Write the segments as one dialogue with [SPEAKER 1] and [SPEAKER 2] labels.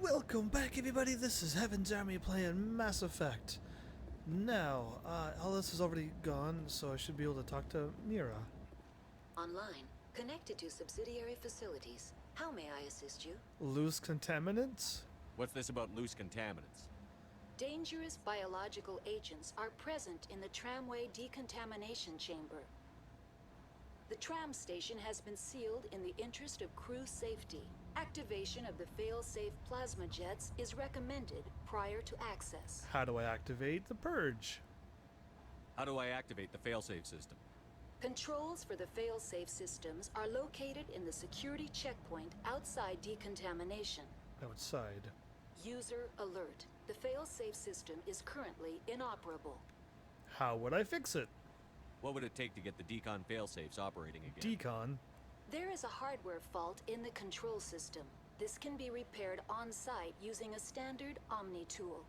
[SPEAKER 1] Welcome back, everybody. This is Heaven's Army playing Mass Effect. Now, all this is already gone, so I should be able to talk to Mira.
[SPEAKER 2] Online, connected to subsidiary facilities. How may I assist you?
[SPEAKER 1] Loose contaminants?
[SPEAKER 3] What's this about loose contaminants?
[SPEAKER 2] Dangerous biological agents are present in the tramway decontamination chamber. The tram station has been sealed in the interest of crew safety. Activation of the fail-safe plasma jets is recommended prior to access.
[SPEAKER 1] How do I activate the purge?
[SPEAKER 3] How do I activate the failsafe system?
[SPEAKER 2] Controls for the fail-safe systems are located in the security checkpoint outside decontamination.
[SPEAKER 1] Outside.
[SPEAKER 2] User alert. The fail-safe system is currently inoperable.
[SPEAKER 1] How would I fix it?
[SPEAKER 3] What would it take to get the decon failsafes operating again?
[SPEAKER 1] Decon?
[SPEAKER 2] There is a hardware fault in the control system. This can be repaired on-site using a standard Omni tool.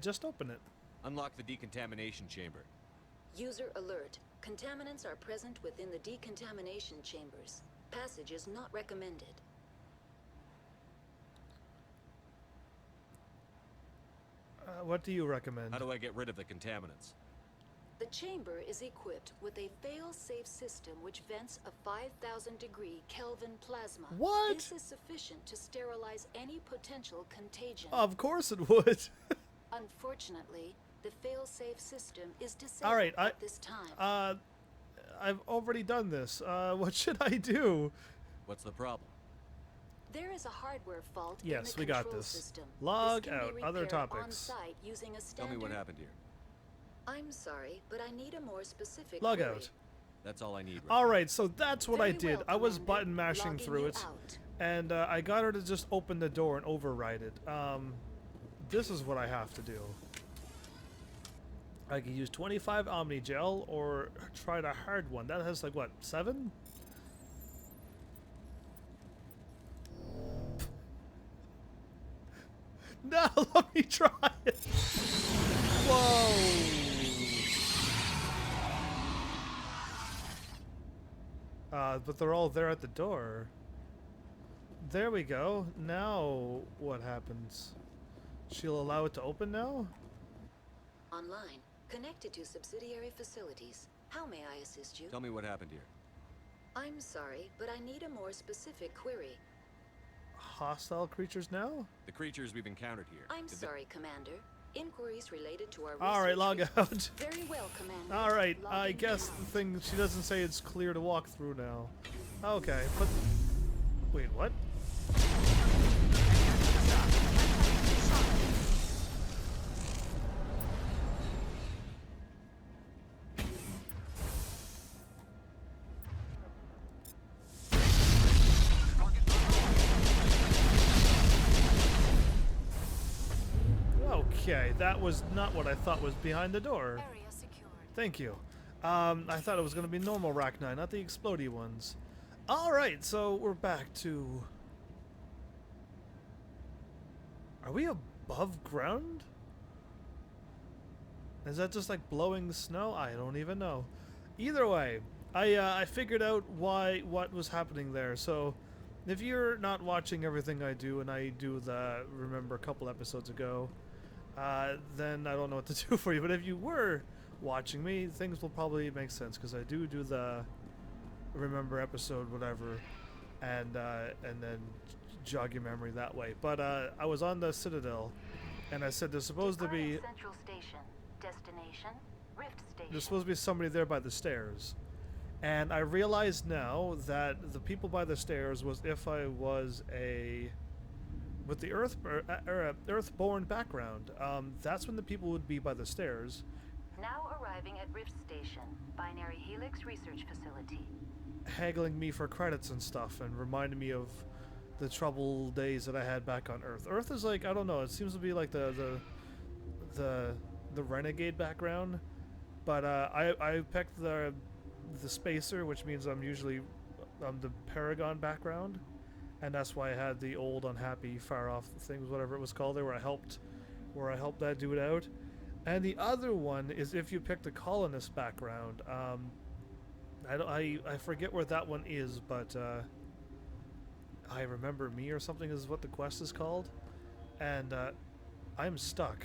[SPEAKER 1] Just open it.
[SPEAKER 3] Unlock the decontamination chamber.
[SPEAKER 2] User alert. Contaminants are present within the decontamination chambers. Passage is not recommended.
[SPEAKER 1] What do you recommend?
[SPEAKER 3] How do I get rid of the contaminants?
[SPEAKER 2] The chamber is equipped with a fail-safe system which vents a 5,000 degree Kelvin plasma.
[SPEAKER 1] What?
[SPEAKER 2] This is sufficient to sterilize any potential contagion.
[SPEAKER 1] Of course it would.
[SPEAKER 2] Unfortunately, the fail-safe system is disabled
[SPEAKER 1] Alright,
[SPEAKER 2] at this time.
[SPEAKER 1] I've already done this. What should I do?
[SPEAKER 3] What's the problem?
[SPEAKER 2] There is a hardware fault
[SPEAKER 1] Yes,
[SPEAKER 2] in the
[SPEAKER 1] we got
[SPEAKER 2] control
[SPEAKER 1] this.
[SPEAKER 2] system.
[SPEAKER 1] Log
[SPEAKER 2] This can
[SPEAKER 1] out.
[SPEAKER 2] be
[SPEAKER 1] Other
[SPEAKER 2] repaired
[SPEAKER 1] topics.
[SPEAKER 2] on-site using a
[SPEAKER 3] Tell
[SPEAKER 2] standard...
[SPEAKER 3] me what happened here.
[SPEAKER 2] I'm sorry, but I need a more specific
[SPEAKER 1] Log
[SPEAKER 2] query.
[SPEAKER 1] out.
[SPEAKER 3] That's all I need. Right
[SPEAKER 1] Alright, so that's what I
[SPEAKER 2] Very
[SPEAKER 1] did.
[SPEAKER 2] well,
[SPEAKER 1] I was
[SPEAKER 2] Commander.
[SPEAKER 1] button mashing
[SPEAKER 2] Logging
[SPEAKER 1] through
[SPEAKER 2] you
[SPEAKER 1] it.
[SPEAKER 2] out.
[SPEAKER 1] And I got her to just open the door and override it. This is what I have to do. I can use 25 Omni Gel or try the hard one. That has like what, 7? No, let me try it. Whoa. But they're all there at the door. There we go. Now what happens? She'll allow it to open now?
[SPEAKER 2] Online, connected to subsidiary facilities. How may I assist you?
[SPEAKER 3] Tell me what happened here.
[SPEAKER 2] I'm sorry, but I need a more specific query.
[SPEAKER 1] Hostile creatures now?
[SPEAKER 3] The creatures we've encountered here.
[SPEAKER 2] I'm
[SPEAKER 3] did
[SPEAKER 2] sorry, Commander. Inquiries related to our
[SPEAKER 1] Alright,
[SPEAKER 2] research
[SPEAKER 1] log
[SPEAKER 2] results.
[SPEAKER 1] out.
[SPEAKER 2] Very well, Commander.
[SPEAKER 1] Alright, I
[SPEAKER 2] Logging
[SPEAKER 1] guess
[SPEAKER 2] out.
[SPEAKER 1] the thing, she doesn't say it's clear to walk through now. Okay, but... Wait, what? Okay, that was not what I thought was behind the door.
[SPEAKER 2] Area secured.
[SPEAKER 1] Thank you. I thought it was going to be normal Rachni, not the explodey ones. Alright, so we're back to... Are we above ground? Is that just like blowing snow? I don't even know. Either way, I figured out what was happening there. So, if you're not watching everything I do, and I do the remember a couple episodes ago, then I don't know what to do for you. But if you were watching me, things will probably make sense because I do the remember episode whatever, and then jog your memory that way. But I was on the Citadel, and I said there's supposed to be
[SPEAKER 2] Central Station. Destination, Rift Station.
[SPEAKER 1] there's supposed to be somebody there by the stairs, and I realized now that the people by the stairs was if I was with the Earthborn background. That's when the people would be by the stairs,
[SPEAKER 2] Now arriving at Rift Station, Binary Helix Research Facility.
[SPEAKER 1] haggling me for credits and stuff, and reminding me of the troubled days that I had back on Earth. Earth is like, I don't know, it seems to be like the renegade background, but I picked the spacer, which means I'm usually the Paragon background, and that's why I had the old unhappy far off things, whatever it was called there, where I helped that dude out. And the other one is if you pick the colonist background. I forget where that one is, but I Remember Me or something is what the quest is called. And I'm stuck.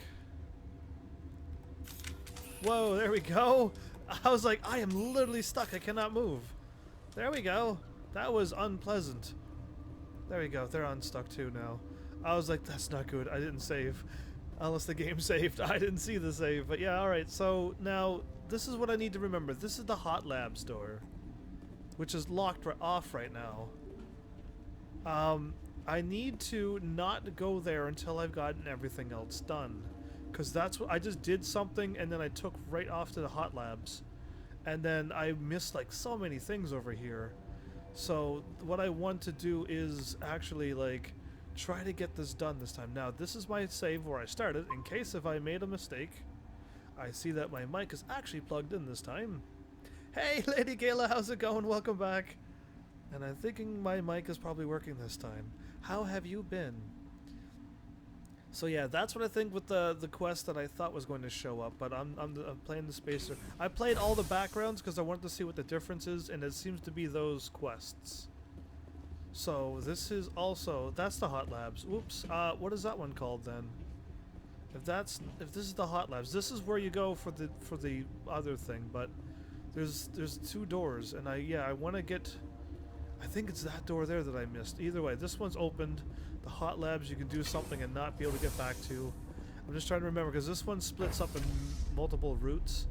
[SPEAKER 1] Whoa, there we go. I was like, I am literally stuck. I cannot move. There we go. That was unpleasant. There we go. They're unstuck too now. I was like, that's not good. I didn't save. Unless the game saved. I didn't see the save. But yeah, alright. So now, this is what I need to remember. This is the Hot Labs door. Which is locked off right now. I need to not go there until I've gotten everything else done. Because that's what I just did something and then I took right off to the Hot Labs. And then I missed like so many things over here. So what I want to do is actually like try to get this done this time. Now this is my save where I started in case if I made a mistake. I see that my mic is actually plugged in this time. Hey Lady Gayla, how's it going? Welcome back. And I'm thinking my mic is probably working this time. How have you been? So yeah, that's what I think with the quest that I thought was going to show up, but I'm playing the spacer. I played all the backgrounds because I wanted to see what the difference is, and it seems to be those quests. So this is also, that's the Hot Labs. Oops, what is that one called then? If this is the Hot Labs, this is where you go for the other thing, but there's two doors, and I want to get. I think it's that door there that I missed. Either way, this one's opened. The Hot Labs you can do something and not be able to get back to. I'm just trying to remember because this one splits up in multiple routes.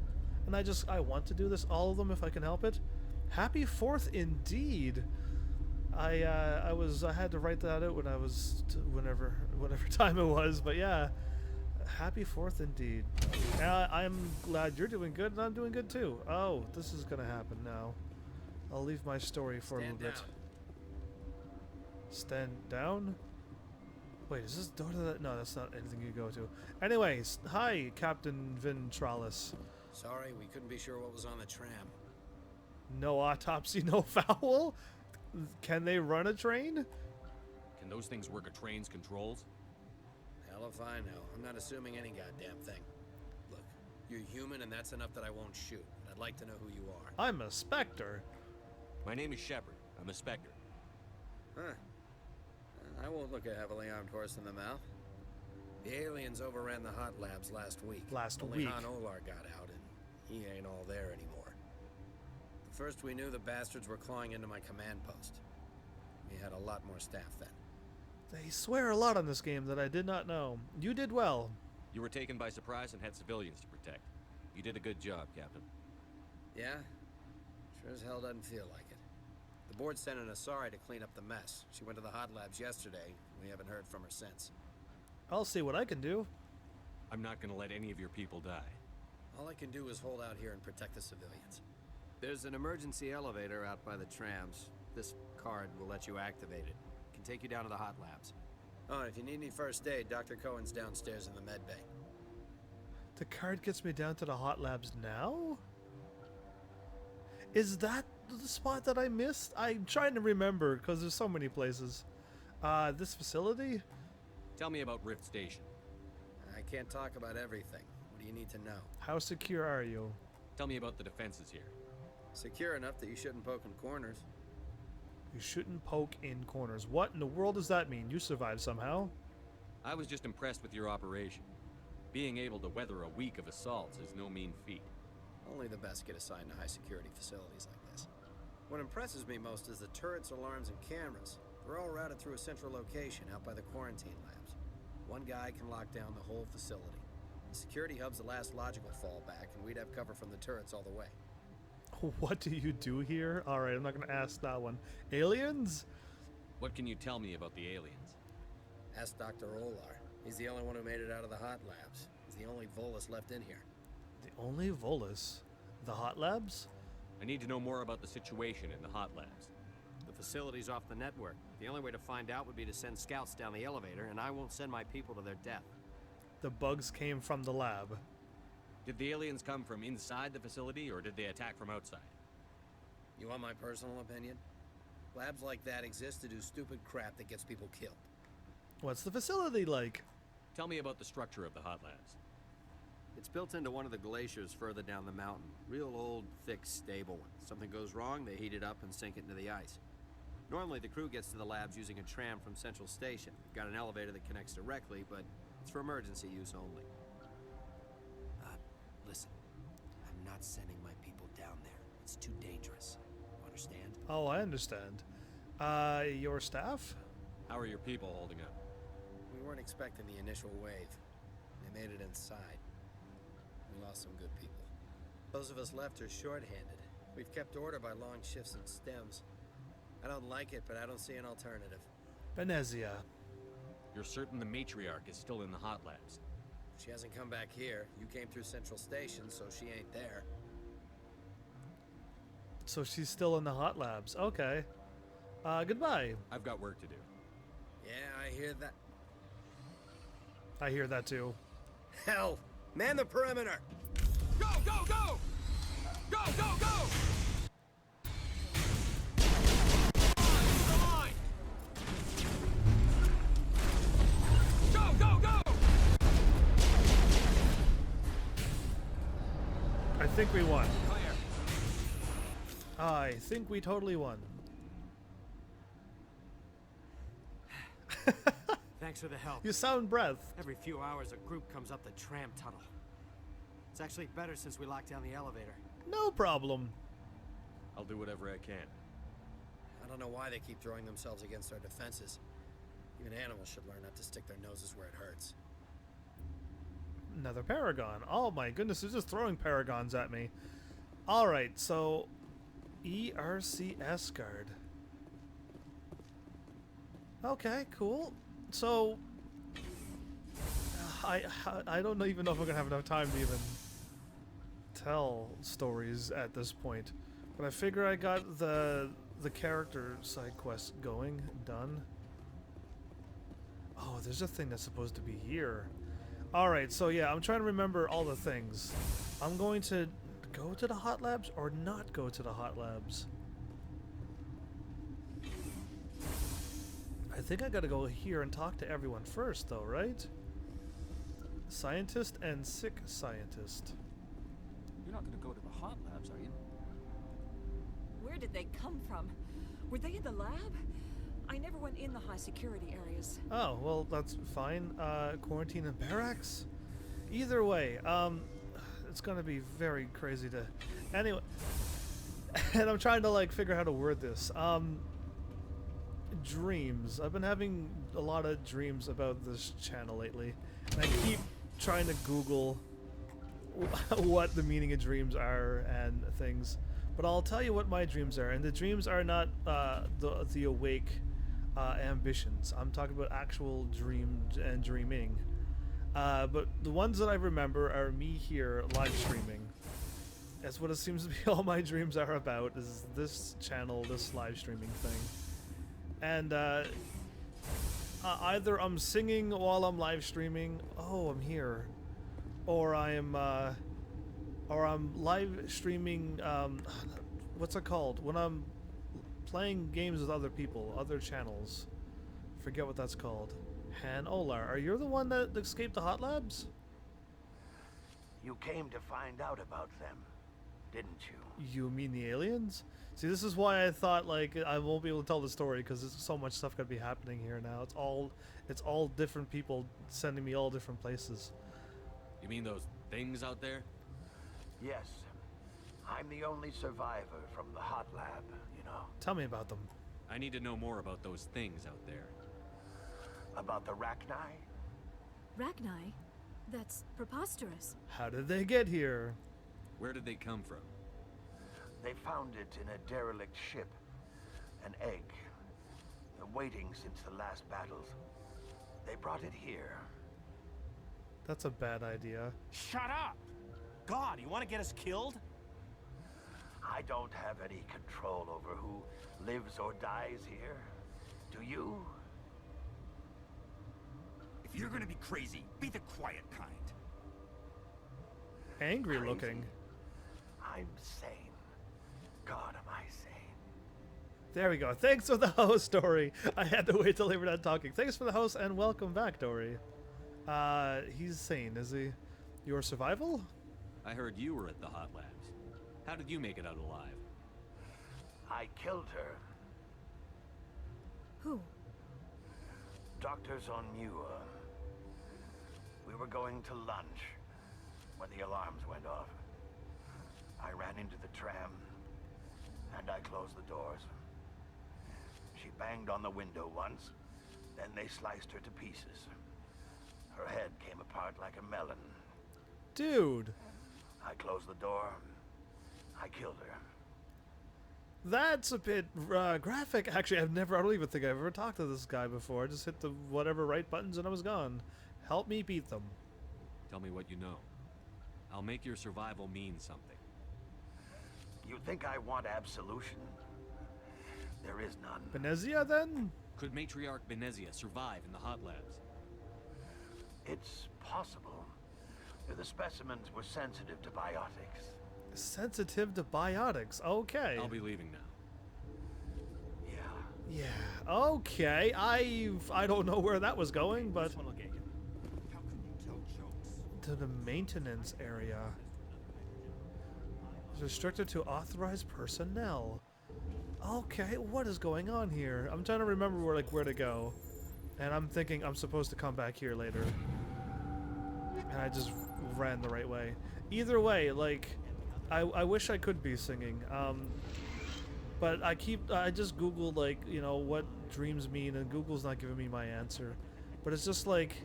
[SPEAKER 1] And I want to do this, all of them if I can help it. Happy 4th indeed. I had to write that out when I was, whatever time it was, but yeah. Happy 4th indeed. I'm glad you're doing good and I'm doing good too. Oh, this is gonna happen now. I'll leave my story for a little bit. Stand down? Wait, is this door to that? No, that's not anything you go to. Anyways, hi, Captain Ventralis.
[SPEAKER 4] Sorry, we couldn't be sure what was on the tram.
[SPEAKER 1] No autopsy, no foul? Can they run a train?
[SPEAKER 3] Can those things work a train's controls?
[SPEAKER 4] Hell if I know. I'm not assuming any goddamn thing. Look, you're human and that's enough that I won't shoot. I'd like to know who you are.
[SPEAKER 1] I'm a Spectre.
[SPEAKER 3] My name is Shepard. I'm a Spectre.
[SPEAKER 4] Huh. I won't look a heavily armed horse in the mouth. The aliens overran the Hot Labs last week. Only Han Olar got out, and he ain't all there anymore. The first we knew, the bastards were clawing into my command post. We had a lot more staff then.
[SPEAKER 1] They swear a lot on this game that I did not know. You did well.
[SPEAKER 3] You were taken by surprise and had civilians to protect. You did a good job, Captain.
[SPEAKER 4] Yeah? Sure as hell doesn't feel like it. The board sent an Asari to clean up the mess. She went to the Hot Labs yesterday. We haven't heard from her since.
[SPEAKER 1] I'll see what I can do.
[SPEAKER 3] I'm not gonna let any of your people die.
[SPEAKER 4] All I can do is hold out here and protect the civilians. There's an emergency elevator out by the trams. This card will let you activate it. It can take you down to the Hot Labs. Oh, and if you need any first aid, Dr. Cohen's downstairs in the med bay.
[SPEAKER 1] The card gets me down to the Hot Labs now? Is that the spot that I missed? I'm trying to remember because there's so many places. This facility?
[SPEAKER 3] Tell me about Rift Station.
[SPEAKER 4] I can't talk about everything. What do you need to know?
[SPEAKER 1] How secure are you?
[SPEAKER 3] Tell me about the defenses here.
[SPEAKER 4] Secure enough that you shouldn't poke in corners.
[SPEAKER 1] You shouldn't poke in corners. What in the world does that mean? You survived somehow?
[SPEAKER 3] I was just impressed with your operation. Being able to weather a week of assaults is no mean feat.
[SPEAKER 4] Only the best get assigned to high-security facilities like this. What impresses me most is the turrets, alarms, and cameras. They're all routed through a central location out by the quarantine labs. One guy can lock down the whole facility. The security hub's the last logical fallback, and we'd have cover from the turrets all the way.
[SPEAKER 1] What do you do here? Alright, I'm not going to ask that one. Aliens?
[SPEAKER 3] What can you tell me about the aliens?
[SPEAKER 4] Ask Dr. Olar. He's the only one who made it out of the Hot Labs. He's the only Volus left in here.
[SPEAKER 1] The only Volus? The Hot Labs?
[SPEAKER 3] I need to know more about the situation in the Hot Labs.
[SPEAKER 4] The facility's off the network. The only way to find out would be to send scouts down the elevator, and I won't send my people to their death.
[SPEAKER 1] The bugs came from the lab.
[SPEAKER 3] Did the aliens come from inside the facility, or did they attack from outside?
[SPEAKER 4] You want my personal opinion? Labs like that exist to do stupid crap that gets people killed.
[SPEAKER 1] What's the facility like?
[SPEAKER 3] Tell me about the structure of the Hot Labs.
[SPEAKER 4] It's built into one of the glaciers further down the mountain. Real old, thick, stable one. Something goes wrong, they heat it up and sink it into the ice. Normally, the crew gets to the labs using a tram from Central Station. Got an elevator that connects directly, but it's for emergency use only. Listen, I'm not sending my people down there. It's too dangerous. You understand?
[SPEAKER 1] Oh, I understand. Your staff?
[SPEAKER 3] How are your people holding up?
[SPEAKER 4] We weren't expecting the initial wave. They made it inside. We lost some good people. Those of us left are short-handed. We've kept order by long shifts and stems. I don't like it, but I don't see an alternative.
[SPEAKER 1] Venezia.
[SPEAKER 3] You're certain the matriarch is still in the hot labs?
[SPEAKER 4] She hasn't come back here. You came through Central Station, so she ain't there.
[SPEAKER 1] So she's still in the hot labs. Okay. Goodbye.
[SPEAKER 3] I've got work to do.
[SPEAKER 4] Yeah, I hear that.
[SPEAKER 1] I hear that too.
[SPEAKER 4] Hell! Man the perimeter!
[SPEAKER 3] Go, go, go! Go, go, go! Go, go, go!
[SPEAKER 1] I think we won.
[SPEAKER 3] Fire.
[SPEAKER 1] I think we totally won.
[SPEAKER 5] Thanks for the help.
[SPEAKER 1] You sound breath.
[SPEAKER 5] Every few hours, a group comes up the tram tunnel. It's actually better since we locked down the elevator.
[SPEAKER 1] No problem.
[SPEAKER 3] I'll do whatever I can.
[SPEAKER 4] I don't know why they keep throwing themselves against our defenses. Even animals should learn not to stick their noses where it hurts.
[SPEAKER 1] Another Paragon. Oh my goodness, they're just throwing Paragons at me. Alright, so ERC guard. Okay, cool. So I don't even know if we're gonna have enough time to even tell stories at this point. But I figure I got the character side quest done. Oh, there's a thing that's supposed to be here. Alright, so yeah, I'm trying to remember all the things. I'm going to go to the hot labs or not go to the hot labs. I think I gotta go here and talk to everyone first though, right? Scientist and sick scientist.
[SPEAKER 6] You're not gonna go to the hot labs, are you?
[SPEAKER 7] Where did they come from? Were they in the lab? I never went in the high security areas.
[SPEAKER 1] Oh, well, that's fine. Quarantine and barracks? Either way, it's gonna be very crazy to... Anyway, and I'm trying to, like, figure out how to word this. Dreams. I've been having a lot of dreams about this channel lately, and I keep trying to Google what the meaning of dreams are and things. But I'll tell you what my dreams are, and the dreams are not the awake ambitions. I'm talking about actual dreams and dreaming. But the ones that I remember are me here live streaming. That's what it seems to be all my dreams are about, is this channel, this live streaming thing. And either I'm singing while I'm live streaming, oh, I'm here, or I'm live streaming, what's it called? When I'm playing games with other people, other channels. Forget what that's called. Han Olar, are you the one that escaped the hot labs?
[SPEAKER 8] You came to find out about them, didn't you?
[SPEAKER 1] You mean the aliens? See, this is why I thought, like, I won't be able to tell the story, because there's so much stuff gonna be happening here now. It's all different people sending me all different places.
[SPEAKER 3] You mean those things out there?
[SPEAKER 8] Yes. I'm the only survivor from the hot lab, you know.
[SPEAKER 1] Tell me about them.
[SPEAKER 3] I need to know more about those things out there.
[SPEAKER 8] About the Rachni?
[SPEAKER 7] Rachni? That's preposterous.
[SPEAKER 1] How did they get here?
[SPEAKER 3] Where did they come from?
[SPEAKER 8] They found it in a derelict ship. An egg. Waiting since the last battles. They brought it here.
[SPEAKER 1] That's a bad idea.
[SPEAKER 5] Shut up! God, you want to get us killed?
[SPEAKER 8] I don't have any control over who lives or dies here. Do you?
[SPEAKER 6] If you're gonna be crazy, be the quiet kind.
[SPEAKER 1] Angry
[SPEAKER 8] Crazy?
[SPEAKER 1] looking.
[SPEAKER 8] I'm sane. God, am I sane?
[SPEAKER 1] There we go. Thanks for the host, Dory. I had to wait till they were done talking. Thanks for the host, and welcome back, Dory. He's sane, is he? Your survival?
[SPEAKER 3] I heard you were at the hot labs. How did you make it out alive?
[SPEAKER 8] I killed her.
[SPEAKER 7] Who?
[SPEAKER 8] Doctors on Muir. We were going to lunch when the alarms went off. I ran into the tram, and I closed the doors. She banged on the window once, then they sliced her to pieces. Her head came apart like a melon.
[SPEAKER 1] Dude.
[SPEAKER 8] I closed the door. I killed her.
[SPEAKER 1] That's a bit graphic. Actually, I don't even think I've ever talked to this guy before. I just hit the whatever right buttons and I was gone. Help me beat them.
[SPEAKER 3] Tell me what you know. I'll make your survival mean something.
[SPEAKER 8] You think I want absolution? There is none.
[SPEAKER 1] Benezia, then?
[SPEAKER 3] Could Matriarch Benezia survive in the hot labs?
[SPEAKER 8] It's possible. The specimens were sensitive to biotics.
[SPEAKER 1] Sensitive to biotics. Okay.
[SPEAKER 3] I'll be leaving now.
[SPEAKER 8] Yeah.
[SPEAKER 1] Yeah. Okay. I don't know where that was going, but
[SPEAKER 6] This one will get you. How can you tell jokes?
[SPEAKER 1] to the maintenance area. It's restricted to authorized personnel. Okay, what is going on here? I'm trying to remember where to go. And I'm thinking I'm supposed to come back here later. And I just ran the right way. Either way, like, I wish I could be singing. But I just Googled, like, you know, what dreams mean, and Google's not giving me my answer. But it's just like,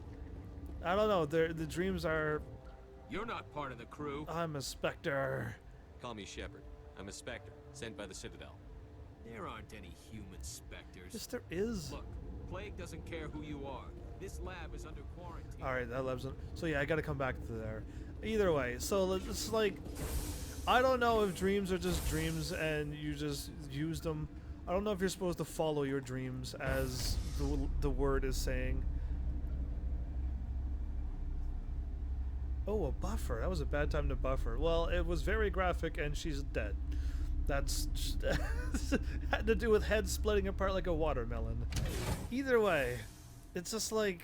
[SPEAKER 1] I don't know, the dreams are...
[SPEAKER 9] You're not part of the crew.
[SPEAKER 1] I'm a specter.
[SPEAKER 3] Call me Shepard. I'm a Spectre, sent by the Citadel.
[SPEAKER 9] There aren't any human specters.
[SPEAKER 1] Yes, there is.
[SPEAKER 9] Look, Plague doesn't care who you are. This lab is under quarantine.
[SPEAKER 1] Alright, that lab's... So yeah, I gotta come back to there. Either way, so it's like... I don't know if dreams are just dreams and you just use them. I don't know if you're supposed to follow your dreams as the word is saying. Oh, a buffer. That was a bad time to buffer. Well, it was very graphic and she's dead. That's had to do with head splitting apart like a watermelon. Either way, it's just like...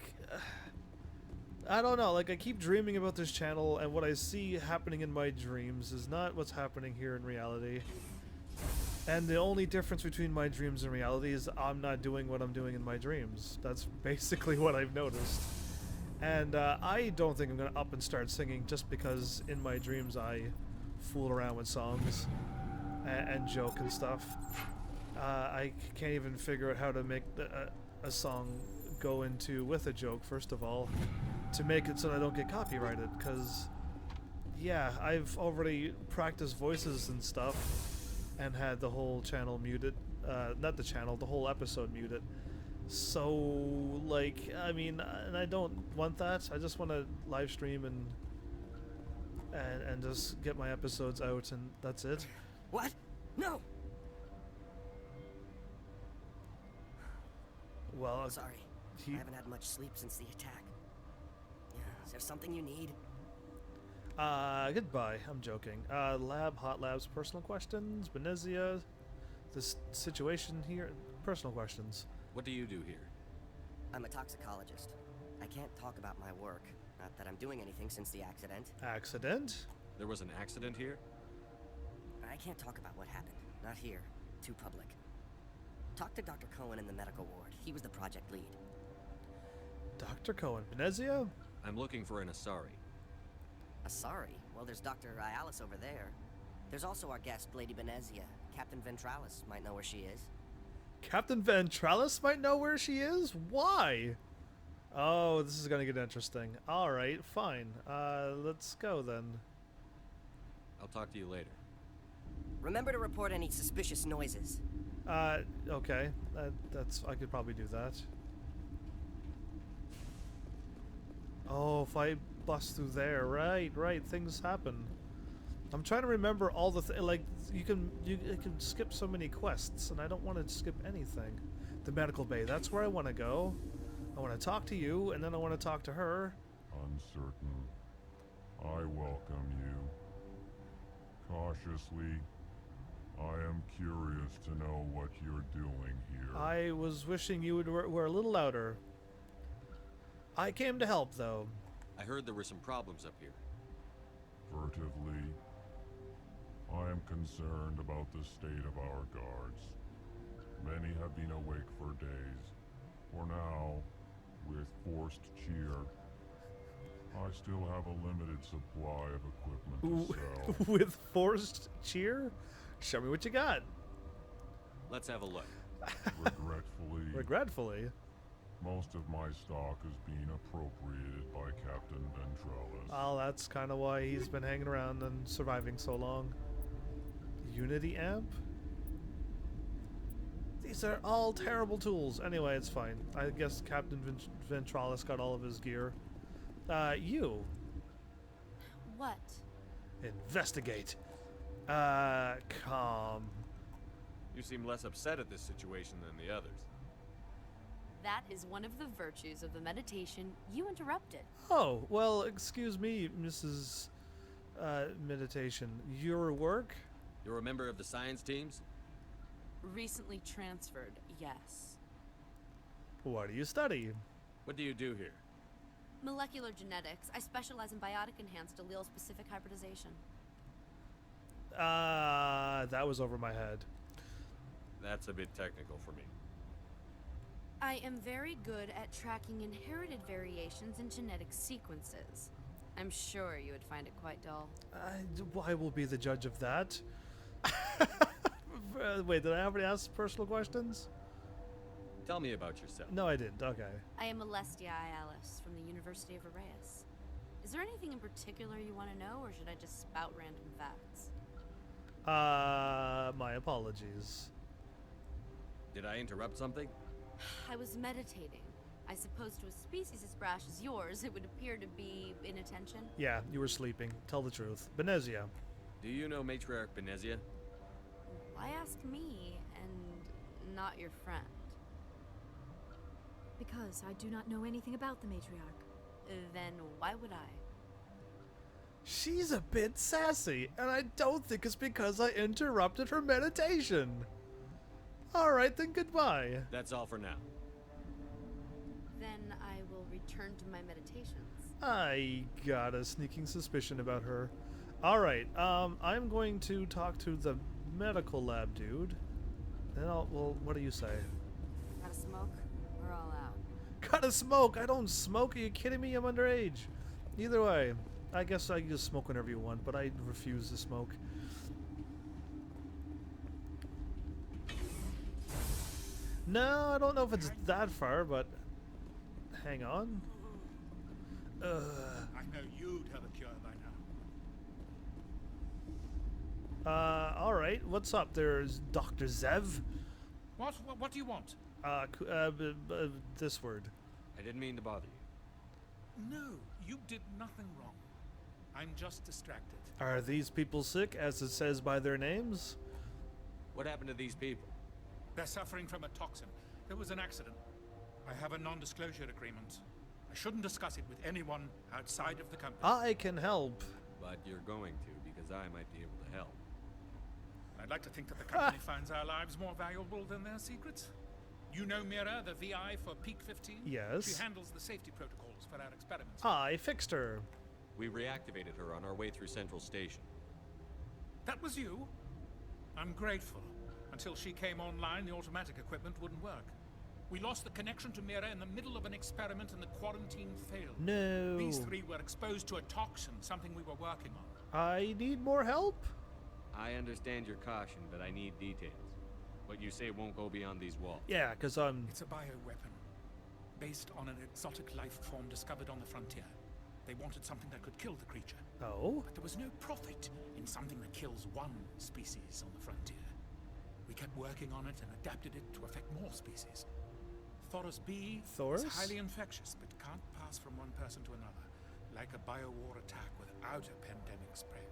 [SPEAKER 1] I don't know, like I keep dreaming about this channel and what I see happening in my dreams is not what's happening here in reality. And the only difference between my dreams and reality is I'm not doing what I'm doing in my dreams. That's basically what I've noticed. And I don't think I'm going to up and start singing just because in my dreams I fool around with songs and joke and stuff. I can't even figure out how to make a song go into with a joke, first of all, to make it so that I don't get copyrighted, because yeah, I've already practiced voices and stuff and had the whole channel muted, not the channel, the whole episode muted. So like, I mean, and I don't want that. I just want to live stream and just get my episodes out, and that's it.
[SPEAKER 5] What? No!
[SPEAKER 1] Well,
[SPEAKER 5] Sorry. I haven't had much sleep since the attack. Yeah, is there something you need?
[SPEAKER 1] Goodbye. I'm joking. Lab, hot labs, personal questions, Benezia, this situation here, personal questions.
[SPEAKER 3] What do you do here?
[SPEAKER 5] I'm a toxicologist. I can't talk about my work. Not that I'm doing anything since the accident.
[SPEAKER 1] Accident?
[SPEAKER 3] There was an accident here?
[SPEAKER 5] I can't talk about what happened. Not here. Too public. Talk to Dr. Cohen in the medical ward. He was the project lead.
[SPEAKER 1] Dr. Cohen. Benezia?
[SPEAKER 3] I'm looking for an Asari.
[SPEAKER 5] Asari? Well, there's Dr. Ayalis over there. There's also our guest, Lady Benezia. Captain Ventralis might know where she is.
[SPEAKER 1] Captain Ventralis might know where she is? Why? Oh, this is gonna get interesting. Alright, fine. Let's go then.
[SPEAKER 3] I'll talk to you later.
[SPEAKER 5] Remember to report any suspicious noises.
[SPEAKER 1] Okay. I could probably do that. Oh, if I bust through there, right, things happen. I'm trying to remember all the like you can skip so many quests, and I don't want to skip anything. The medical bay, that's where I want to go. I want to talk to you, and then I want to talk to her.
[SPEAKER 10] Uncertain. I welcome you. Cautiously, I am curious to know what you're doing here.
[SPEAKER 1] I was wishing you would were a little louder. I came to help, though.
[SPEAKER 3] I heard there were some problems up here.
[SPEAKER 10] Furtively, I am concerned about the state of our guards. Many have been awake for days. For now, with forced cheer, I still have a limited supply of equipment to sell.
[SPEAKER 1] With forced cheer? Show me what you got.
[SPEAKER 3] Let's have a look.
[SPEAKER 10] Regretfully, most of my stock is being appropriated by Captain Ventralis.
[SPEAKER 1] Oh, that's kind of why he's been hanging around and surviving so long. Unity amp? These are all terrible tools. Anyway, it's fine. I guess Captain Ventralis got all of his gear. You.
[SPEAKER 11] What?
[SPEAKER 1] Investigate. Calm.
[SPEAKER 3] You seem less upset at this situation than the others.
[SPEAKER 11] That is one of the virtues of the meditation you interrupted.
[SPEAKER 1] Oh, well, excuse me, Mrs. Meditation. Your work?
[SPEAKER 3] You're a member of the science teams?
[SPEAKER 11] Recently transferred, yes.
[SPEAKER 1] What do you study?
[SPEAKER 3] What do you do here?
[SPEAKER 11] Molecular genetics. I specialize in biotic-enhanced allele-specific hybridization.
[SPEAKER 1] That was over my head.
[SPEAKER 3] That's a bit technical for me.
[SPEAKER 11] I am very good at tracking inherited variations in genetic sequences. I'm sure you would find it quite dull.
[SPEAKER 1] I will be the judge of that. Wait, did I already ask personal questions?
[SPEAKER 3] Tell me about yourself.
[SPEAKER 1] No, I didn't. Okay.
[SPEAKER 11] I am Alestia Ialis from the University of Arrayas. Is there anything in particular you want to know, or should I just spout random facts?
[SPEAKER 1] My apologies.
[SPEAKER 3] Did I interrupt something?
[SPEAKER 11] I was meditating. I suppose to a species as brash as yours, it would appear to be inattention.
[SPEAKER 1] Yeah, you were sleeping. Tell the truth. Benezia.
[SPEAKER 3] Do you know Matriarch Benezia?
[SPEAKER 11] Why ask me and not your friend?
[SPEAKER 12] Because I do not know anything about the matriarch.
[SPEAKER 11] Then why would I?
[SPEAKER 1] She's a bit sassy, and I don't think it's because I interrupted her meditation. Alright, then goodbye.
[SPEAKER 3] That's all for now.
[SPEAKER 11] Then I will return to my meditations.
[SPEAKER 1] I got a sneaking suspicion about her. Alright, I'm going to talk to the medical lab dude. Then well, what do you say?
[SPEAKER 11] Gotta smoke? We're all out.
[SPEAKER 1] Gotta smoke! I don't smoke! Are you kidding me? I'm underage. Either way, I guess I can just smoke whenever you want, but I refuse to smoke. No, I don't know if it's that far, but hang on.
[SPEAKER 6] I know you'd have a cure by now.
[SPEAKER 1] Alright, what's up? There's Dr. Zev.
[SPEAKER 6] What do you want?
[SPEAKER 1] This word.
[SPEAKER 3] I didn't mean to bother you.
[SPEAKER 6] No, you did nothing wrong. I'm just distracted.
[SPEAKER 1] Are these people sick, as it says by their names?
[SPEAKER 3] What happened to these people?
[SPEAKER 6] They're suffering from a toxin. There was an accident. I have a non-disclosure agreement. I shouldn't discuss it with anyone outside of the company.
[SPEAKER 1] I can help.
[SPEAKER 3] But you're going to, because I might be able to help.
[SPEAKER 6] I'd like to think that the company finds our lives more valuable than their secrets. You know Mira, the VI for Peak 15?
[SPEAKER 1] Yes.
[SPEAKER 6] She handles the safety protocols for our experiments.
[SPEAKER 1] I fixed her.
[SPEAKER 3] We reactivated her on our way through Central Station.
[SPEAKER 6] That was you? I'm grateful. Until she came online, the automatic equipment wouldn't work. We lost the connection to Mira in the middle of an experiment and the quarantine failed.
[SPEAKER 1] No.
[SPEAKER 6] These three were exposed to a toxin, something we were working on.
[SPEAKER 1] I need more help?
[SPEAKER 3] I understand your caution, but I need details. What you say won't go beyond these walls.
[SPEAKER 1] Yeah, because
[SPEAKER 6] It's a bioweapon, based on an exotic life form discovered on the frontier. They wanted something that could kill the creature.
[SPEAKER 1] Oh?
[SPEAKER 6] But there was no profit in something that kills one species on the frontier. We kept working on it and adapted it to affect more species. Thoros B is highly infectious, but can't pass from one person to another, like a biowar attack without a pandemic spread.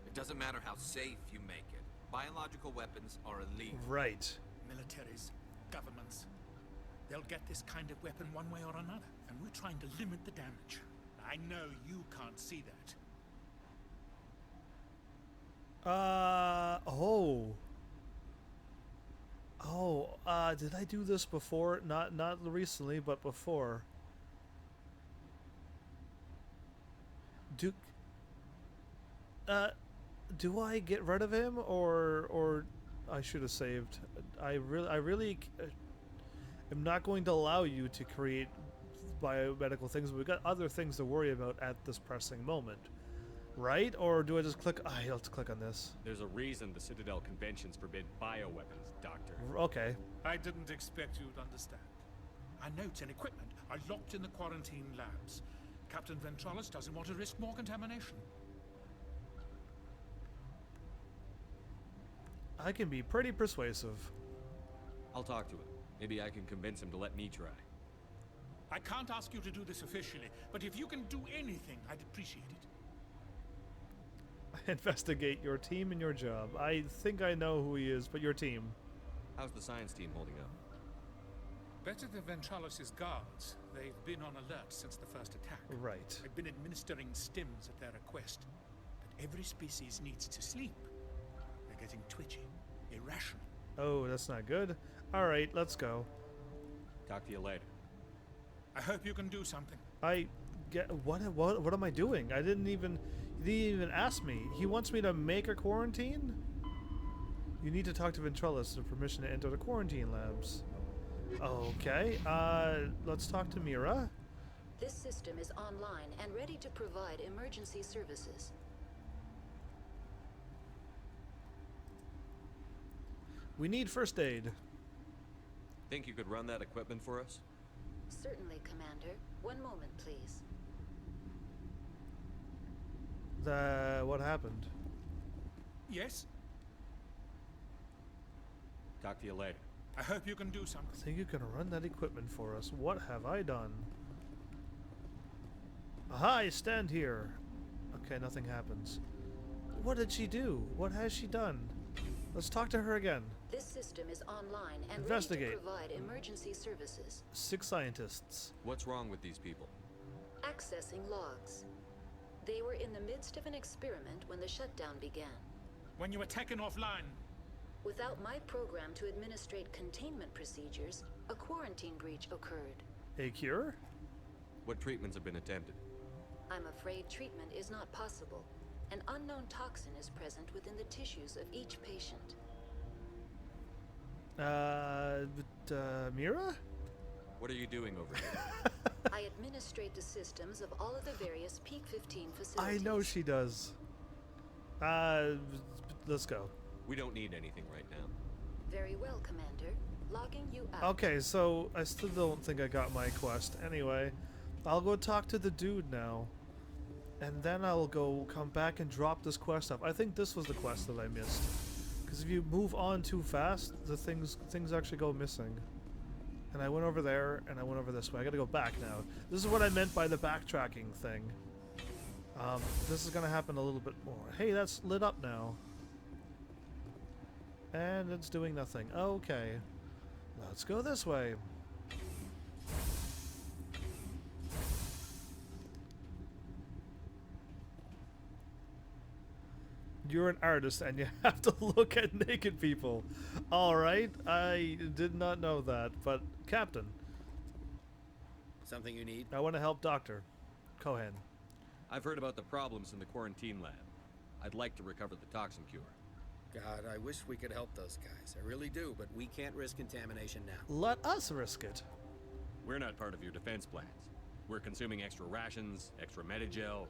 [SPEAKER 13] It doesn't matter how safe you make it. Biological weapons are illegal.
[SPEAKER 1] Right.
[SPEAKER 6] Militaries, governments, they'll get this kind of weapon one way or another, and we're trying to limit the damage. I know you can't see that.
[SPEAKER 1] Did I do this before? Not recently, but before. Do I get rid of him, or I should have saved. I really am not going to allow you to create biomedical things. We've got other things to worry about at this pressing moment. Right? Or do I just click? Let's click on this.
[SPEAKER 3] There's a reason the Citadel conventions forbid bioweapons, Doctor.
[SPEAKER 1] Okay.
[SPEAKER 6] I didn't expect you to understand. Our notes and equipment are locked in the quarantine labs. Captain Ventralis doesn't want to risk more contamination.
[SPEAKER 1] I can be pretty persuasive.
[SPEAKER 3] I'll talk to him. Maybe I can convince him to let me try.
[SPEAKER 6] I can't ask you to do this officially, but if you can do anything, I'd appreciate it.
[SPEAKER 1] Investigate your team and your job. I think I know who he is, but your team.
[SPEAKER 3] How's the science team holding up?
[SPEAKER 6] Better than Ventralis' guards. They've been on alert since the first attack.
[SPEAKER 1] Right.
[SPEAKER 6] I've been administering stims at their request. But every species needs to sleep. They're getting twitchy, irrational.
[SPEAKER 1] Oh, that's not good. All right, let's go.
[SPEAKER 3] Talk to you later.
[SPEAKER 6] I hope you can do something.
[SPEAKER 1] I get what am I doing? He didn't even ask me. He wants me to make a quarantine? You need to talk to Ventralis for permission to enter the quarantine labs. Okay, let's talk to Mira.
[SPEAKER 2] This system is online and ready to provide emergency services.
[SPEAKER 1] We need first aid.
[SPEAKER 3] Think you could run that equipment for us?
[SPEAKER 2] Certainly, Commander. One moment, please.
[SPEAKER 1] What happened?
[SPEAKER 6] Yes?
[SPEAKER 3] Talk to you later.
[SPEAKER 6] I hope you can do something.
[SPEAKER 1] I think you can run that equipment for us. What have I done? Aha, I stand here. Okay, nothing happens. What did she do? What has she done? Let's talk to her again.
[SPEAKER 2] This system is online and
[SPEAKER 1] Investigate.
[SPEAKER 2] ready to provide emergency services.
[SPEAKER 1] 6 scientists.
[SPEAKER 3] What's wrong with these people?
[SPEAKER 2] Accessing logs. They were in the midst of an experiment when the shutdown began.
[SPEAKER 6] When you were taken offline.
[SPEAKER 2] Without my program to administrate containment procedures, a quarantine breach occurred.
[SPEAKER 1] A cure?
[SPEAKER 3] What treatments have been attempted?
[SPEAKER 2] I'm afraid treatment is not possible. An unknown toxin is present within the tissues of each patient.
[SPEAKER 1] Mira?
[SPEAKER 3] What are you doing over here?
[SPEAKER 2] I administrate the systems of all of the various Peak 15 facilities.
[SPEAKER 1] I know she does. Let's go.
[SPEAKER 3] We don't need anything right now.
[SPEAKER 2] Very well, Commander. Logging you out.
[SPEAKER 1] Okay, so I still don't think I got my quest. Anyway, I'll go talk to the dude now. And then I'll come back and drop this quest off. I think this was the quest that I missed. Because if you move on too fast, the things actually go missing. And I went over there, and I went over this way. I gotta go back now. This is what I meant by the backtracking thing. This is gonna happen a little bit more. Hey, that's lit up now. And it's doing nothing. Okay. Let's go this way. You're an artist and you have to look at naked people. Alright, I did not know that, but Captain.
[SPEAKER 4] Something you need?
[SPEAKER 1] I want to help Dr. Cohen.
[SPEAKER 3] I've heard about the problems in the quarantine lab. I'd like to recover the toxin cure.
[SPEAKER 4] God, I wish we could help those guys. I really do, but we can't risk contamination now.
[SPEAKER 1] Let us risk it.
[SPEAKER 3] We're not part of your defense plans. We're consuming extra rations, extra Medigel.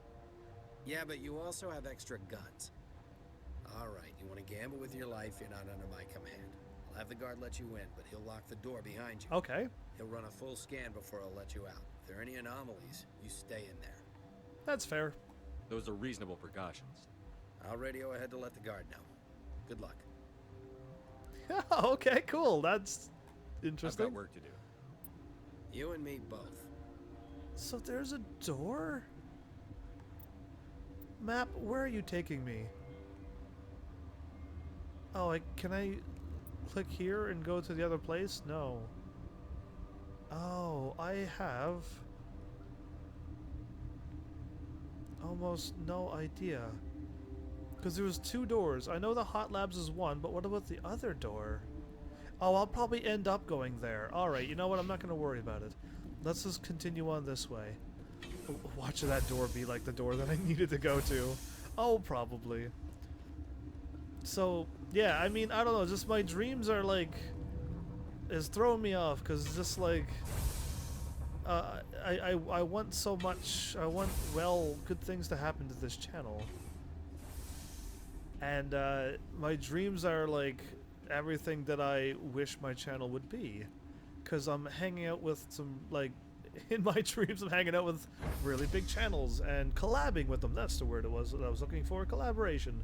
[SPEAKER 4] Yeah, but you also have extra guns. All right, you want to gamble with your life, you're not under my command. I'll have the guard let you in, but he'll lock the door behind you.
[SPEAKER 1] Okay.
[SPEAKER 4] He'll run a full scan before he'll let you out. If there are any anomalies, you stay in there.
[SPEAKER 1] That's fair.
[SPEAKER 3] Those are reasonable precautions.
[SPEAKER 4] I'll radio ahead to let the guard know. Good luck.
[SPEAKER 1] Okay, cool. That's interesting.
[SPEAKER 3] I've got work to do.
[SPEAKER 4] You and me both.
[SPEAKER 1] So there's a door? Map, where are you taking me? Oh, can I click here and go to the other place? No. Oh, I have almost no idea. Because there was 2 doors. I know the hot labs is one, but what about the other door? Oh, I'll probably end up going there. Alright, you know what? I'm not going to worry about it. Let's just continue on this way. Watch that door be like the door that I needed to go to. Oh, probably. So, yeah, I mean, I don't know, just my dreams are like, is throwing me off, because just like, I want so much, I want, well, good things to happen to this channel. And, my dreams are like everything that I wish my channel would be. Because I'm hanging out with some, like, in my dreams I'm hanging out with really big channels and collabing with them. That's the word it was that I was looking for, collaboration.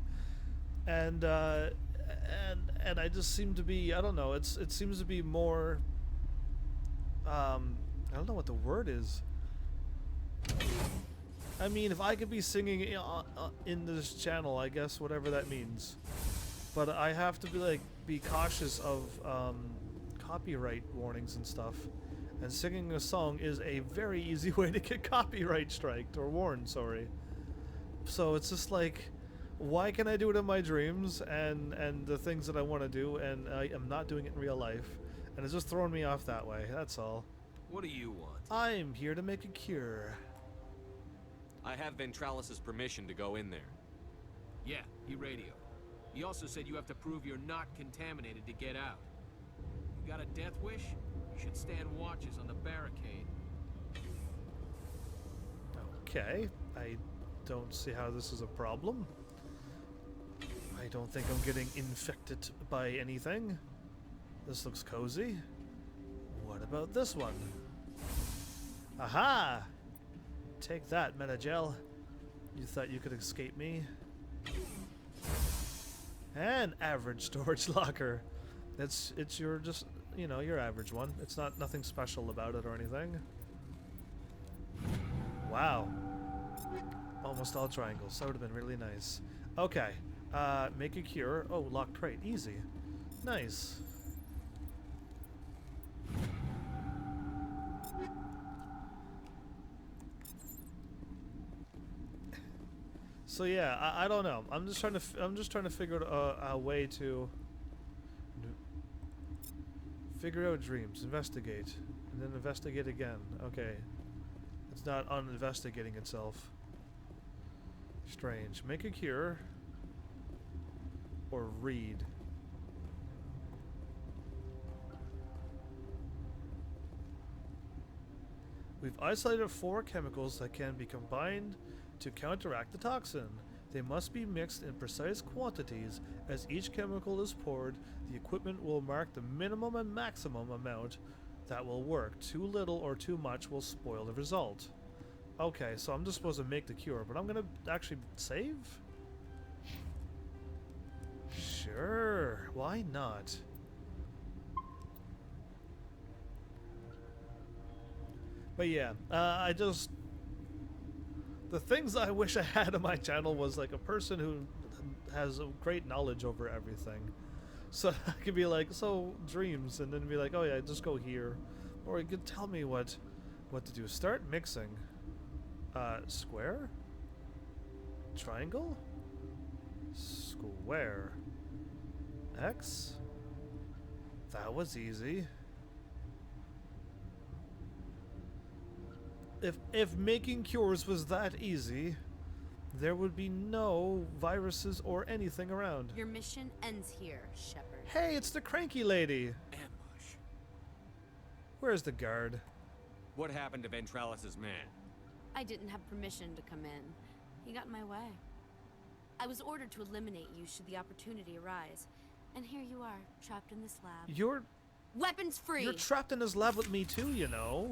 [SPEAKER 1] And I just seem to be, I don't know, it seems to be more, I don't know what the word is. I mean, if I could be singing in this channel, I guess whatever that means. But I have to be cautious of copyright warnings and stuff. And singing a song is a very easy way to get copyright striked, or warned, sorry. So it's just like, why can I do it in my dreams and the things that I want to do, and I am not doing it in real life? And it's just throwing me off that way, that's all.
[SPEAKER 3] What do you want?
[SPEAKER 1] I'm here to make a cure.
[SPEAKER 3] I have Ventralis's permission to go in there.
[SPEAKER 9] Yeah, he radioed. He also said you have to prove you're not contaminated to get out. You got a death wish? You should stand watches on the barricade.
[SPEAKER 1] Okay, I don't see how this is a problem. I don't think I'm getting infected by anything. This looks cozy. What about this one? Aha! Take that, Metagel. You thought you could escape me? An average storage locker. It's your just, you know, your average one. It's not nothing special about it or anything. Wow. Almost all triangles. That would have been really nice. Okay. Make a cure. Oh, locked crate. Easy. Nice. So yeah, I don't know. I'm just trying to figure out a way to figure out dreams, investigate, and then investigate again. Okay, it's not uninvestigating itself. Strange. Make a cure or read. We've isolated 4 chemicals that can be combined to counteract the toxin. They must be mixed in precise quantities. As each chemical is poured, the equipment will mark the minimum and maximum amount that will work. Too little or too much will spoil the result. Okay, so I'm just supposed to make the cure, but I'm gonna actually save? Sure, why not? But yeah, the things I wish I had on my channel was like a person who has a great knowledge over everything. So I could be like, so dreams, and then be like, oh yeah, just go here. Or you could tell me what to do. Start mixing. Square? Triangle? Square. X? That was easy. If making cures was that easy, there would be no viruses or anything around.
[SPEAKER 11] Your mission ends here, Shepard.
[SPEAKER 1] Hey, it's the cranky lady.
[SPEAKER 9] Ambush.
[SPEAKER 1] Where's the guard?
[SPEAKER 3] What happened to Ventralis's man?
[SPEAKER 11] I didn't have permission to come in. He got in my way. I was ordered to eliminate you should the opportunity arise. And here you are, trapped in this lab.
[SPEAKER 1] You're...
[SPEAKER 11] Weapons free!
[SPEAKER 1] You're trapped in this lab with me too, you know.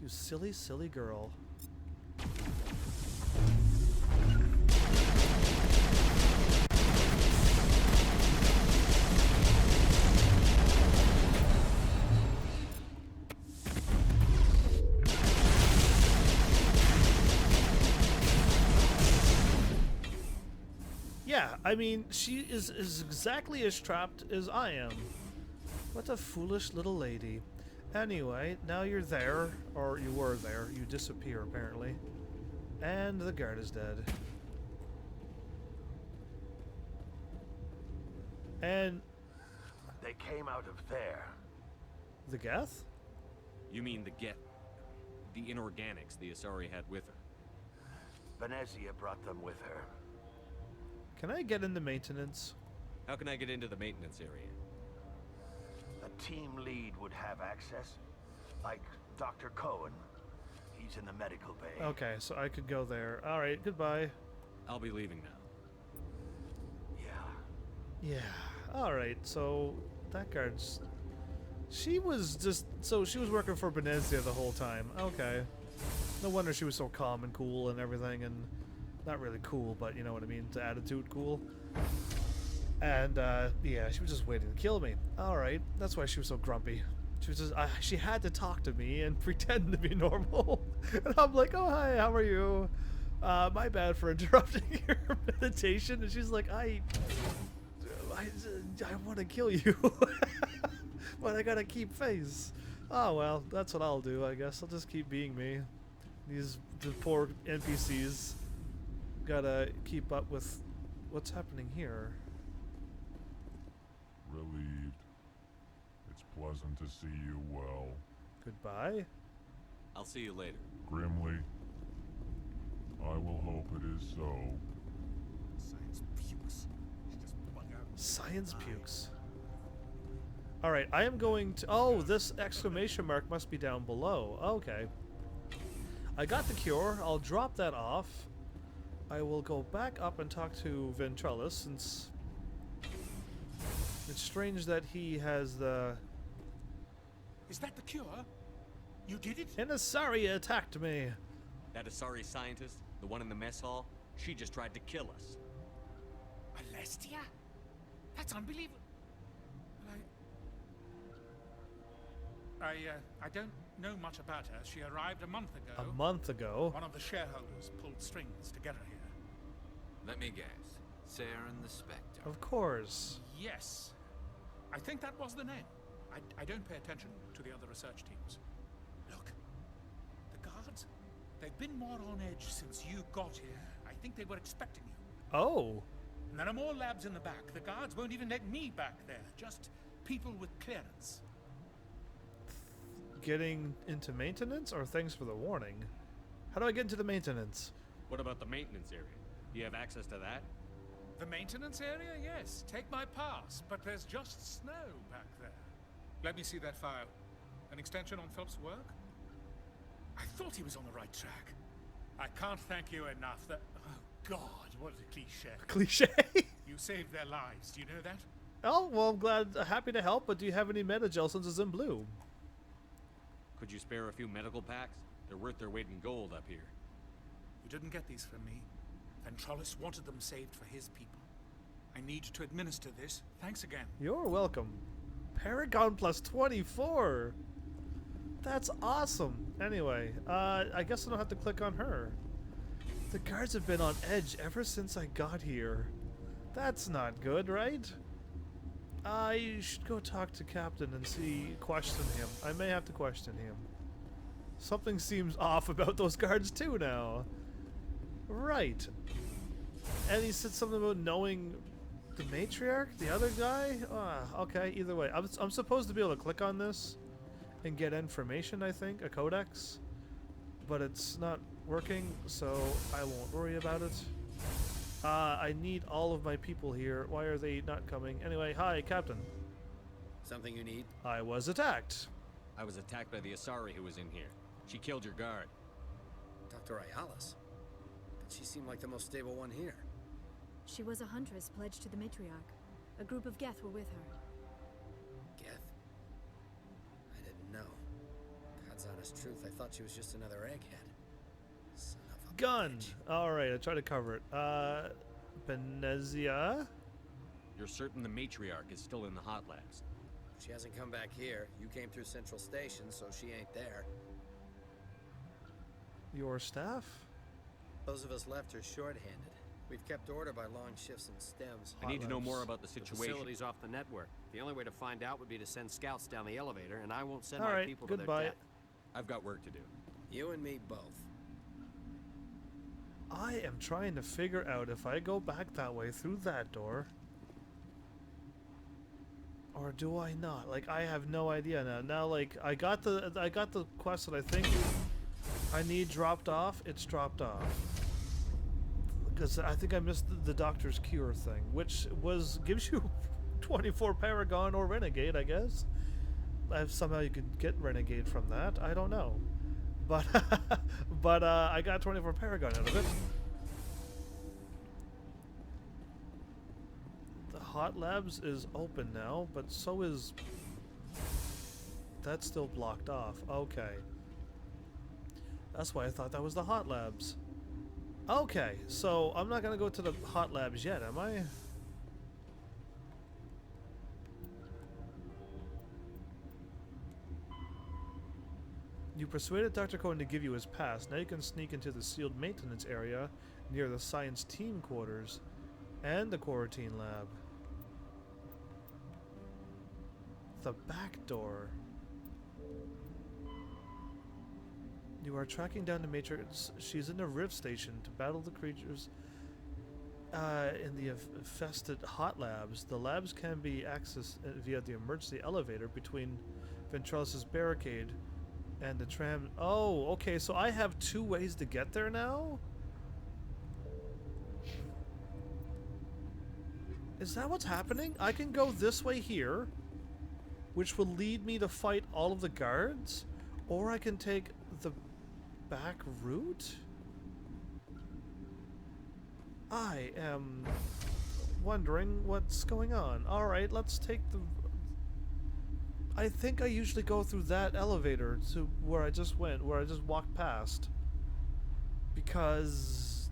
[SPEAKER 1] You silly, silly girl. Yeah, I mean, she is exactly as trapped as I am. What a foolish little lady. Anyway, now you're there, or you were there. You disappear, apparently. And the guard is dead. And...
[SPEAKER 8] They came out of there.
[SPEAKER 1] The Geth?
[SPEAKER 3] You mean the inorganics the Asari had with her?
[SPEAKER 8] Venezia brought them with her.
[SPEAKER 1] Can I get into maintenance?
[SPEAKER 3] How can I get into the maintenance area?
[SPEAKER 8] A team lead would have access, like Dr. Cohen. He's in the medical bay.
[SPEAKER 1] Okay, so I could go there. All right, goodbye.
[SPEAKER 3] I'll be leaving now.
[SPEAKER 8] Yeah.
[SPEAKER 1] Yeah. All right. So that guard's. She was just. So she was working for Benezia the whole time. Okay. No wonder she was so calm and cool and everything, and not really cool, but you know what I mean. The attitude cool. And yeah, she was just waiting to kill me. All right. That's why she was so grumpy. She was just. She had to talk to me and pretend to be normal. And I'm like, oh hi, how are you? My bad for interrupting your meditation. And she's like, I want to kill you, but I gotta keep face. Oh well, that's what I'll do. I guess I'll just keep being me. The poor NPCs gotta keep up with what's happening here.
[SPEAKER 10] Relieved. It's pleasant to see you well.
[SPEAKER 1] Goodbye.
[SPEAKER 3] I'll see you later.
[SPEAKER 10] Grimly. I will hope it is so.
[SPEAKER 6] Science pukes. She just bung out.
[SPEAKER 1] Science pukes. Alright, I am going to... Oh, this exclamation mark must be down below. Okay. I got the cure. I'll drop that off. I will go back up and talk to Ventrellus, since... It's strange that he has the...
[SPEAKER 6] Is that the cure? You did it?
[SPEAKER 1] And Asari attacked me.
[SPEAKER 3] That Asari scientist, the one in the mess hall, she just tried to kill us.
[SPEAKER 6] Alestia? That's unbelievable. I don't know much about her. She arrived a month ago.
[SPEAKER 1] A month ago?
[SPEAKER 6] One of the shareholders pulled strings to get her here.
[SPEAKER 13] Let me guess. Saren the Spectre.
[SPEAKER 1] Of course.
[SPEAKER 6] Yes. I think that was the name. I don't pay attention to the other research teams. Look, the guards, they've been more on edge since you got here. I think they were expecting you.
[SPEAKER 1] Oh.
[SPEAKER 6] And there are more labs in the back. The guards won't even let me back there. Just people with clearance.
[SPEAKER 1] Getting into maintenance, or thanks for the warning? How do I get into the maintenance?
[SPEAKER 3] What about the maintenance area? Do you have access to that?
[SPEAKER 6] The maintenance area? Yes. Take my pass. But there's just snow back there. Let me see that file. An extension on Phelps' work? I thought he was on the right track. I can't thank you enough. That oh God, what a cliche.
[SPEAKER 1] Cliche?
[SPEAKER 6] You saved their lives. Do you know that?
[SPEAKER 1] Oh, well, I'm glad, happy to help, but do you have any Metagel since it's in blue?
[SPEAKER 3] Could you spare a few medical packs? They're worth their weight in gold up here.
[SPEAKER 6] You didn't get these from me. Ventrellus wanted them saved for his people. I need to administer this. Thanks again.
[SPEAKER 1] You're welcome. Paragon plus 24. That's awesome. Anyway, I guess I don't have to click on her. The guards have been on edge ever since I got here. That's not good, right? I should go talk to Captain and question him. I may have to question him. Something seems off about those guards too now. Right. And he said something about knowing the matriarch, the other guy? Okay, either way. I'm supposed to be able to click on this and get information, I think, a codex. But it's not working, so I won't worry about it. I need all of my people here. Why are they not coming? Anyway, hi, Captain.
[SPEAKER 4] Something you need?
[SPEAKER 1] I was attacked.
[SPEAKER 3] I was attacked by the Asari who was in here. She killed your guard.
[SPEAKER 4] Dr. Ayalis? But she seemed like the most stable one here.
[SPEAKER 12] She was a huntress pledged to the matriarch. A group of Geth were with her.
[SPEAKER 4] Geth? I didn't know. God's honest truth, I thought she was just another egghead. Son of a
[SPEAKER 1] Gun!
[SPEAKER 4] bitch.
[SPEAKER 1] Alright, I tried to cover it. Benezia?
[SPEAKER 3] You're certain the matriarch is still in the hot labs?
[SPEAKER 4] She hasn't come back here. You came through Central Station, so she ain't there.
[SPEAKER 1] Your staff?
[SPEAKER 4] Those of us left are short-handed. We've kept order by long shifts and stems.
[SPEAKER 3] I need to know more about the
[SPEAKER 14] The
[SPEAKER 3] situation.
[SPEAKER 14] facility's off the network. The only way to find out would be to send scouts down the elevator, and I won't send
[SPEAKER 1] All
[SPEAKER 14] my
[SPEAKER 1] right,
[SPEAKER 14] people to
[SPEAKER 1] goodbye.
[SPEAKER 14] their death.
[SPEAKER 3] I've got work to do.
[SPEAKER 4] You and me both.
[SPEAKER 1] I am trying to figure out if I go back that way through that door. Or do I not? Like, I have no idea now. Now, like, I got the quest that I think I need dropped off. It's dropped off. The Because I think I missed the Doctor's Cure thing, which gives you 24 Paragon or Renegade, I guess. Somehow you could get Renegade from that. I don't know. But, I got 24 Paragon out of it. The Hot Labs is open now, but so is... That's still blocked off. Okay. That's why I thought that was the Hot Labs. Okay, so I'm not gonna go to the Hot Labs yet, am I? You persuaded Dr. Cohen to give you his pass. Now you can sneak into the sealed maintenance area near the science team quarters and the quarantine lab. The back door. You are tracking down the Matrix. She's in the Rift Station to battle the creatures in the infested Hot Labs. The labs can be accessed via the emergency elevator between Ventralis' barricade and the tram. Oh, okay, so I have 2 ways to get there now? Is that what's happening? I can go this way here, which will lead me to fight all of the guards, or I can take the back route? I am wondering what's going on. Alright, let's take the... I think I usually go through that elevator to where I just went, where I just walked past. Because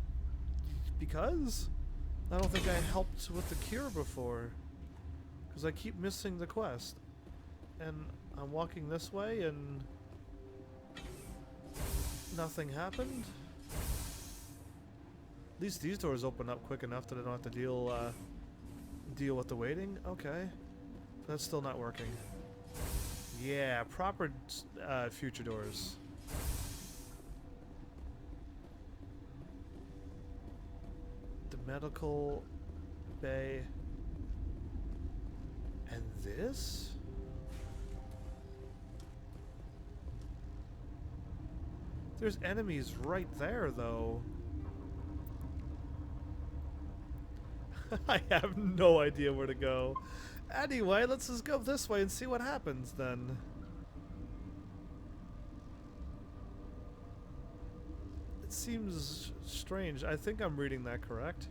[SPEAKER 1] I don't think I helped with the cure before. Because I keep missing the quest. And I'm walking this way and nothing happened. At least these doors open up quick enough that I don't have to deal with the waiting. Okay. That's still not working. Yeah, proper future doors. The medical bay. And this? There's enemies right there, though. I have no idea where to go. Anyway, let's just go this way and see what happens then. It seems strange. I think I'm reading that correct.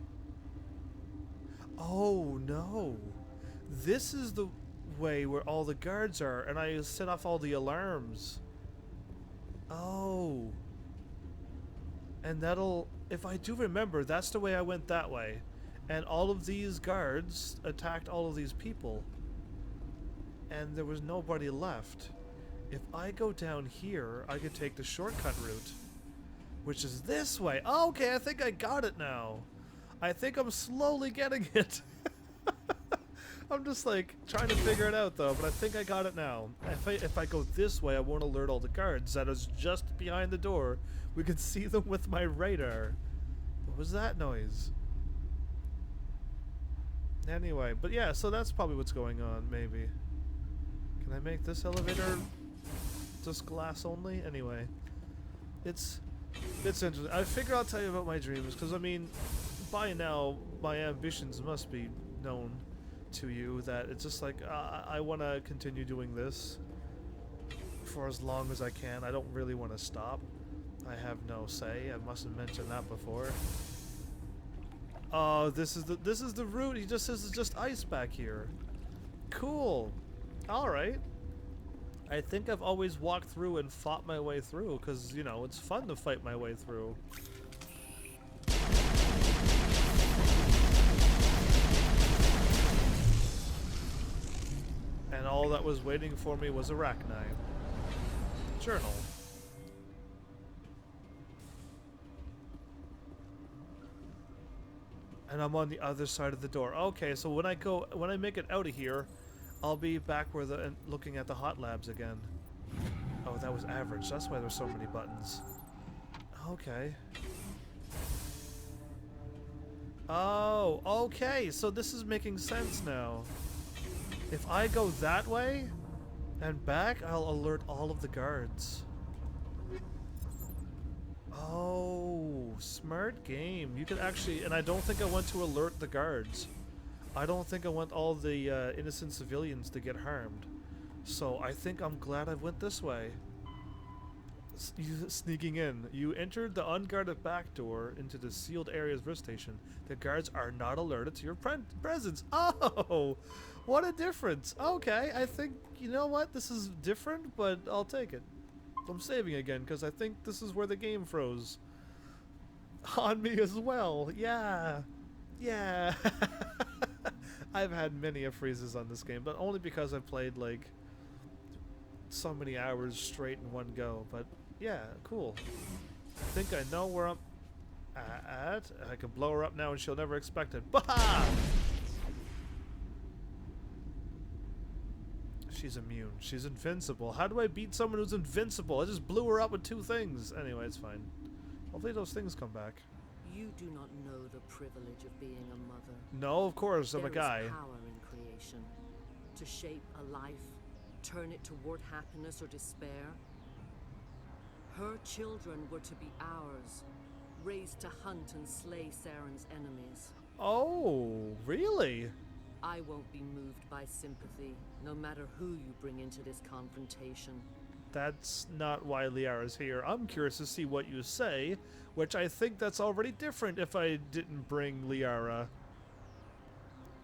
[SPEAKER 1] Oh no. This is the way where all the guards are, and I set off all the alarms. Oh. And that'll... If I do remember, that's the way I went that way. And all of these guards attacked all of these people. And there was nobody left. If I go down here, I could take the shortcut route. Which is this way. Oh, okay, I think I got it now. I think I'm slowly getting it. I'm just like trying to figure it out though, but I think I got it now. If I go this way, I won't alert all the guards. That is just behind the door. We can see them with my radar. What was that noise? Anyway, but yeah, so that's probably what's going on, maybe. Can I make this elevator just glass only? Anyway, it's interesting. I figure I'll tell you about my dreams, because I mean, by now, my ambitions must be known to you, that it's just like, I want to continue doing this for as long as I can. I don't really want to stop. I have no say. I must have mentioned that before. Oh, this is the route. He just says it's just ice back here. Cool. All right. I think I've always walked through and fought my way through, because, you know, it's fun to fight my way through. And all that was waiting for me was Arachnite. Journal. And I'm on the other side of the door. Okay, so when I make it out of here, I'll be back where looking at the hot labs again. Oh, that was average. That's why there's so many buttons. Okay. Oh, okay. So this is making sense now. If I go that way and back, I'll alert all of the guards. Oh, smart game. You could actually, and I don't think I went to alert the guards. I don't think I want all the innocent civilians to get harmed. So I think I'm glad I went this way. Sneaking in. You entered the unguarded back door into the sealed area's rift station. The guards are not alerted to your presence. Oh, what a difference. Okay, I think, you know what? This is different, but I'll take it. I'm saving again because I think this is where the game froze. On me as well. Yeah. Yeah. I've had many a freezes on this game, but only because I've played like so many hours straight in one go. But yeah, cool. I think I know where I'm at. I can blow her up now and she'll never expect it. Bah! She's immune. She's invincible. How do I beat someone who's invincible? I just blew her up with 2 things. Anyway, it's fine. Hopefully those things come back.
[SPEAKER 15] You do not know the privilege of being a mother.
[SPEAKER 1] No, of course, I'm a guy.
[SPEAKER 15] There is power in creation. To shape a life, turn it toward happiness or despair. Her children were to be ours, raised to hunt and slay Saren's enemies.
[SPEAKER 1] Oh, really?
[SPEAKER 15] I won't be moved by sympathy, no matter who you bring into this confrontation.
[SPEAKER 1] That's not why Liara's here. I'm curious to see what you say, which I think that's already different if I didn't bring Liara.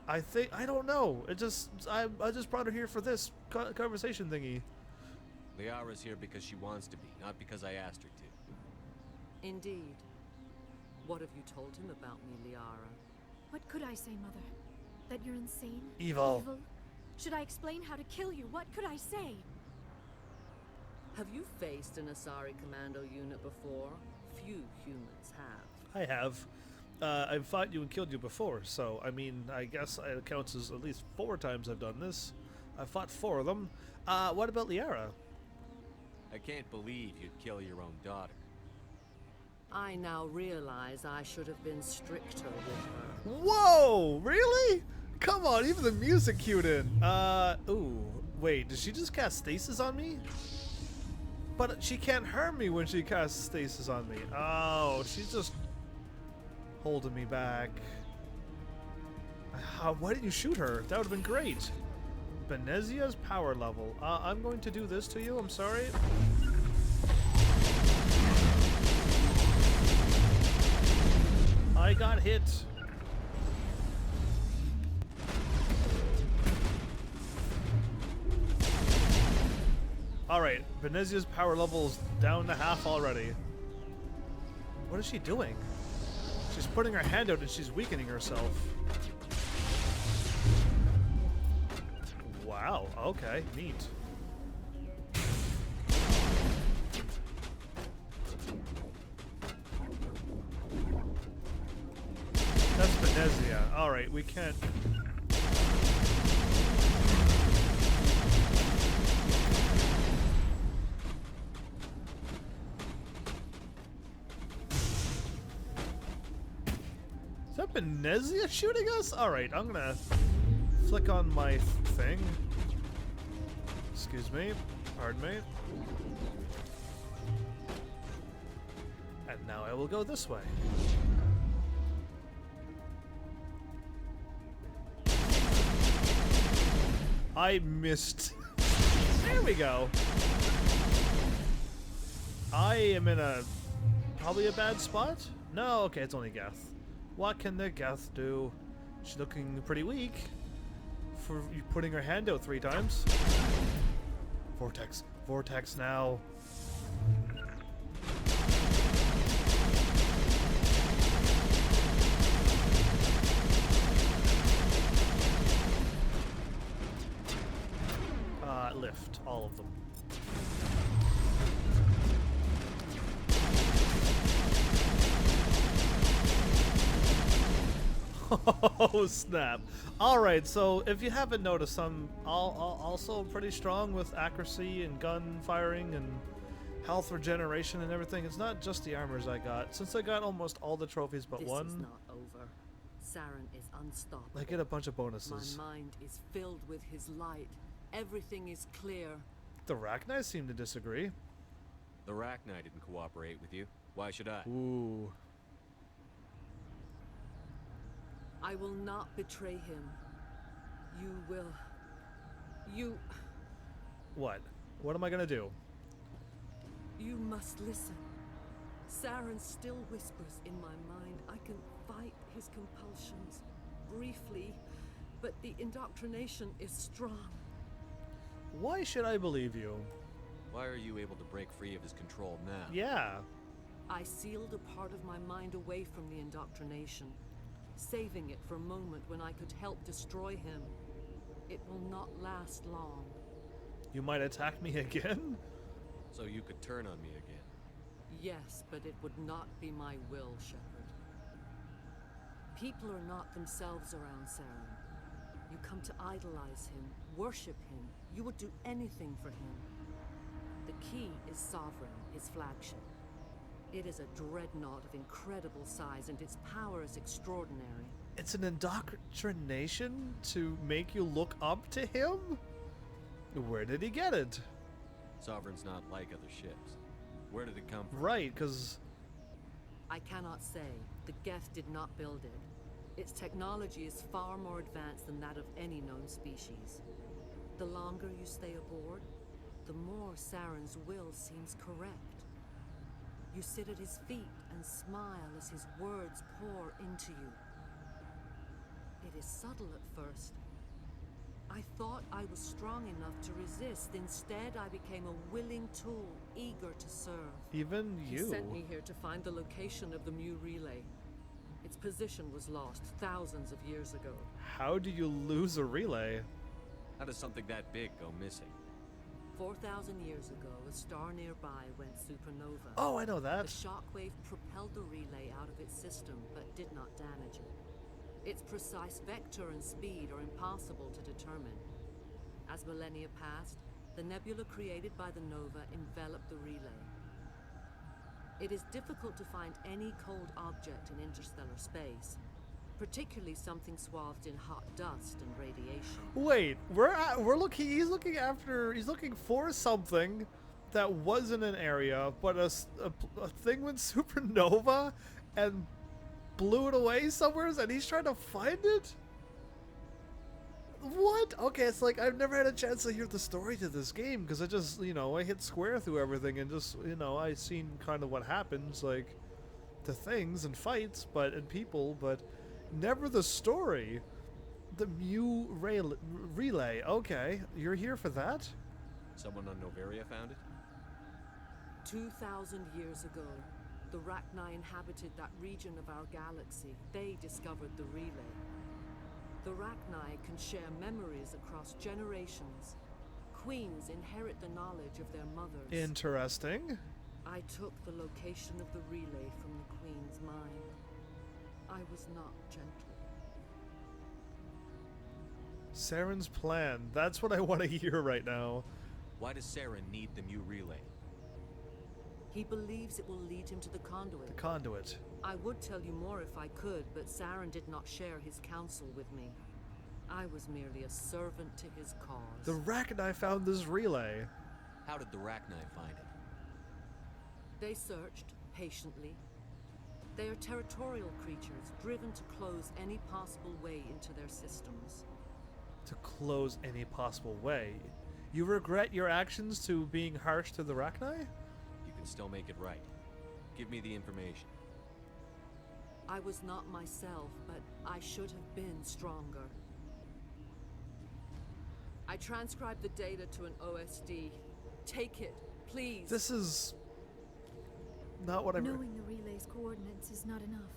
[SPEAKER 1] I don't know. I just brought her here for this conversation thingy.
[SPEAKER 3] Liara's here because she wants to be, not because I asked her to.
[SPEAKER 15] Indeed. What have you told him about me, Liara?
[SPEAKER 12] What could I say, Mother? That you're insane?
[SPEAKER 1] Evil.
[SPEAKER 12] Should I explain how to kill you? What could I say?
[SPEAKER 15] Have you faced an Asari commando unit before? Few humans have.
[SPEAKER 1] I have. I've fought you and killed you before, so, I mean, I guess it counts as at least 4 times I've done this. I've fought 4 of them. What about Liara?
[SPEAKER 3] I can't believe you'd kill your own daughter.
[SPEAKER 15] I now realize I should have been stricter with her.
[SPEAKER 1] Whoa! Really? Come on, even the music cued in. Ooh. Wait, did she just cast stasis on me? But she can't harm me when she casts stasis on me. Oh, she's just holding me back. Why didn't you shoot her? That would have been great. Benezia's power level. I'm going to do this to you. I'm sorry. I got hit. Alright, Benezia's power level is down to half already. What is she doing? She's putting her hand out and she's weakening herself. Wow, okay, neat. That's Benezia. Alright, we can't... Is that Benezia shooting us? Alright, I'm gonna flick on my thing. Excuse me. Pardon me. And now I will go this way. I missed. There we go. I am in probably a bad spot? No, okay, it's only Geth. What can the Geth do? She's looking pretty weak for putting her hand out 3 times. Vortex. Vortex now. Lift. All of them. Oh snap! All right, so if you haven't noticed, I'm also pretty strong with accuracy and gun firing and health regeneration and everything. It's not just the armors I got. Since I got almost all the trophies but one,
[SPEAKER 15] this is not over. Saren is unstoppable.
[SPEAKER 1] I get a bunch of bonuses.
[SPEAKER 15] My mind is filled with his light. Everything is clear.
[SPEAKER 1] The Rachni seem to disagree.
[SPEAKER 3] The Rachni didn't cooperate with you. Why should I?
[SPEAKER 1] Ooh.
[SPEAKER 15] I will not betray him. You will... You...
[SPEAKER 1] What? What am I gonna do?
[SPEAKER 15] You must listen. Saren still whispers in my mind. I can fight his compulsions briefly, but the indoctrination is strong.
[SPEAKER 1] Why should I believe you?
[SPEAKER 3] Why are you able to break free of his control now?
[SPEAKER 1] Yeah.
[SPEAKER 15] I sealed a part of my mind away from the indoctrination, saving it for a moment when I could help destroy him. It will not last long.
[SPEAKER 1] You might attack me again?
[SPEAKER 3] So you could turn on me again?
[SPEAKER 15] Yes, but it would not be my will, Shepard. People are not themselves around Saren. You come to idolize him, worship him. You would do anything for him. The key is Sovereign, his flagship. It is a dreadnought of incredible size, and its power is extraordinary.
[SPEAKER 1] It's an indoctrination to make you look up to him? Where did he get it?
[SPEAKER 3] Sovereign's not like other ships. Where did it come from?
[SPEAKER 1] Right, because...
[SPEAKER 15] I cannot say. The Geth did not build it. Its technology is far more advanced than that of any known species. The longer you stay aboard, the more Saren's will seems correct. You sit at his feet and smile as his words pour into you. It is subtle at first. I thought I was strong enough to resist. Instead, I became a willing tool, eager to serve.
[SPEAKER 1] Even you.
[SPEAKER 15] He sent me here to find the location of the Mu relay. Its position was lost thousands of years ago.
[SPEAKER 1] How do you lose a relay?
[SPEAKER 3] How does something that big go missing?
[SPEAKER 15] 4,000 years ago, a star nearby went supernova.
[SPEAKER 1] Oh, I know that.
[SPEAKER 15] The shockwave propelled the relay out of its system, but did not damage it. Its precise vector and speed are impossible to determine. As millennia passed, the nebula created by the nova enveloped the relay. It is difficult to find any cold object in interstellar space, particularly something swathed in hot dust and radiation.
[SPEAKER 1] Wait, he's looking for something that was in an area, but a thing went supernova and blew it away somewhere, and he's trying to find it? What? Okay, it's like I've never had a chance to hear the story to this game, because I just, I hit square through everything and just, I seen kind of what happens, like, to things and fights, and people, but never the story. The Mu relay. Okay, you're here for that?
[SPEAKER 3] Someone on Noveria found it?
[SPEAKER 15] 2,000 years ago, the Rachni inhabited that region of our galaxy. They discovered the relay. The Rachni can share memories across generations. Queens inherit the knowledge of their mothers.
[SPEAKER 1] Interesting.
[SPEAKER 15] I took the location of the relay from the Queen's mind. I was not gentle.
[SPEAKER 1] Saren's plan. That's what I want to hear right now.
[SPEAKER 3] Why does Saren need the Mu relay?
[SPEAKER 15] He believes it will lead him to the conduit.
[SPEAKER 1] The conduit.
[SPEAKER 15] I would tell you more if I could, but Saren did not share his counsel with me. I was merely a servant to his cause.
[SPEAKER 1] The Rachni found this relay.
[SPEAKER 3] How did the Rachni find it?
[SPEAKER 15] They searched, patiently. They are territorial creatures, driven to close any possible way into their systems.
[SPEAKER 1] To close any possible way? You regret your actions to being harsh to the Rachni?
[SPEAKER 3] Still make it right. Give me the information.
[SPEAKER 15] I was not myself, but I should have been stronger. I transcribed the data to an OSD. Take it, please.
[SPEAKER 1] This is not what I...
[SPEAKER 12] Knowing the relay's coordinates is not enough.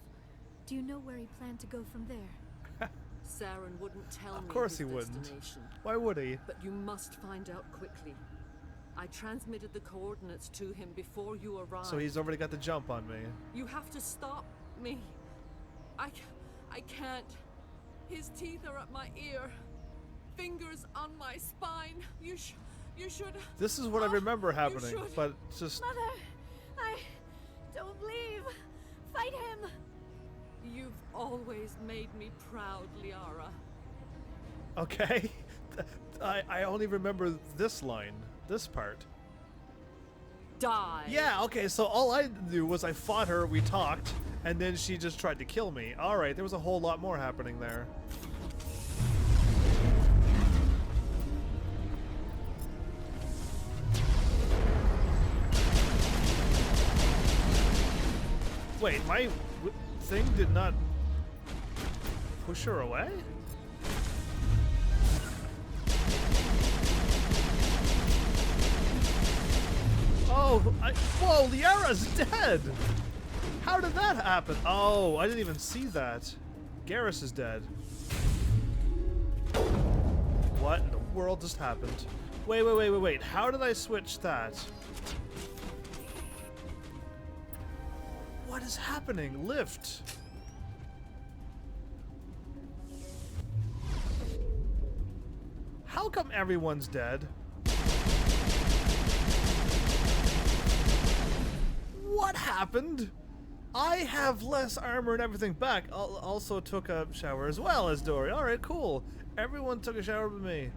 [SPEAKER 12] Do you know where he planned to go from there?
[SPEAKER 15] Saren wouldn't tell me.
[SPEAKER 1] Of course he
[SPEAKER 15] his
[SPEAKER 1] wouldn't.
[SPEAKER 15] Destination.
[SPEAKER 1] Why would he?
[SPEAKER 15] But you must find out quickly. I transmitted the coordinates to him before you arrived.
[SPEAKER 1] So he's already got the jump on me.
[SPEAKER 15] You have to stop me. I can't. His teeth are at my ear. Fingers on my spine. You should...
[SPEAKER 1] This is what I remember happening, but just...
[SPEAKER 12] Mother, I don't leave. Fight him.
[SPEAKER 15] You've always made me proud, Liara.
[SPEAKER 1] Okay. I only remember this line. This part.
[SPEAKER 15] Die.
[SPEAKER 1] Yeah, okay, so all I knew was I fought her, we talked, and then she just tried to kill me. Alright, there was a whole lot more happening there. Wait, my thing did not push her away? Oh, whoa, Liara's dead! How did that happen? Oh, I didn't even see that. Garrus is dead. What in the world just happened? Wait. How did I switch that? What is happening? Lift. How come everyone's dead? What happened? I have less armor and everything back. Also took a shower as well as Dory. Alright, cool. Everyone took a shower with me.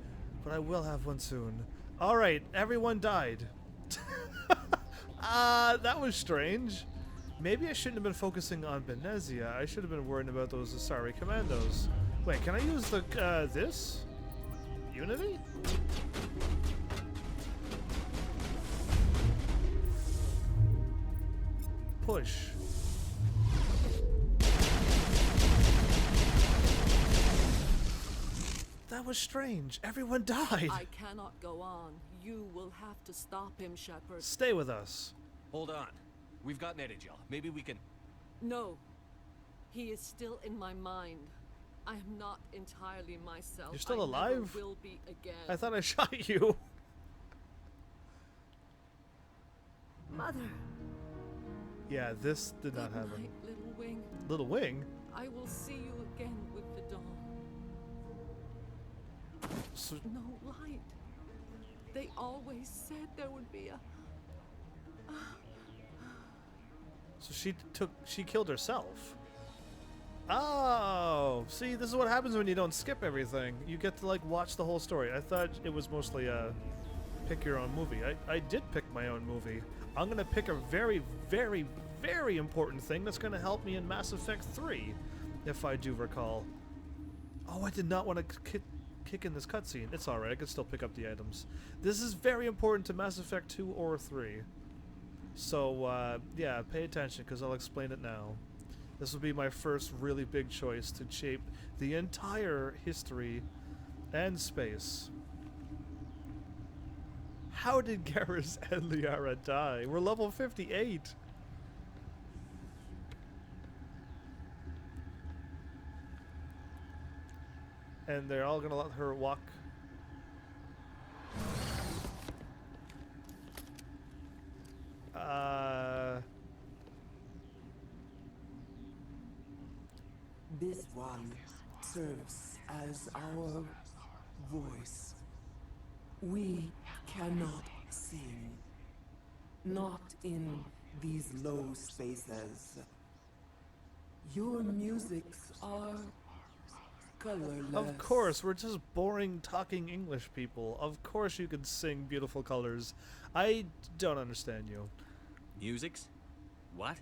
[SPEAKER 1] But I will have one soon. Alright, everyone died. That was strange. Maybe I shouldn't have been focusing on Benezia. I should have been worrying about those Asari commandos. Wait, can I use the, this? Unity? Push. That was strange. Everyone died.
[SPEAKER 15] I cannot go on. You will have to stop him, Shepard.
[SPEAKER 1] Stay with us.
[SPEAKER 3] Hold on. We've got Netagel. Maybe we can...
[SPEAKER 15] No. He is still in my mind. I am not entirely myself.
[SPEAKER 1] You're still
[SPEAKER 15] I
[SPEAKER 1] alive?
[SPEAKER 15] never will be again.
[SPEAKER 1] I thought I shot you.
[SPEAKER 15] Mother.
[SPEAKER 1] Yeah, this did not happen.
[SPEAKER 15] Good night, little wing.
[SPEAKER 1] Little wing?
[SPEAKER 15] I will see you again with the dawn.
[SPEAKER 1] So,
[SPEAKER 15] no light. They always said there would be a...
[SPEAKER 1] So she killed herself. Oh, see, this is what happens when you don't skip everything. You get to like watch the whole story. I thought it was mostly a pick your own movie. I did pick my own movie. I'm gonna pick a very, very, very important thing that's gonna help me in Mass Effect 3, if I do recall. Oh, I did not want to kick in this cutscene. It's alright, I can still pick up the items. This is very important to Mass Effect 2 or 3. So, yeah, pay attention, because I'll explain it now. This will be my first really big choice to shape the entire history and space. How did Garrus and Liara die? We're level 58. And they're all gonna let her walk.
[SPEAKER 16] This one serves as our voice. We cannot sing. Not in these low spaces. Your musics are colorless.
[SPEAKER 1] Of course, we're just boring talking English people. Of course you can sing beautiful colors. I don't understand you.
[SPEAKER 3] Musics? What?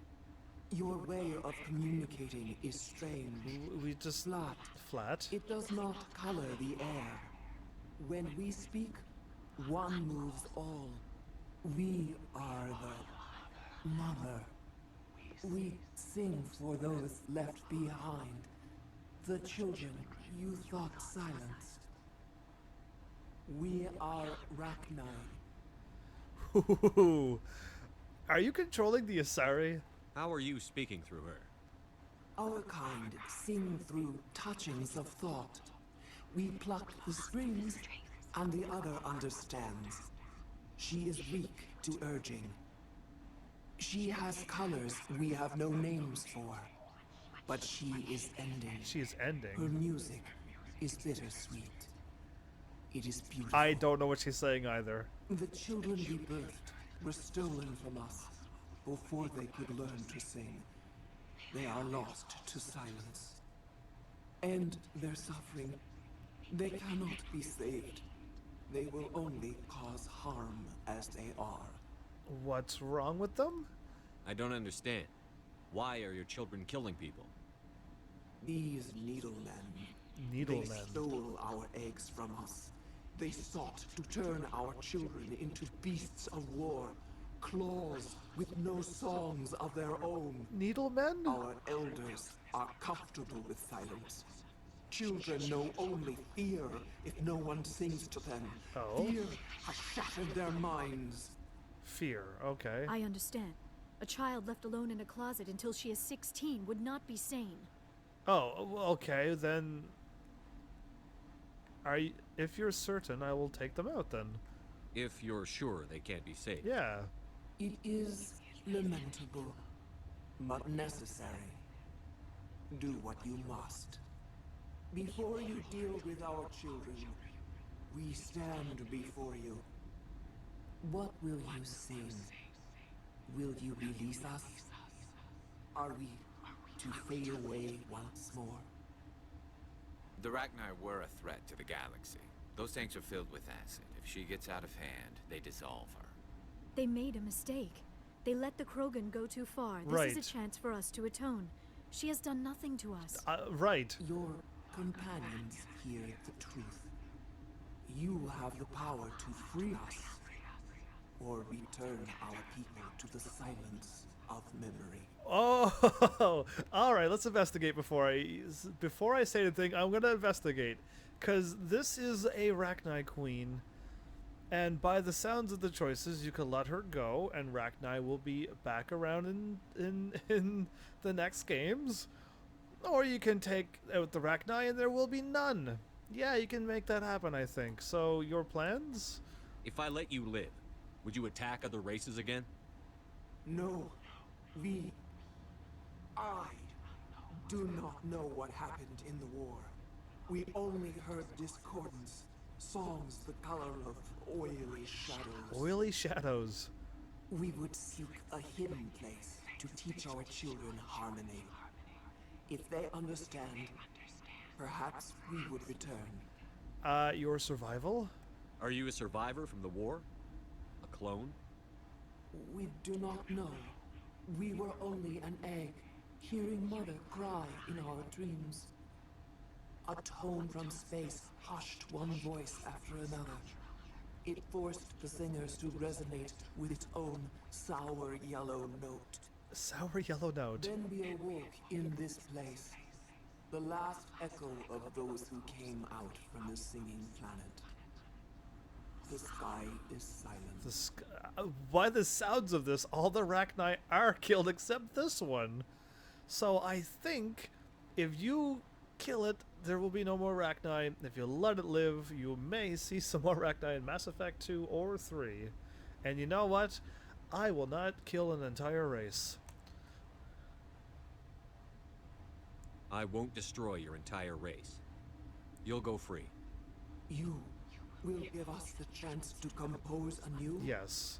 [SPEAKER 16] Your way of communicating is strange.
[SPEAKER 1] We just... Flat?
[SPEAKER 16] It does not color the air. When we speak, one moves all. We are the mother. We sing for those left behind. The children you thought silenced. We are Rachni.
[SPEAKER 1] Are you controlling the Asari?
[SPEAKER 3] How are you speaking through her?
[SPEAKER 16] Our kind sing through touchings of thought. We pluck the strings, and the other understands. She is weak to urging. She has colors we have no names for. But she is ending.
[SPEAKER 1] She is ending.
[SPEAKER 16] Her music is bittersweet. It is beautiful.
[SPEAKER 1] I don't know what she's saying either.
[SPEAKER 16] The children we birthed were stolen from us before they could learn to sing. They are lost to silence. And their suffering, they cannot be saved. They will only cause harm as they are.
[SPEAKER 1] What's wrong with them?
[SPEAKER 3] I don't understand. Why are your children killing people?
[SPEAKER 16] These needlemen.
[SPEAKER 1] Needlemen.
[SPEAKER 16] They stole our eggs from us. They sought to turn our children into beasts of war. Claws with no songs of their own.
[SPEAKER 1] Needlemen?
[SPEAKER 16] Our elders are comfortable with silence. Children know only fear if no one sings to them.
[SPEAKER 1] Oh?
[SPEAKER 16] Fear has shattered their minds.
[SPEAKER 1] Fear, okay.
[SPEAKER 12] I understand. A child left alone in a closet until she is 16 would not be sane.
[SPEAKER 1] Oh, okay, then... if you're certain, I will take them out, then.
[SPEAKER 3] If you're sure they can't be saved.
[SPEAKER 1] Yeah.
[SPEAKER 16] It is lamentable, but necessary. Do what you must. Before you deal with our children, we stand before you. What will you sing? Will you release us? Are we to fade away once more?
[SPEAKER 13] The Rachni were a threat to the galaxy. Those tanks are filled with acid. If she gets out of hand, they dissolve her.
[SPEAKER 12] They made a mistake. They let the Krogan go too far. This is a chance for us to atone. She has done nothing to us.
[SPEAKER 1] Right.
[SPEAKER 16] Your companions hear the truth. You have the power to free us, or return our people to the silence of memory.
[SPEAKER 1] Oh, all right. Let's investigate before I say anything. I'm gonna investigate, cause this is a Rachni queen, and by the sounds of the choices, you could let her go, and Rachni will be back around in the next games, or you can take out the Rachni and there will be none. Yeah, you can make that happen. I think so. Your plans?
[SPEAKER 3] If I let you live, would you attack other races again?
[SPEAKER 16] No, I do not know what happened in the war. We only heard discordance, songs the color of oily shadows.
[SPEAKER 1] Oily shadows.
[SPEAKER 16] We would seek a hidden place to teach our children harmony. If they understand, perhaps we would return.
[SPEAKER 1] Your survival?
[SPEAKER 3] Are you a survivor from the war? A clone?
[SPEAKER 16] We do not know. We were only an egg, hearing Mother cry in our dreams. A tone from space hushed one voice after another. It forced the singers to resonate with its own sour yellow note.
[SPEAKER 1] Sour yellow note.
[SPEAKER 16] Then we awoke in this place, the last echo of those who came out from the singing planet. The sky is silent.
[SPEAKER 1] By the sounds of this, all the Rachni are killed except this one. So I think if you kill it, there will be no more Rachni. If you let it live, you may see some more Rachni in Mass Effect 2 or 3. And you know what? I will not kill an entire race.
[SPEAKER 3] I won't destroy your entire race. You'll go free.
[SPEAKER 16] You will give us the chance to compose anew?
[SPEAKER 1] Yes.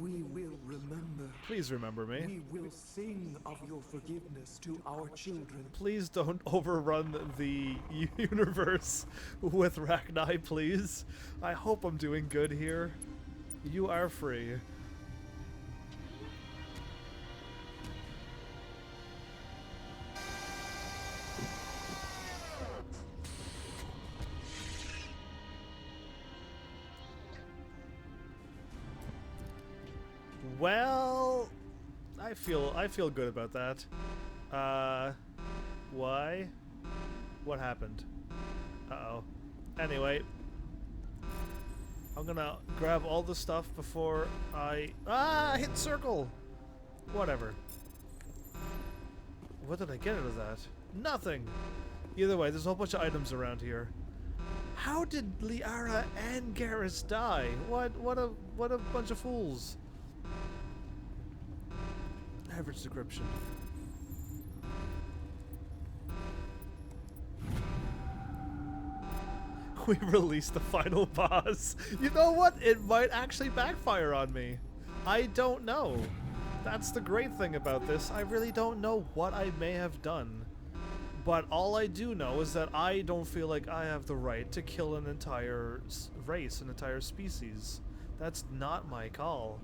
[SPEAKER 16] We will remember.
[SPEAKER 1] Please remember me.
[SPEAKER 16] We will sing of your forgiveness to our children.
[SPEAKER 1] Please don't overrun the universe with Rachni, please. I hope I'm doing good here. You are free. Well, I feel good about that. Why? What happened? Uh-oh. Anyway, I'm gonna grab all the stuff before I hit circle. Whatever. What did I get out of that? Nothing. Either way, there's a whole bunch of items around here. How did Liara and Garrus die? What a bunch of fools. Average decryption. We released the final boss. You know what? It might actually backfire on me. I don't know. That's the great thing about this. I really don't know what I may have done. But all I do know is that I don't feel like I have the right to kill an entire race, an entire species. That's not my call.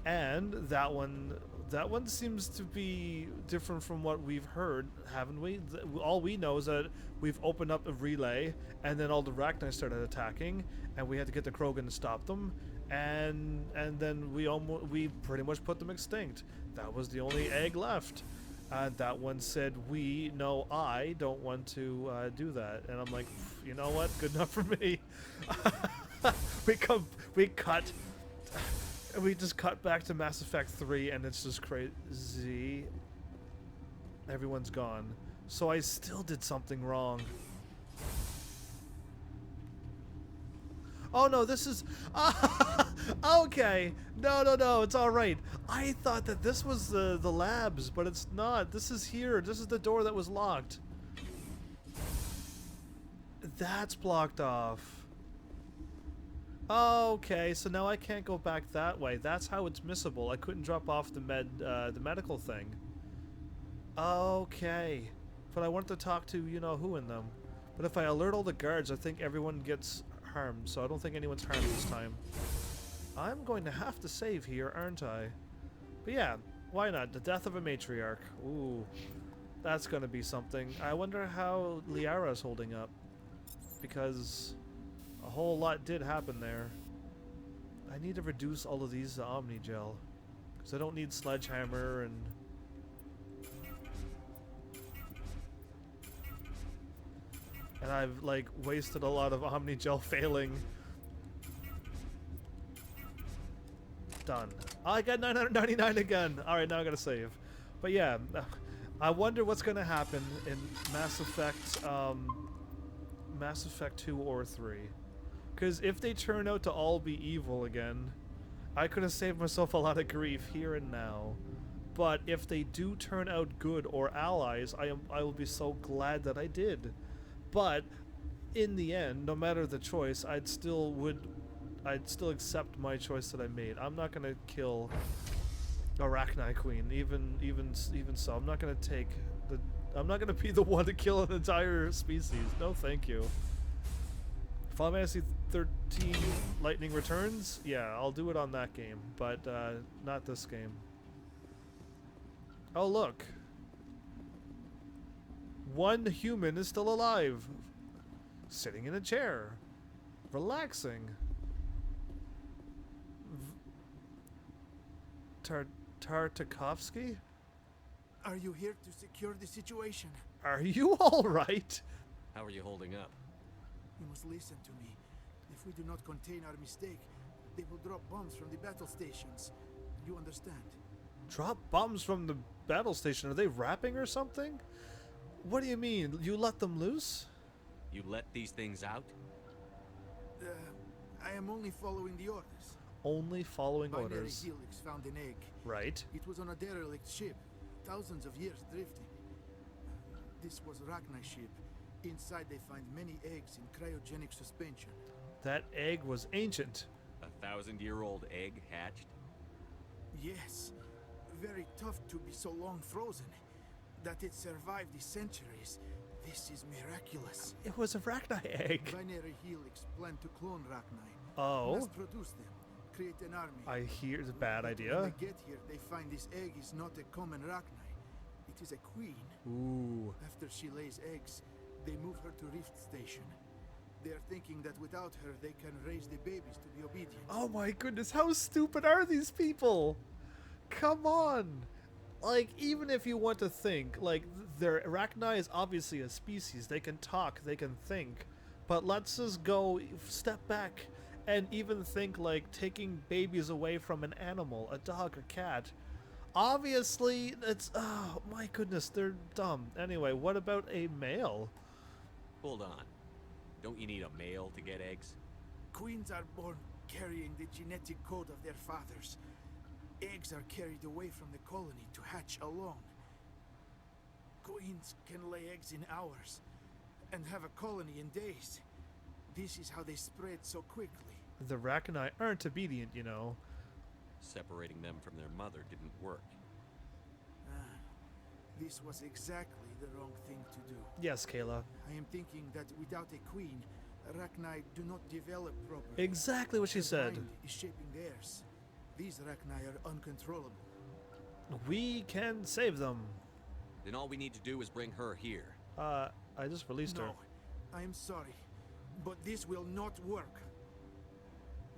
[SPEAKER 1] And that one seems to be different from what we've heard, haven't we? All we know is that we've opened up a relay, and then all the Rachni started attacking, and we had to get the Krogan to stop them, and then we pretty much put them extinct. That was the only egg left. And that one said, no, I don't want to do that. And I'm like, you know what? Good enough for me. We just cut back to Mass Effect 3, and it's just crazy. Everyone's gone. So I still did something wrong. Oh no, this is... okay. No, it's alright. I thought that this was the labs, but it's not. This is here. This is the door that was locked. That's blocked off. Okay, so now I can't go back that way. That's how it's missable. I couldn't drop off the medical thing. Okay. But I wanted to talk to you-know-who in them. But if I alert all the guards, I think everyone gets harmed, so I don't think anyone's harmed this time. I'm going to have to save here, aren't I? But yeah, why not? The death of a matriarch. Ooh, that's going to be something. I wonder how Liara's holding up. Because... a whole lot did happen there. I need to reduce all of these Omni Gel. Because I don't need Sledgehammer and... and I've, like, wasted a lot of Omni Gel failing. Done. Oh, I got 999 again! Alright, now I gotta save. But yeah, I wonder what's gonna happen in Mass Effect 2 or 3. Because if they turn out to all be evil again, I could have saved myself a lot of grief here and now. But if they do turn out good or allies, I will be so glad that I did. But in the end, no matter the choice, I'd still accept my choice that I made. I'm not gonna kill Arachni Queen, even so. I'm not gonna be the one to kill an entire species. No, thank you. Final Fantasy 13 Lightning Returns? Yeah, I'll do it on that game, but not this game. Oh, look. One human is still alive. Sitting in a chair. Relaxing. Tartakovsky?
[SPEAKER 17] Are you here to secure the situation?
[SPEAKER 1] Are you alright?
[SPEAKER 3] How are you holding up?
[SPEAKER 17] You must listen to me. If we do not contain our mistake, they will drop bombs from the battle stations. You understand?
[SPEAKER 1] Drop bombs from the battle station? Are they rapping or something? What do you mean? You let them loose?
[SPEAKER 3] You let these things out?
[SPEAKER 17] I am only following the orders.
[SPEAKER 1] Only following
[SPEAKER 17] Binary
[SPEAKER 1] orders.
[SPEAKER 17] Helix found an egg.
[SPEAKER 1] Right.
[SPEAKER 17] It was on a derelict ship, thousands of years drifting. This was Rachni ship. Inside they find many eggs in cryogenic suspension.
[SPEAKER 1] That egg was ancient.
[SPEAKER 3] 1,000-year-old egg hatched?
[SPEAKER 17] Yes. Very tough to be so long frozen. That it survived the centuries. This is miraculous.
[SPEAKER 1] It was a Rachni egg.
[SPEAKER 17] Binary Helix planned to clone Rachni.
[SPEAKER 1] Oh.
[SPEAKER 17] Mass produce them. Create an army.
[SPEAKER 1] I hear it's a bad idea.
[SPEAKER 17] When they get here, they find this egg is not a common Rachni. It is a queen.
[SPEAKER 1] Ooh.
[SPEAKER 17] After she lays eggs, they move her to Rift Station. They are thinking that without her, they can raise the babies to be obedient.
[SPEAKER 1] Oh my goodness, how stupid are these people? Come on. Like, even if you want to think, like, Arachni is obviously a species. They can talk, they can think. But let's just go step back and even think, like, taking babies away from an animal, a dog, a cat. Obviously, it's... oh, my goodness, they're dumb. Anyway, what about a male?
[SPEAKER 3] Hold on. Don't you need a male to get eggs?
[SPEAKER 17] Queens are born carrying the genetic code of their fathers. Eggs are carried away from the colony to hatch alone. Queens can lay eggs in hours and have a colony in days. This is how they spread so quickly.
[SPEAKER 1] The Rachni aren't obedient, you know.
[SPEAKER 3] Separating them from their mother didn't work.
[SPEAKER 17] This was exactly the wrong thing to do.
[SPEAKER 1] Yes, Kayla.
[SPEAKER 17] I am thinking that without a queen, Rachni do not develop properly.
[SPEAKER 1] Exactly what she said.
[SPEAKER 17] Mind is shaping theirs. These Rachni are uncontrollable.
[SPEAKER 1] We can save them.
[SPEAKER 3] Then all we need to do is bring her here.
[SPEAKER 1] I just released her.
[SPEAKER 17] No, I am sorry, but this will not work.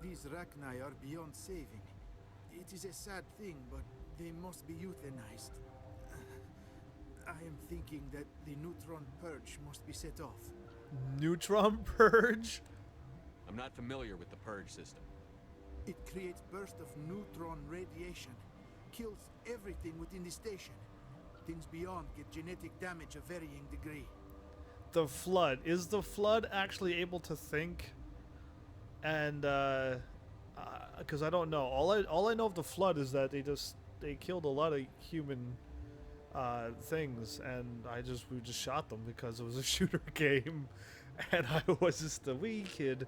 [SPEAKER 17] These Rachni are beyond saving. It is a sad thing, but they must be euthanized. I am thinking that the neutron purge must be set off.
[SPEAKER 1] Neutron purge?
[SPEAKER 3] I'm not familiar with the purge system.
[SPEAKER 17] It creates bursts of neutron radiation, kills everything within the station. Things beyond get genetic damage of varying degree.
[SPEAKER 1] The Flood. Is the Flood actually able to think? And, because I don't know. All I know of the Flood is that they killed a lot of human things, and we just shot them because it was a shooter game, and I was just a wee kid.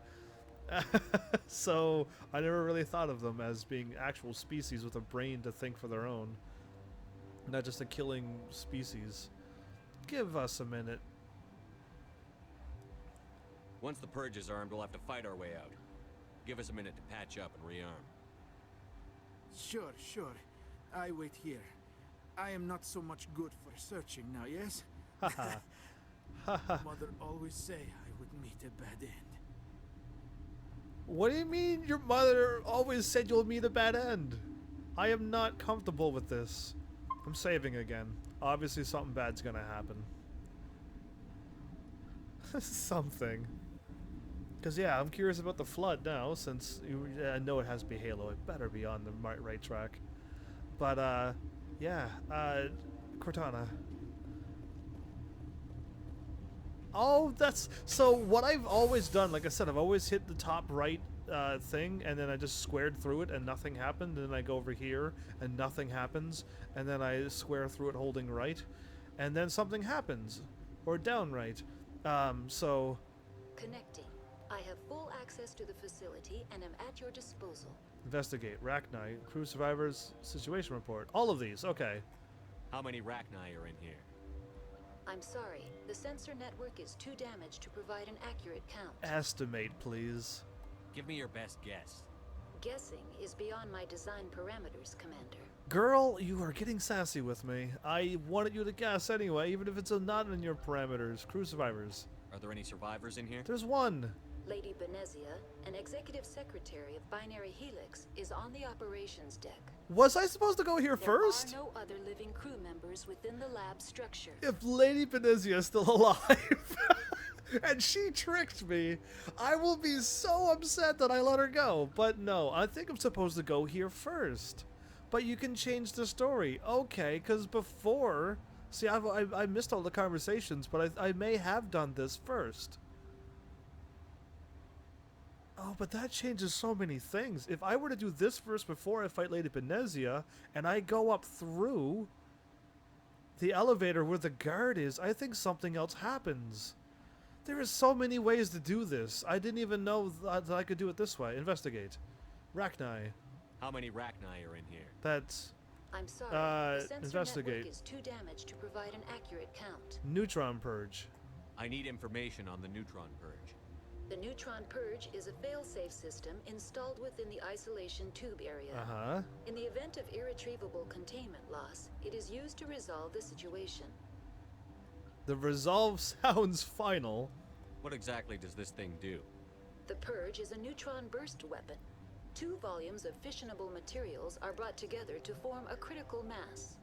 [SPEAKER 1] So I never really thought of them as being actual species with a brain to think for their own, not just a killing species. Give us a minute.
[SPEAKER 3] Once the purge is armed, we'll have to fight our way out. Give us a minute to patch up and rearm.
[SPEAKER 17] Sure. I wait here. I am not so much good for searching now, yes? Mother always say I would meet a bad end.
[SPEAKER 1] What do you mean your mother always said you'll meet a bad end? I am not comfortable with this. I'm saving again. Obviously something bad's gonna happen. Something. Because, yeah, I'm curious about the Flood now, since I know it has to be Halo. It better be on the right track. But, yeah, Cortana. Oh, that's... So, what I've always done, like I said, I've always hit the top right thing, and then I just squared through it, and nothing happened. And then I go over here, and nothing happens. And then I square through it holding right. And then something happens. Or down right. So...
[SPEAKER 2] Connecting. I have full access to the facility and am at your disposal.
[SPEAKER 1] Investigate. Rachni. Crew survivors. Situation report. All of these. Okay.
[SPEAKER 3] How many Rachni are in here?
[SPEAKER 2] I'm sorry. The sensor network is too damaged to provide an accurate count.
[SPEAKER 1] Estimate, please.
[SPEAKER 3] Give me your best guess.
[SPEAKER 2] Guessing is beyond my design parameters, Commander.
[SPEAKER 1] Girl, you are getting sassy with me. I wanted you to guess anyway, even if it's not in your parameters. Crew survivors.
[SPEAKER 3] Are there any survivors in here?
[SPEAKER 1] There's one.
[SPEAKER 2] Lady Benezia, an executive secretary of Binary Helix, is on the operations deck.
[SPEAKER 1] Was I supposed to go here first?
[SPEAKER 2] There are no other living crew members within the lab structure.
[SPEAKER 1] If Lady Benezia is still alive, and she tricked me, I will be so upset that I let her go. But no, I think I'm supposed to go here first. But you can change the story. Okay, because before... See, I missed all the conversations, but I may have done this first. Oh, but that changes so many things. If I were to do this first before I fight Lady Benezia, and I go up through the elevator where the guard is, I think something else happens. There are so many ways to do this. I didn't even know that I could do it this way. Investigate. Rachni.
[SPEAKER 3] How many Rachni are in here?
[SPEAKER 1] That's...
[SPEAKER 2] I'm sorry. The sensor
[SPEAKER 1] investigate.
[SPEAKER 2] network is too damaged to provide an accurate count.
[SPEAKER 1] Neutron purge.
[SPEAKER 3] I need information on the neutron purge.
[SPEAKER 2] The neutron purge is a fail-safe system installed within the isolation tube area. In the event of irretrievable containment loss, it is used to resolve the situation.
[SPEAKER 1] The resolve sounds final.
[SPEAKER 3] What exactly does this thing do?
[SPEAKER 2] The purge is a neutron burst weapon. 2 volumes of fissionable materials are brought together to form a critical mass.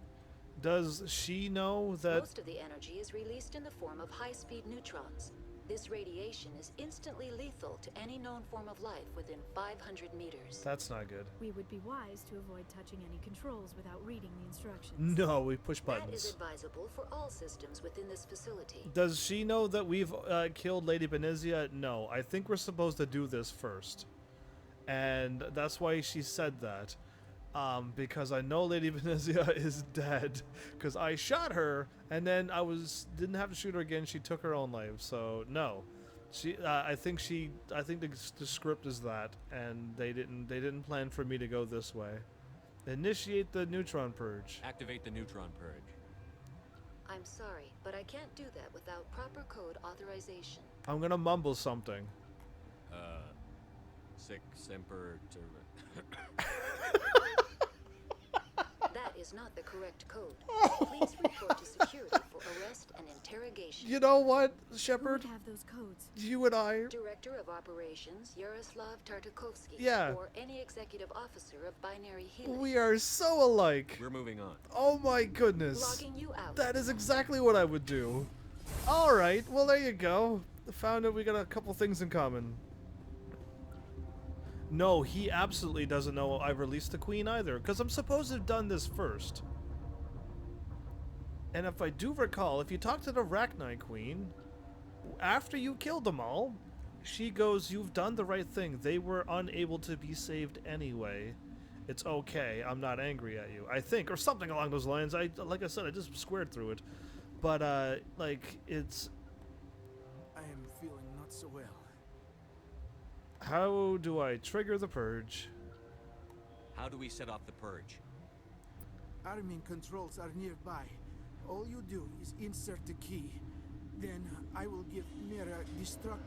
[SPEAKER 1] Does she know that...
[SPEAKER 2] Most of the energy is released in the form of high-speed neutrons. This radiation is instantly lethal to any known form of life within 500 meters.
[SPEAKER 1] That's not good.
[SPEAKER 12] We would be wise to avoid touching any controls without reading the instructions.
[SPEAKER 1] No, we push buttons.
[SPEAKER 2] That is advisable for all systems within this facility.
[SPEAKER 1] Does she know that we've killed Lady Benezia? No, I think we're supposed to do this first. And that's why she said that. Because I know Lady Benezia is dead. Because I shot her, and then didn't have to shoot her again. She took her own life. So no, I think the script is that, and they didn't plan for me to go this way. Initiate the neutron purge.
[SPEAKER 3] Activate the neutron purge.
[SPEAKER 2] I'm sorry, but I can't do that without proper code authorization.
[SPEAKER 1] I'm gonna mumble something.
[SPEAKER 3] Sic semper
[SPEAKER 2] was not the correct code. Please report to security for arrest and interrogation.
[SPEAKER 1] You know what, Shepard?
[SPEAKER 12] Who would have those codes?
[SPEAKER 1] You and I.
[SPEAKER 2] Director of Operations Yaroslav Tartakovsky.
[SPEAKER 1] Yeah.
[SPEAKER 2] Or any executive officer of Binary Helix.
[SPEAKER 1] We are so alike.
[SPEAKER 3] We're moving on.
[SPEAKER 1] Oh my goodness.
[SPEAKER 2] Logging you out.
[SPEAKER 1] That is exactly what I would do. Alright, well there you go. Found out we got a couple things in common. No, he absolutely doesn't know I released the queen either, because I'm supposed to have done this first. And if I do recall, if you talk to the Arachnite Queen, after you killed them all, she goes, "You've done the right thing. They were unable to be saved anyway. It's okay. I'm not angry at you." I think, or something along those lines. Like I said, I just squared through it. But, like, it's...
[SPEAKER 17] I am feeling not so well.
[SPEAKER 1] How do I trigger the purge?
[SPEAKER 3] How do we set off the purge?
[SPEAKER 17] Arming controls are nearby. All you do is insert the key. Then I will give Mira destruct.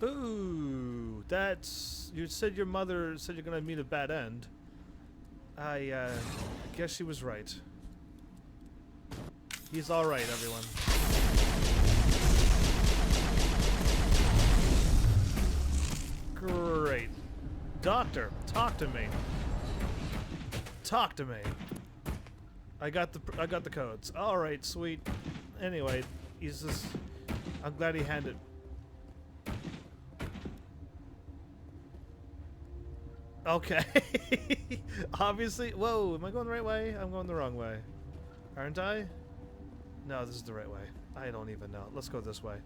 [SPEAKER 1] Ooh, that's... You said your mother said you're gonna meet a bad end. I guess she was right. He's alright, everyone. Great. Doctor, talk to me. Talk to me. I got the codes. Alright, sweet. Anyway, he's just... I'm glad he handed... Okay. Obviously... Whoa, am I going the right way? I'm going the wrong way. Aren't I? No, this is the right way. I don't even know. Let's go this way.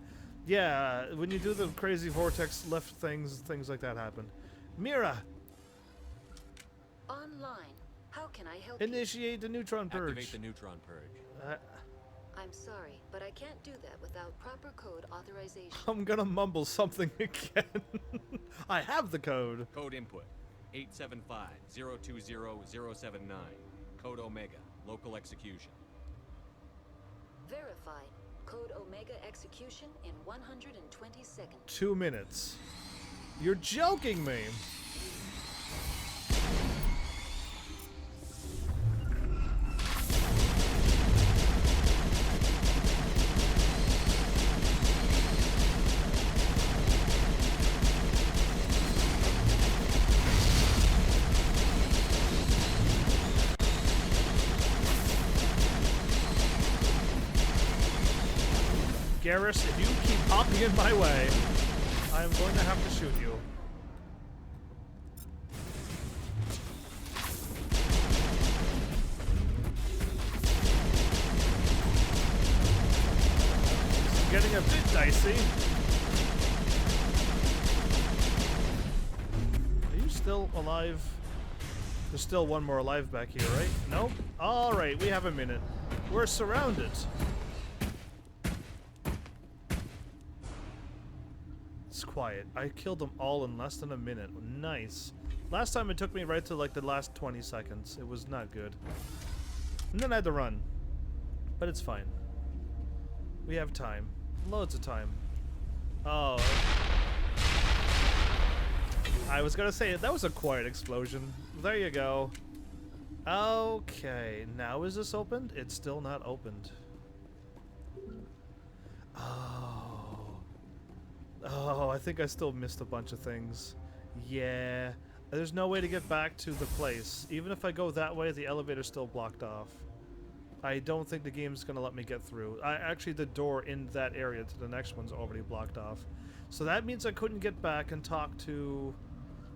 [SPEAKER 1] Yeah, when you do the crazy vortex left things like that happen. Mira!
[SPEAKER 2] Online. How can I help
[SPEAKER 1] Initiate the neutron purge.
[SPEAKER 3] Activate the neutron purge.
[SPEAKER 2] I'm sorry, but I can't do that without proper code authorization.
[SPEAKER 1] I'm gonna mumble something again. I have the code.
[SPEAKER 3] Code input 875-020-079. Code Omega. Local execution.
[SPEAKER 2] Verified. Code Omega execution in 120 seconds.
[SPEAKER 1] 2 minutes. You're joking me. Garrus, if you keep popping in my way, I am going to have to shoot you. It's getting a bit dicey. Are you still alive? There's still one more alive back here, right? Nope. Alright, we have a minute. We're surrounded. Quiet. I killed them all in less than a minute. Nice. Last time it took me right to like the last 20 seconds. It was not good. And then I had to run. But it's fine. We have time. Loads of time. Oh. I was gonna say, that was a quiet explosion. There you go. Okay. Now is this opened? It's still not opened. Oh, I think I still missed a bunch of things. Yeah. There's no way to get back to the place. Even if I go that way, the elevator's still blocked off. I don't think the game's gonna let me get through. Actually, the door in that area to the next one's already blocked off. So that means I couldn't get back and talk to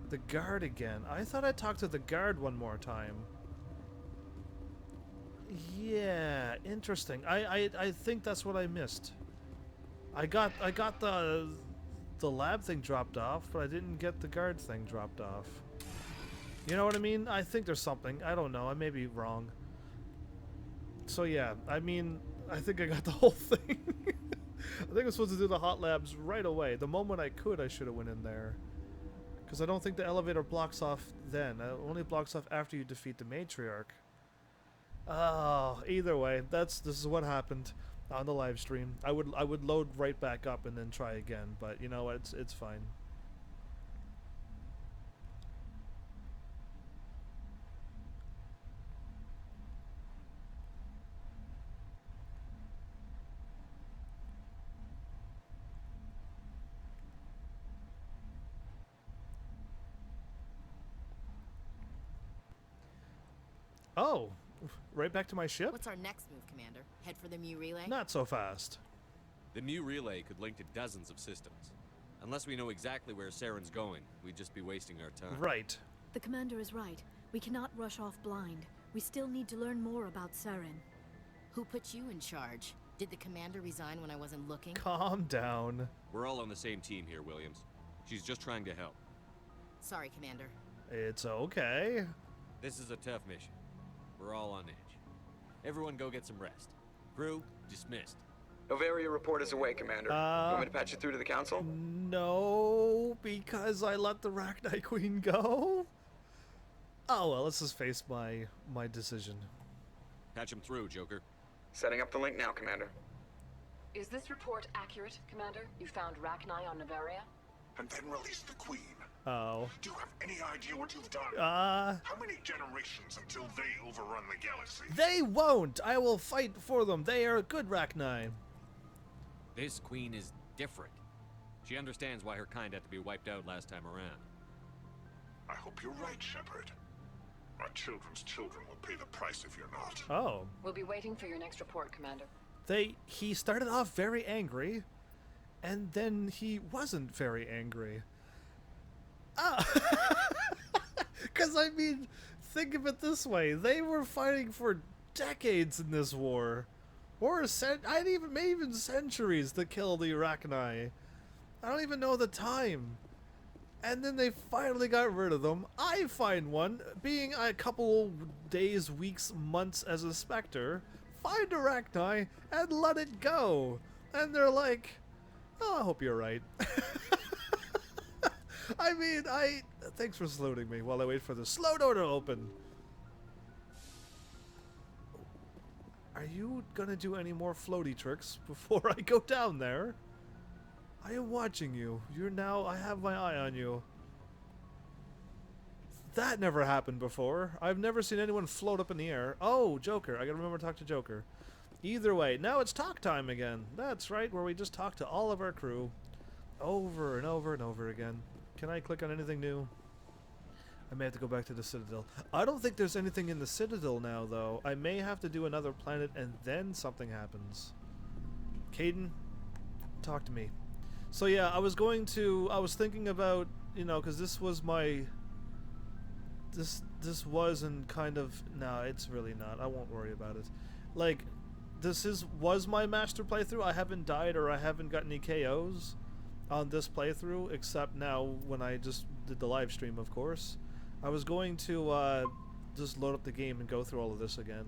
[SPEAKER 1] the guard again. I thought I talked to the guard one more time. Yeah, interesting. I think that's what I missed. I got the lab thing dropped off, but I didn't get the guard thing dropped off. You know what I mean? I think there's something. I don't know. I may be wrong. So yeah, I mean, I think I got the whole thing. I think I'm supposed to do the hot labs right away. The moment I could, I should have went in there. Because I don't think the elevator blocks off then. It only blocks off after you defeat the matriarch. Oh, either way, this is what happened on the live stream. I would load right back up and then try again, but you know what, it's fine. Oh, right back to my ship?
[SPEAKER 18] What's our next move, Commander? Head for the Mu relay?
[SPEAKER 1] Not so fast.
[SPEAKER 3] The Mu relay could link to dozens of systems. Unless we know exactly where Saren's going, we'd just be wasting our time.
[SPEAKER 1] Right.
[SPEAKER 12] The commander is right. We cannot rush off blind. We still need to learn more about Saren.
[SPEAKER 18] Who put you in charge? Did the commander resign when I wasn't looking?
[SPEAKER 1] Calm down.
[SPEAKER 3] We're all on the same team here, Williams. She's just trying to help.
[SPEAKER 18] Sorry, Commander.
[SPEAKER 1] It's okay.
[SPEAKER 3] This is a tough mission. We're all on edge. Everyone go get some rest. Crew, dismissed.
[SPEAKER 19] Novaria report is away, Commander. You want me to patch you through to the Council?
[SPEAKER 1] No, because I let the Rachni Queen go? Oh well, let's just face my decision.
[SPEAKER 3] Patch him through, Joker.
[SPEAKER 19] Setting up the link now, Commander.
[SPEAKER 20] Is this report accurate, Commander? You found Rachni on Novaria?
[SPEAKER 6] And then released the Queen.
[SPEAKER 1] Oh.
[SPEAKER 6] Do you have any idea what you've done?
[SPEAKER 1] How
[SPEAKER 6] many generations until they overrun the galaxy?
[SPEAKER 1] They won't! I will fight for them. They are good Rachni.
[SPEAKER 3] This Queen is different. She understands why her kind had to be wiped out last time around.
[SPEAKER 6] I hope you're right, Shepard. My children's children will pay the price if you're not.
[SPEAKER 1] Oh.
[SPEAKER 20] We'll be waiting for your next report, Commander.
[SPEAKER 1] He started off very angry, and then he wasn't very angry. Because, I mean, think of it this way. They were fighting for decades in this war. Maybe even centuries to kill the Rachni. I don't even know the time. And then they finally got rid of them. I find one, being a couple days, weeks, months as a Spectre, find a Rachni and let it go. And they're like, oh, I hope you're right. I mean, thanks for saluting me while I wait for the slow door to open. Are you gonna do any more floaty tricks before I go down there? I am watching you. I have my eye on you. That never happened before. I've never seen anyone float up in the air. Oh, Joker. I gotta remember to talk to Joker. Either way, now it's talk time again. That's right, where we just talk to all of our crew. Over and over and over again. Can I click on anything new? I may have to go back to the Citadel. I don't think there's anything in the Citadel now, though. I may have to do another planet and then something happens. Caden, talk to me. So yeah, I was thinking about, because this was my... This wasn't kind of... No, it's really not. I won't worry about it. Like, was my master playthrough. I haven't died or I haven't got any KOs on this playthrough, except now when I just did the live stream, of course. I was going to just load up the game and go through all of this again.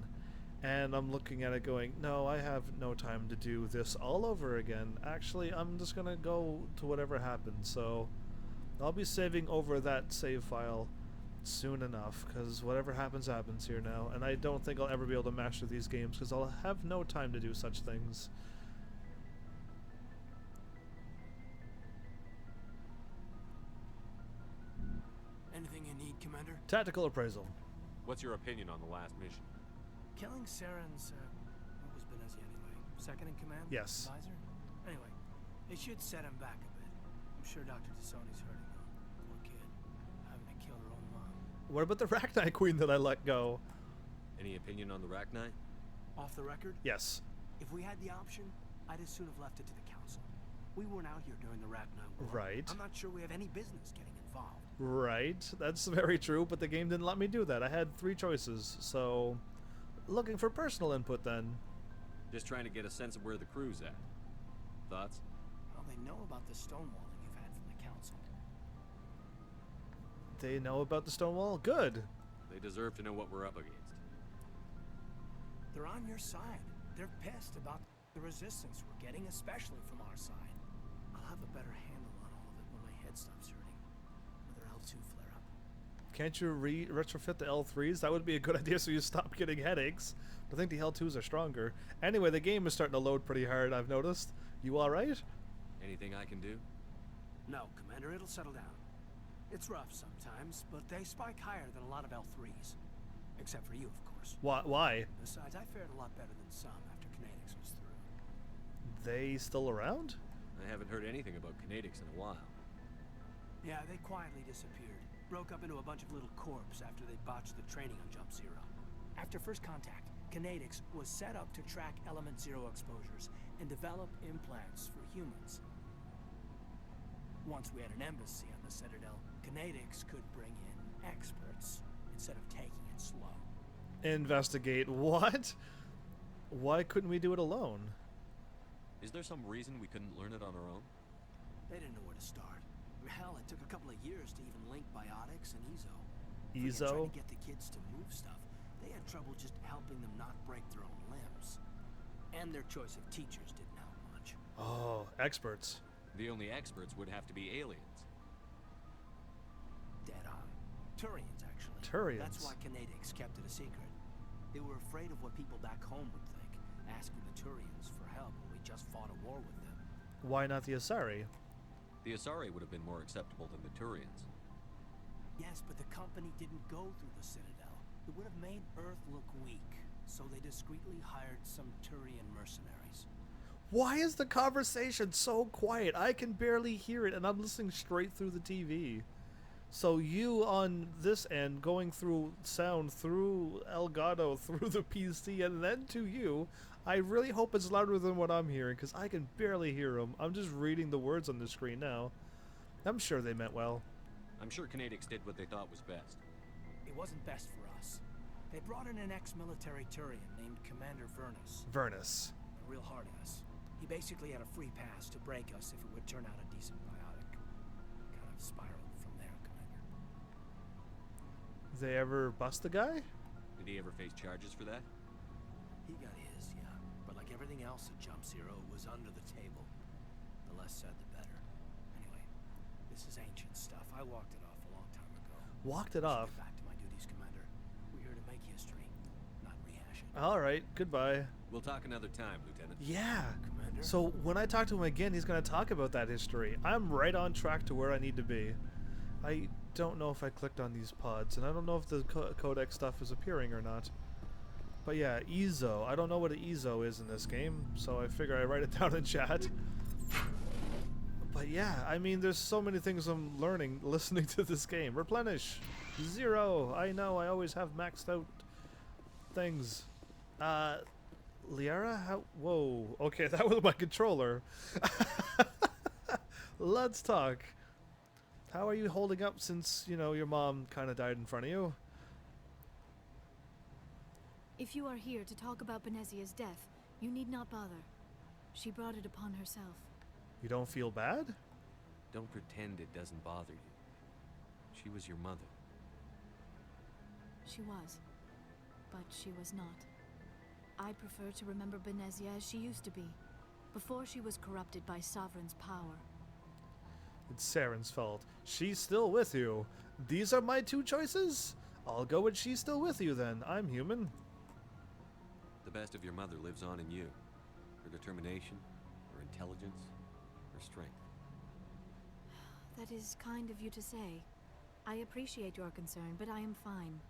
[SPEAKER 1] And I'm looking at it going, no, I have no time to do this all over again. Actually, I'm just going to go to whatever happens. So I'll be saving over that save file soon enough, because whatever happens here now. And I don't think I'll ever be able to master these games because I'll have no time to do such things.
[SPEAKER 21] Anything you need, Commander?
[SPEAKER 1] Tactical appraisal.
[SPEAKER 3] What's your opinion on the last mission?
[SPEAKER 21] Killing Saren's, what was Benezia anyway? Second in command?
[SPEAKER 1] Yes.
[SPEAKER 21] Advisor? Anyway, they should set him back a bit. I'm sure Dr. Tassoni's hurting though. Poor kid. Having to kill her own mom.
[SPEAKER 1] What about the Rachni Queen that I let go?
[SPEAKER 3] Any opinion on the Rachni?
[SPEAKER 21] Off the record?
[SPEAKER 1] Yes.
[SPEAKER 21] If we had the option, I'd as soon have left it to the Council. We weren't out here during the Rachni War.
[SPEAKER 1] Right.
[SPEAKER 21] I'm not sure we have any business getting involved.
[SPEAKER 1] Right. That's very true, but the game didn't let me do that. I had 3 choices, so... Looking for personal input, then.
[SPEAKER 3] Just trying to get a sense of where the crew's at. Thoughts?
[SPEAKER 21] Well, they know about the stonewalling you've had from the Council.
[SPEAKER 1] They know about the Stonewall? Good.
[SPEAKER 3] They deserve to know what we're up against.
[SPEAKER 21] They're on your side. They're pissed about the resistance we're getting, especially from our side. I'll have a better handle on all of it when my head stops hurting. With our L2 flare-up.
[SPEAKER 1] Can't you retrofit the L3s? That would be a good idea so you stop getting headaches. I think the L2s are stronger. Anyway, the game is starting to load pretty hard, I've noticed. You alright?
[SPEAKER 3] Anything I can do?
[SPEAKER 21] No, Commander, it'll settle down. It's rough sometimes, but they spike higher than a lot of L3s. Except for you, of course.
[SPEAKER 1] Why?
[SPEAKER 21] Besides, I fared a lot better than some after Kinetics was through.
[SPEAKER 1] They still around?
[SPEAKER 3] I haven't heard anything about Kinetics in a while.
[SPEAKER 21] Yeah, they quietly disappeared. Broke up into a bunch of little corps after they botched the training on Jump Zero. After first contact, Kinetics was set up to track Element Zero exposures and develop implants for humans. Once we had an embassy on the Citadel, Kinetics could bring in experts instead of taking it slow.
[SPEAKER 1] Investigate what? Why couldn't we do it alone?
[SPEAKER 3] Is there some reason we couldn't learn it on our own?
[SPEAKER 21] They didn't know where to start. Hell, it took a couple of years to even link biotics and EZO.
[SPEAKER 1] EZO?
[SPEAKER 21] Trying to get the kids to move stuff. They had trouble just helping them not break their own limbs. And their choice of teachers didn't help much.
[SPEAKER 1] Oh, experts.
[SPEAKER 3] The only experts would have to be aliens.
[SPEAKER 21] Dead on. Turians, actually.
[SPEAKER 1] Turians?
[SPEAKER 21] That's why Kinetics kept it a secret. They were afraid of what people back home would think, asking the Turians for help when we just fought a war with them.
[SPEAKER 1] Why not the Asari?
[SPEAKER 3] The Asari would have been more acceptable than the Turians.
[SPEAKER 21] Yes, but the company didn't go through the Citadel. It would have made Earth look weak, so they discreetly hired some Turian mercenaries.
[SPEAKER 1] Why is the conversation so quiet? I can barely hear it, and I'm listening straight through the TV. So you on this end, going through sound, through Elgato, through the PC, and then to you, I really hope it's louder than what I'm hearing, because I can barely hear them. I'm just reading the words on the screen now. I'm sure they meant well.
[SPEAKER 3] I'm sure Kinetics did what they thought was best.
[SPEAKER 21] It wasn't best for us. They brought in an ex-military Turian named Commander Vernus.
[SPEAKER 1] Vernus.
[SPEAKER 21] A real hard ass. He basically had a free pass to break us if it would turn out a decent biotic. Kind of spiraled from there, Commander.
[SPEAKER 1] They ever bust the guy?
[SPEAKER 3] Did he ever face charges for that?
[SPEAKER 21] He got his, yeah. But like everything else at Jump Zero, it was under the table. The less said, the better. Anyway, this is ancient stuff. I walked it off a long time ago.
[SPEAKER 1] Walked it off?
[SPEAKER 21] Get back to my duties, Commander. We're here to make history, not rehash it.
[SPEAKER 1] Alright, goodbye.
[SPEAKER 3] We'll talk another time, Lieutenant.
[SPEAKER 1] Yeah.
[SPEAKER 21] Commander?
[SPEAKER 1] So when I talk to him again, he's going to talk about that history. I'm right on track to where I need to be. I don't know if I clicked on these pods, and I don't know if the codex stuff is appearing or not. But yeah, EZO. I don't know what an EZO is in this game, so I figure I write it down in chat. But yeah, I mean, there's so many things I'm learning listening to this game. Replenish. 0. I know, I always have maxed out things. Liara? How? Whoa. Okay, that was my controller. Let's talk. How are you holding up since, you know, your mom kind of died in front of you?
[SPEAKER 12] If you are here to talk about Benezia's death, you need not bother. She brought it upon herself.
[SPEAKER 1] You don't feel bad?
[SPEAKER 3] Don't pretend it doesn't bother you. She was your mother.
[SPEAKER 12] She was. But she was not. I prefer to remember Benezia as she used to be, before she was corrupted by Sovereign's power.
[SPEAKER 1] It's Saren's fault. She's still with you. These are my two choices? I'll go with she's still with you then. I'm human.
[SPEAKER 3] The best of your mother lives on in you. Her determination, her intelligence, her strength.
[SPEAKER 12] That is kind of you to say. I appreciate your concern, but I am fine.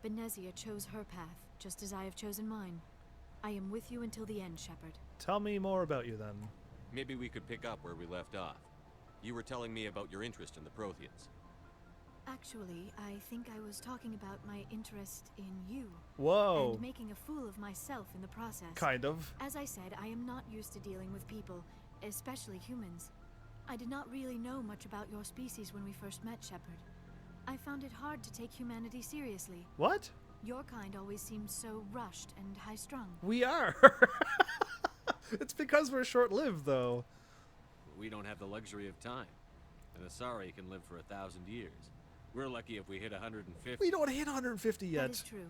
[SPEAKER 12] Benezia chose her path, just as I have chosen mine. I am with you until the end, Shepard.
[SPEAKER 1] Tell me more about you then.
[SPEAKER 3] Maybe we could pick up where we left off. You were telling me about your interest in the Protheans.
[SPEAKER 12] Actually, I think I was talking about my interest in you.
[SPEAKER 1] Whoa.
[SPEAKER 12] And making a fool of myself in the process.
[SPEAKER 1] Kind of.
[SPEAKER 12] As I said, I am not used to dealing with people, especially humans. I did not really know much about your species when we first met, Shepard. I found it hard to take humanity seriously.
[SPEAKER 1] What?
[SPEAKER 12] Your kind always seemed so rushed and high-strung.
[SPEAKER 1] We are. It's because we're short-lived, though.
[SPEAKER 3] We don't have the luxury of time. An Asari can live for 1,000 years. We're lucky if we hit 150.
[SPEAKER 1] We don't hit 150 yet.
[SPEAKER 12] That is true.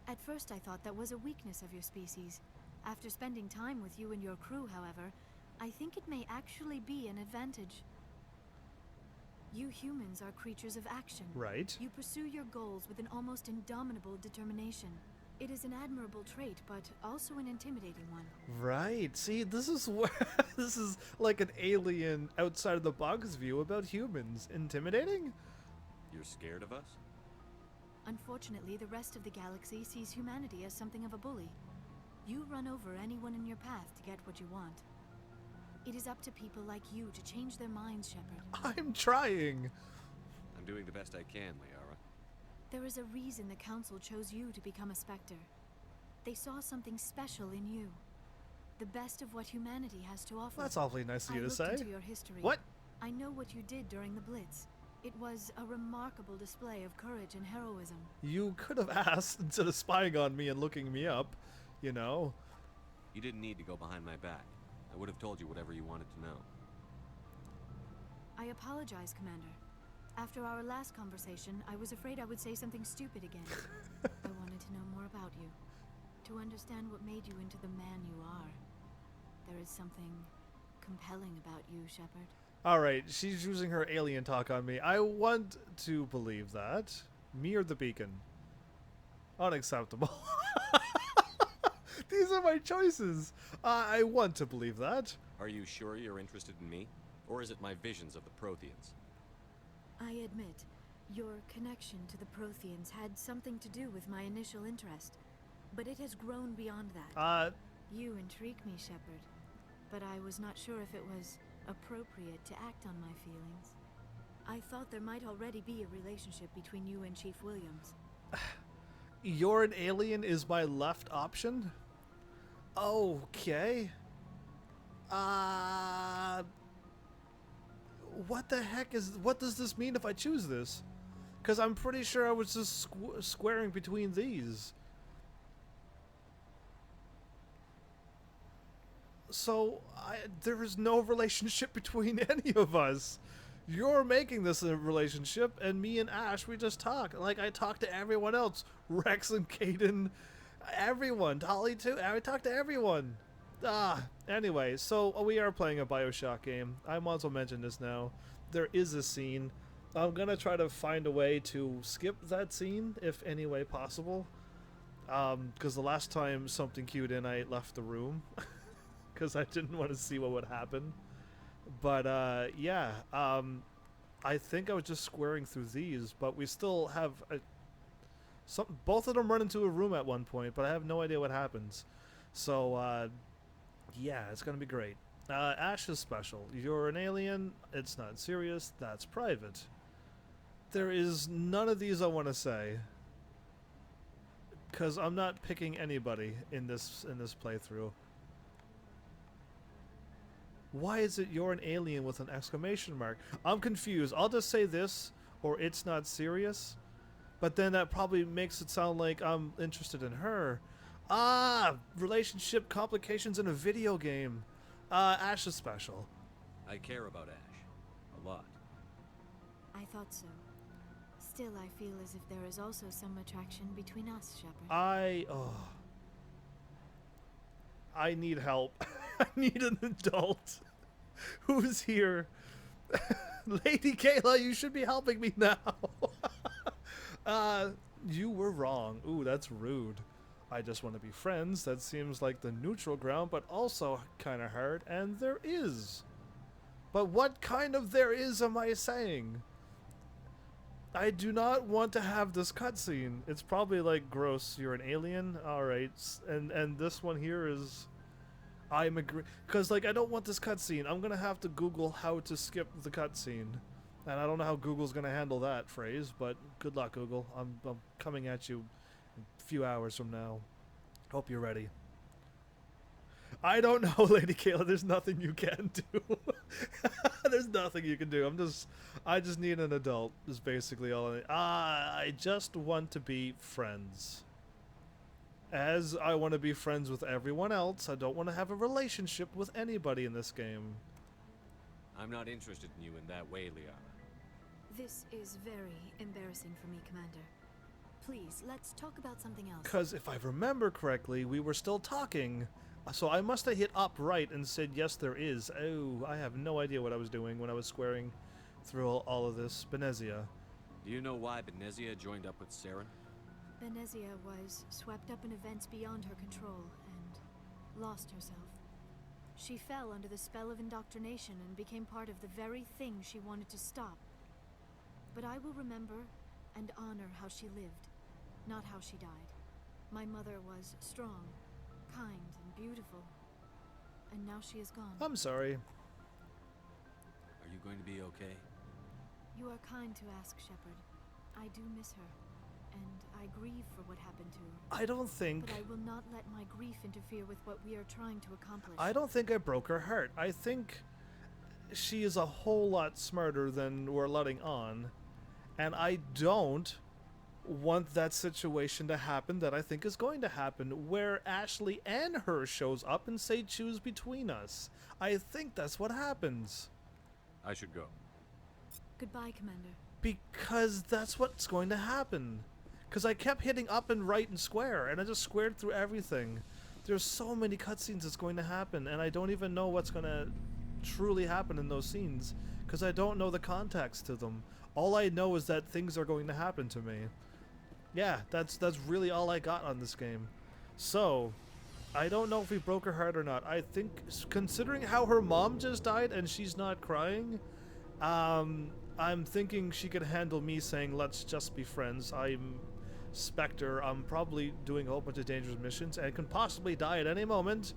[SPEAKER 12] At first I thought that was a weakness of your species. After spending time with you and your crew, however, I think it may actually be an advantage. You humans are creatures of action.
[SPEAKER 1] Right.
[SPEAKER 12] You pursue your goals with an almost indomitable determination. It is an admirable trait, but also an intimidating one.
[SPEAKER 1] Right. See, this is where this is like an alien outside of the box view about humans. Intimidating?
[SPEAKER 3] You're scared of us?
[SPEAKER 12] Unfortunately, the rest of the galaxy sees humanity as something of a bully. You run over anyone in your path to get what you want. It is up to people like you to change their minds, Shepard.
[SPEAKER 1] I'm trying.
[SPEAKER 3] I'm doing the best I can, Liara.
[SPEAKER 12] There is a reason the Council chose you to become a Spectre. They saw something special in you. The best of what humanity has to offer.
[SPEAKER 1] That's awfully nice of you to say.
[SPEAKER 12] I looked into your history.
[SPEAKER 1] What?
[SPEAKER 12] I know what you did during the Blitz. It was a remarkable display of courage and heroism.
[SPEAKER 1] You could have asked instead of spying on me and looking me up, you know.
[SPEAKER 3] You didn't need to go behind my back. I would have told you whatever you wanted to know.
[SPEAKER 12] I apologize, Commander. After our last conversation, I was afraid I would say something stupid again. I wanted to know more about you. To understand what made you into the man you are. There is something compelling about you, Shepard.
[SPEAKER 1] Alright, she's using her alien talk on me. I want to believe that. Me or the beacon? Unacceptable. These are my choices. I want to believe that.
[SPEAKER 3] Are you sure you're interested in me? Or is it my visions of the Protheans?
[SPEAKER 12] I admit, your connection to the Protheans had something to do with my initial interest. But it has grown beyond that. You intrigue me, Shepard. But I was not sure if it was appropriate to act on my feelings. I thought there might already be a relationship between you and Chief Williams.
[SPEAKER 1] You're an alien is my left option? Okay. What the heck is... What does this mean if I choose this? Because I'm pretty sure I was just squaring between these. So, there is no relationship between any of us. You're making this a relationship, and me and Ash, we just talk. Like, I talk to everyone else. Rex and Caden, everyone. Dolly, too. I talk to everyone. Anyway, so we are playing a BioShock game. I might as well mention this now. There is a scene. I'm going to try to find a way to skip that scene, if any way possible. Because the last time something queued in, I left the room. Because I didn't want to see what would happen. But, yeah. I think I was just squaring through these, but we still have... both of them run into a room at one point, but I have no idea what happens. So, yeah, it's going to be great. Ash is special. You're an alien. It's not serious. That's private. There is none of these I want to say. Because I'm not picking anybody in this playthrough. Why is it you're an alien with an exclamation mark? I'm confused. I'll just say this, or it's not serious. But then that probably makes it sound like I'm interested in her. Relationship complications in a video game. Ash is special.
[SPEAKER 3] I care about Ash. A lot.
[SPEAKER 12] I thought so. Still, I feel as if there is also some attraction between us, Shepard.
[SPEAKER 1] I need help. I need an adult. Who's here? Lady Kayla, you should be helping me now. You were wrong. Ooh, that's rude. I just want to be friends. That seems like the neutral ground, but also kind of hard. And there is. But what kind of there is am I saying? I do not want to have this cutscene. It's probably like, gross, you're an alien? Alright. And this one here is... I'm agree... Because, like, I don't want this cutscene. I'm gonna have to Google how to skip the cutscene. And I don't know how Google's gonna handle that phrase, but good luck, Google. I'm coming at you a few hours from now. Hope you're ready. I don't know, Lady Kayla. There's nothing you can do. There's nothing you can do. I just need an adult, is basically all I need. I just want to be friends. As I want to be friends with everyone else, I don't want to have a relationship with anybody in this game.
[SPEAKER 3] I'm not interested in you in that way, Liara.
[SPEAKER 12] This is very embarrassing for me, Commander. Please, let's talk about something else.
[SPEAKER 1] Because if I remember correctly, we were still talking. So I must have hit up right and said, yes, there is. Oh, I have no idea what I was doing when I was squaring through all of this. Benezia.
[SPEAKER 3] Do you know why Benezia joined up with Saren?
[SPEAKER 12] Benezia was swept up in events beyond her control and lost herself. She fell under the spell of indoctrination and became part of the very thing she wanted to stop. But I will remember and honor how she lived, not how she died. My mother was strong, kind, and beautiful. And now she is gone.
[SPEAKER 1] I'm sorry.
[SPEAKER 3] Are you going to be okay?
[SPEAKER 12] You are kind to ask, Shepard. I do miss her. and I grieve for what happened to her.
[SPEAKER 1] I don't think...
[SPEAKER 12] But I will not let my grief interfere with what we are trying to accomplish.
[SPEAKER 1] I don't think I broke her heart. I think she is a whole lot smarter than we're letting on. And I don't want that situation to happen that I think is going to happen, where Ashley and her shows up and say choose between us. I think that's what happens.
[SPEAKER 3] I should go.
[SPEAKER 12] Goodbye, Commander.
[SPEAKER 1] Because that's what's going to happen. Because I kept hitting up and right and square, and I just squared through everything. There's so many cutscenes that's going to happen, and I don't even know what's going to truly happen in those scenes, because I don't know the context to them. All I know is that things are going to happen to me. Yeah, that's really all I got on this game. So, I don't know if we broke her heart or not. I think, considering how her mom just died and she's not crying, I'm thinking she could handle me saying, let's just be friends. I'm Spectre. I'm probably doing a whole bunch of dangerous missions and can possibly die at any moment.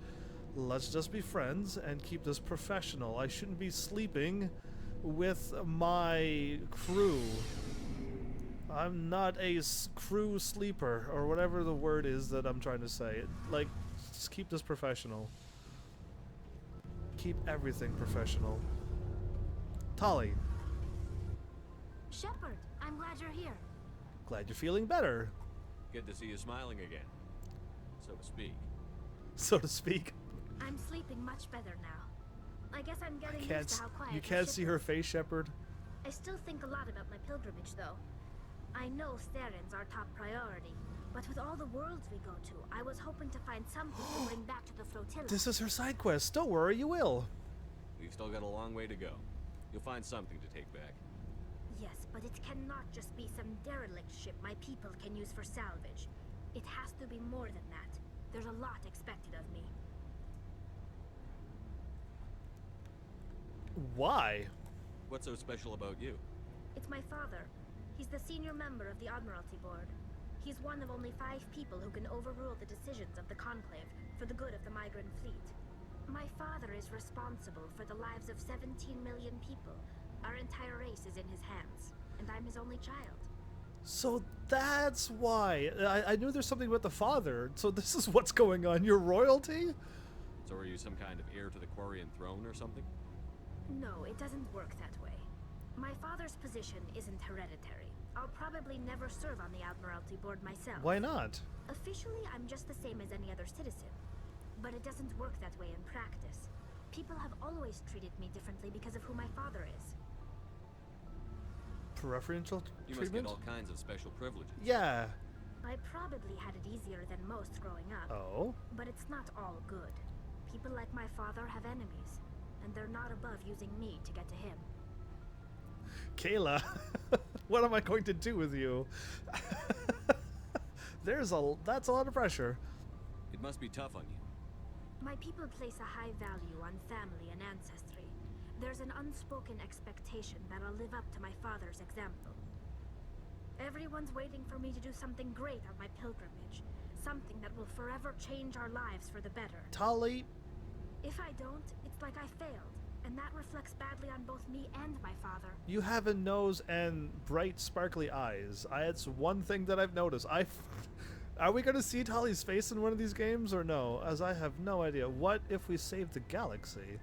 [SPEAKER 1] Let's just be friends and keep this professional. I shouldn't be sleeping with my crew. I'm not a crew sleeper, or whatever the word is that I'm trying to say. Like, just keep this professional. Keep everything professional. Tali.
[SPEAKER 7] Shepard, I'm glad you're here.
[SPEAKER 1] Glad you're feeling better.
[SPEAKER 3] Good to see you smiling again, so to speak.
[SPEAKER 1] So to speak.
[SPEAKER 7] I'm sleeping much better now. I guess I'm getting used to how quiet
[SPEAKER 1] you can't see her face, Shepard.
[SPEAKER 7] I still think a lot about my pilgrimage, though. I know Theron's our top priority, but with all the worlds we go to, I was hoping to find something to bring back to the flotilla.
[SPEAKER 1] This is her side quest. Don't worry, you will.
[SPEAKER 3] We've still got a long way to go. You'll find something to take back.
[SPEAKER 7] Yes, but it cannot just be some derelict ship my people can use for salvage. It has to be more than that. There's a lot expected of me.
[SPEAKER 1] Why?
[SPEAKER 3] What's so special about you?
[SPEAKER 7] It's my father. He's the senior member of the Admiralty Board. He's one of only 5 people who can overrule the decisions of the Conclave for the good of the migrant fleet. My father is responsible for the lives of 17 million people. Our entire race is in his hands, and I'm his only child.
[SPEAKER 1] So that's why. I knew there's something with the father, so this is what's going on. You're royalty?
[SPEAKER 3] So are you some kind of heir to the Quarian throne or something?
[SPEAKER 7] No, it doesn't work that way. My father's position isn't hereditary. I'll probably never serve on the Admiralty Board myself.
[SPEAKER 1] Why not?
[SPEAKER 7] Officially, I'm just the same as any other citizen. But it doesn't work that way in practice. People have always treated me differently because of who my father is.
[SPEAKER 1] Preferential treatment?
[SPEAKER 3] You must get all kinds of special privileges.
[SPEAKER 1] Yeah.
[SPEAKER 7] I probably had it easier than most growing up.
[SPEAKER 1] Oh?
[SPEAKER 7] But it's not all good. People like my father have enemies, and they're not above using me to get to him.
[SPEAKER 1] Kayla, what am I going to do with you? That's a lot of pressure.
[SPEAKER 3] It must be tough on you.
[SPEAKER 7] My people place a high value on family and ancestry. There's an unspoken expectation that I'll live up to my father's example. Everyone's waiting for me to do something great on my pilgrimage. Something that will forever change our lives for the better.
[SPEAKER 1] Tali.
[SPEAKER 7] If I don't, it's like I failed. And that reflects badly on both me and my father.
[SPEAKER 1] You have a nose and bright, sparkly eyes. It's one thing that I've noticed. Are we going to see Tali's face in one of these games or no? As I have no idea. What if we save the galaxy?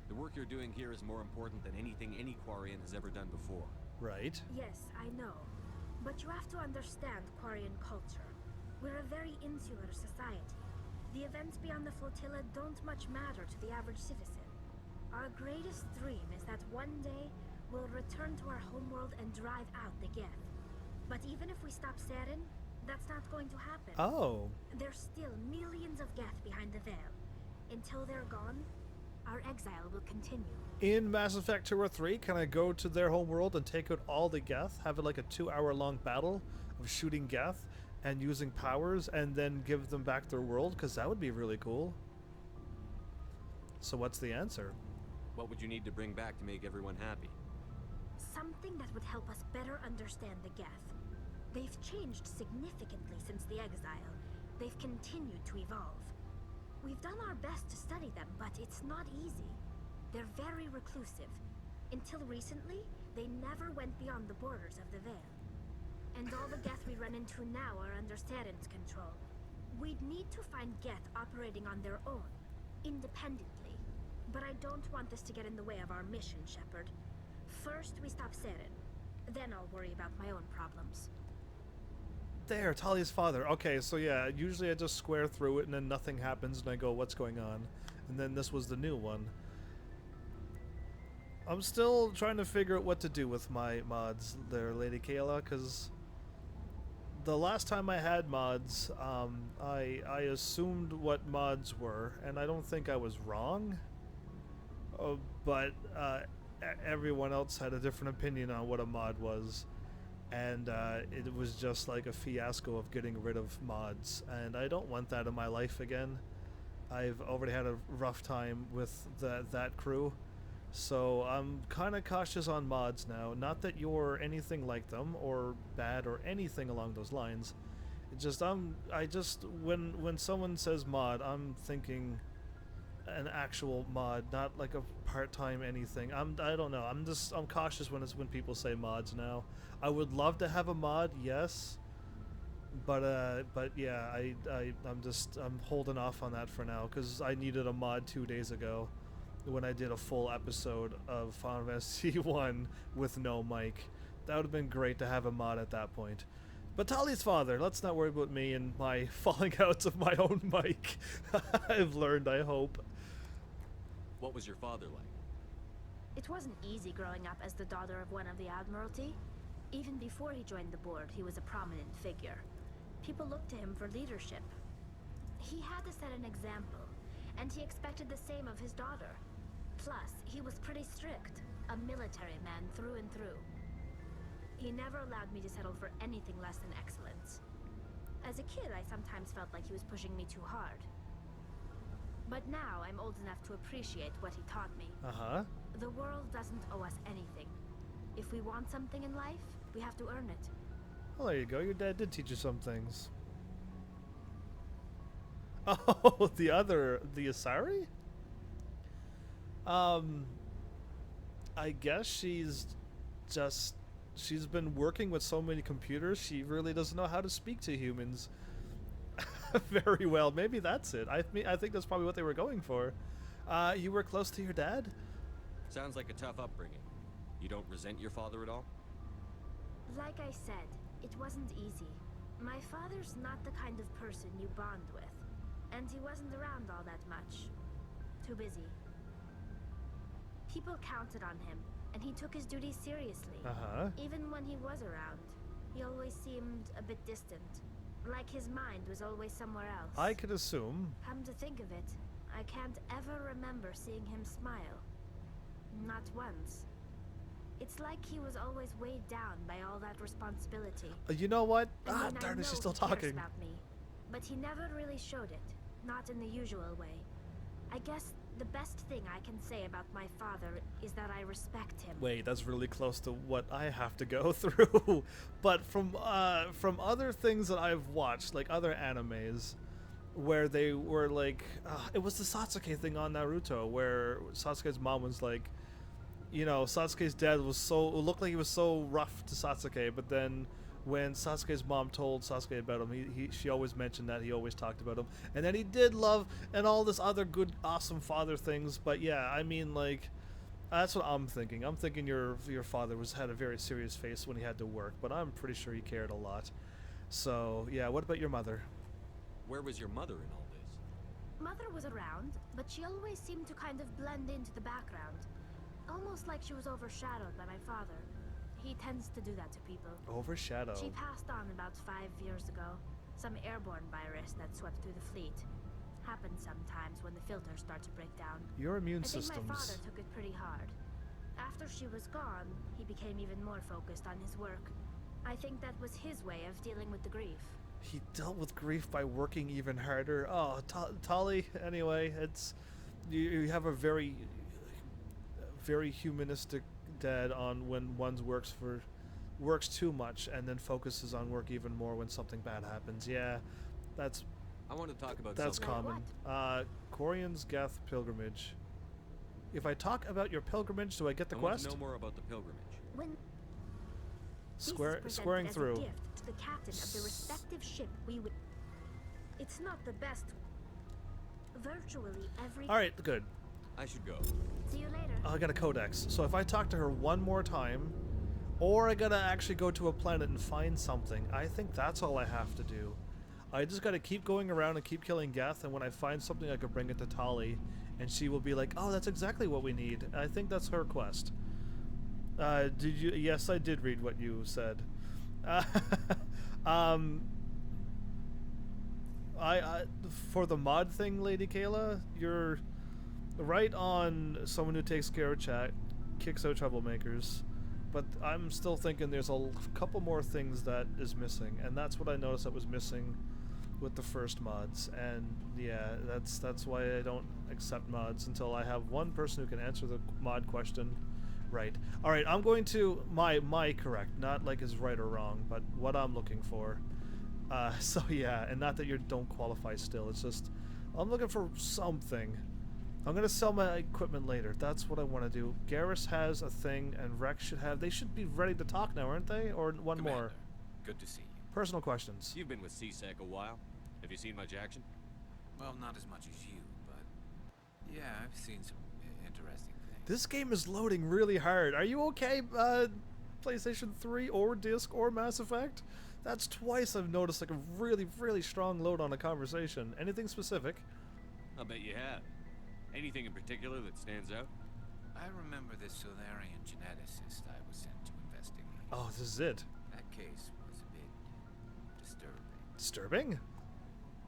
[SPEAKER 3] The work you're doing here is more important than anything any Quarian has ever done before.
[SPEAKER 1] Right.
[SPEAKER 7] Yes, I know. But you have to understand Quarian culture. We're a very insular society. The events beyond the flotilla don't much matter to the average citizen. Our greatest dream is that one day we'll return to our homeworld and drive out the Geth. But even if we stop Saren, that's not going to happen.
[SPEAKER 1] Oh.
[SPEAKER 7] There's still millions of Geth behind the veil. Until they're gone, our exile will continue.
[SPEAKER 1] In Mass Effect 2 or 3, can I go to their homeworld and take out all the Geth? Have it like a 2-hour-long battle of shooting Geth and using powers and then give them back their world? Because that would be really cool. So what's the answer?
[SPEAKER 3] What would you need to bring back to make everyone happy?
[SPEAKER 7] Something that would help us better understand the Geth. They've changed significantly since the exile. They've continued to evolve. We've done our best to study them, but it's not easy. They're very reclusive. Until recently, they never went beyond the borders of the Veil. And all the Geth we run into now are under Saren's control. We'd need to find Geth operating on their own, independently. But I don't want this to get in the way of our mission, Shepard. First, we stop Saren. Then I'll worry about my own problems.
[SPEAKER 1] There, Talia's father. Okay, so yeah, usually I just square through it and then nothing happens and I go, what's going on? And then this was the new one. I'm still trying to figure out what to do with my mods there, Lady Kayla, because the last time I had mods, I assumed what mods were, and I don't think I was wrong. But everyone else had a different opinion on what a mod was. And it was just like a fiasco of getting rid of mods, and I don't want that in my life again. I've already had a rough time with that crew, so I'm kind of cautious on mods now. Not that you're anything like them or bad or anything along those lines. It just when someone says mod, I'm thinking an actual mod, not like a part-time anything. I don't know. I'm cautious when people say mods now. I would love to have a mod, yes, but yeah, I'm holding off on that for now because I needed a mod 2 days ago when I did a full episode of Final Fantasy 1 with no mic. That would have been great to have a mod at that point. But Tali's father, let's not worry about me and my falling outs of my own mic. I've learned, I hope.
[SPEAKER 3] What was your father like?
[SPEAKER 7] It wasn't easy growing up as the daughter of one of the Admiralty. Even before he joined the board, he was a prominent figure. People looked to him for leadership. He had to set an example, and he expected the same of his daughter. Plus, he was pretty strict, a military man through and through. He never allowed me to settle for anything less than excellence. As a kid, I sometimes felt like he was pushing me too hard. But now I'm old enough to appreciate what he taught me.
[SPEAKER 1] Uh-huh.
[SPEAKER 7] The world doesn't owe us anything. If we want something in life, we have to earn it.
[SPEAKER 1] Well, there you go. Your dad did teach you some things. Oh, the Asari? I guess she's been working with so many computers, she really doesn't know how to speak to humans very well. Maybe that's it. I think that's probably what they were going for. You were close to your dad?
[SPEAKER 3] Sounds like a tough upbringing. You don't resent your father at all?
[SPEAKER 7] Like I said, it wasn't easy. My father's not the kind of person you bond with. And he wasn't around all that much. Too busy. People counted on him, and he took his duties seriously.
[SPEAKER 1] Uh-huh.
[SPEAKER 7] Even when he was around, he always seemed a bit distant. Like his mind was always somewhere else.
[SPEAKER 1] I could assume.
[SPEAKER 7] Come to think of it, I can't ever remember seeing him smile. Not once. It's like he was always weighed down by all that responsibility.
[SPEAKER 1] You know what?
[SPEAKER 7] I mean,
[SPEAKER 1] darn it, she's
[SPEAKER 7] I
[SPEAKER 1] still
[SPEAKER 7] know he cares
[SPEAKER 1] talking.
[SPEAKER 7] about me, but he never really showed it. Not in the usual way. I guess the best thing I can say about my father is that I respect him.
[SPEAKER 1] Wait, that's really close to what I have to go through. But from other things that I've watched, like other animes, where they were like, it was the Sasuke thing on Naruto, where Sasuke's mom was like, you know, Sasuke's dad looked like he was so rough to Sasuke, but then when Sasuke's mom told Sasuke about him, she always mentioned that he always talked about him, and then he did love and all this other good, awesome father things. But yeah, I mean, like, that's what I'm thinking. I'm thinking your father had a very serious face when he had to work, but I'm pretty sure he cared a lot. So yeah, what about your mother?
[SPEAKER 3] Where was your mother in all this?
[SPEAKER 7] Mother was around, but she always seemed to kind of blend into the background. Almost like she was overshadowed by my father. He tends to do that to people.
[SPEAKER 1] Overshadow.
[SPEAKER 7] She passed on about 5 years ago. Some airborne virus that swept through the fleet. Happens sometimes when the filters start to break down.
[SPEAKER 1] Your immune
[SPEAKER 7] I think
[SPEAKER 1] systems.
[SPEAKER 7] my father took it pretty hard. After she was gone, he became even more focused on his work. I think that was his way of dealing with the grief.
[SPEAKER 1] He dealt with grief by working even harder. Oh, Tali. Anyway, it's you have a very humanistic dad on when one works too much and then focuses on work even more when something bad happens. Yeah,
[SPEAKER 3] I want to talk about
[SPEAKER 1] that's
[SPEAKER 3] something.
[SPEAKER 1] common. Corian's Geth pilgrimage. If I talk about your pilgrimage, do I get the quest?
[SPEAKER 3] I want to know more about the pilgrimage.
[SPEAKER 1] Squaring
[SPEAKER 7] as
[SPEAKER 1] through.
[SPEAKER 7] a gift to the captain of the respective ship we would. It's not the best. Virtually every.
[SPEAKER 1] All right, good.
[SPEAKER 3] I should go.
[SPEAKER 7] See you later.
[SPEAKER 1] I got a codex, so if I talk to her one more time, or I gotta actually go to a planet and find something, I think that's all I have to do. I just gotta keep going around and keep killing Geth, and when I find something I could bring it to Tali, and she will be like, oh, that's exactly what we need. I think that's her quest. Did you? Yes, I did read what you said. For the mod thing, Lady Kayla, you're right on someone who takes care of chat, kicks out troublemakers, but I'm still thinking there's a couple more things that is missing, and that's what I noticed that was missing with the first mods. And yeah, that's why I don't accept mods until I have one person who can answer the mod question right. All right, I'm going to my correct, not like is right or wrong, but what I'm looking for. So yeah, and not that you don't qualify still. It's just I'm looking for something. I'm gonna sell my equipment later. That's what I want to do. Garrus has a thing, and Rex should have. They should be ready to talk now, aren't they? Or one
[SPEAKER 3] Commander,
[SPEAKER 1] more.
[SPEAKER 3] Good to see you.
[SPEAKER 1] Personal questions.
[SPEAKER 3] You've been with CSEC a while. Have you seen much action?
[SPEAKER 13] Well, not as much as you, but yeah, I've seen some interesting things.
[SPEAKER 1] This game is loading really hard. Are you okay, PlayStation 3 or disc or Mass Effect? That's twice I've noticed like a really, really strong load on a conversation. Anything specific?
[SPEAKER 3] I'll bet you have. Anything in particular that stands out?
[SPEAKER 13] I remember this Solarian geneticist I was sent to investigate.
[SPEAKER 1] Oh, this is it.
[SPEAKER 13] That case was a bit disturbing.
[SPEAKER 1] Disturbing?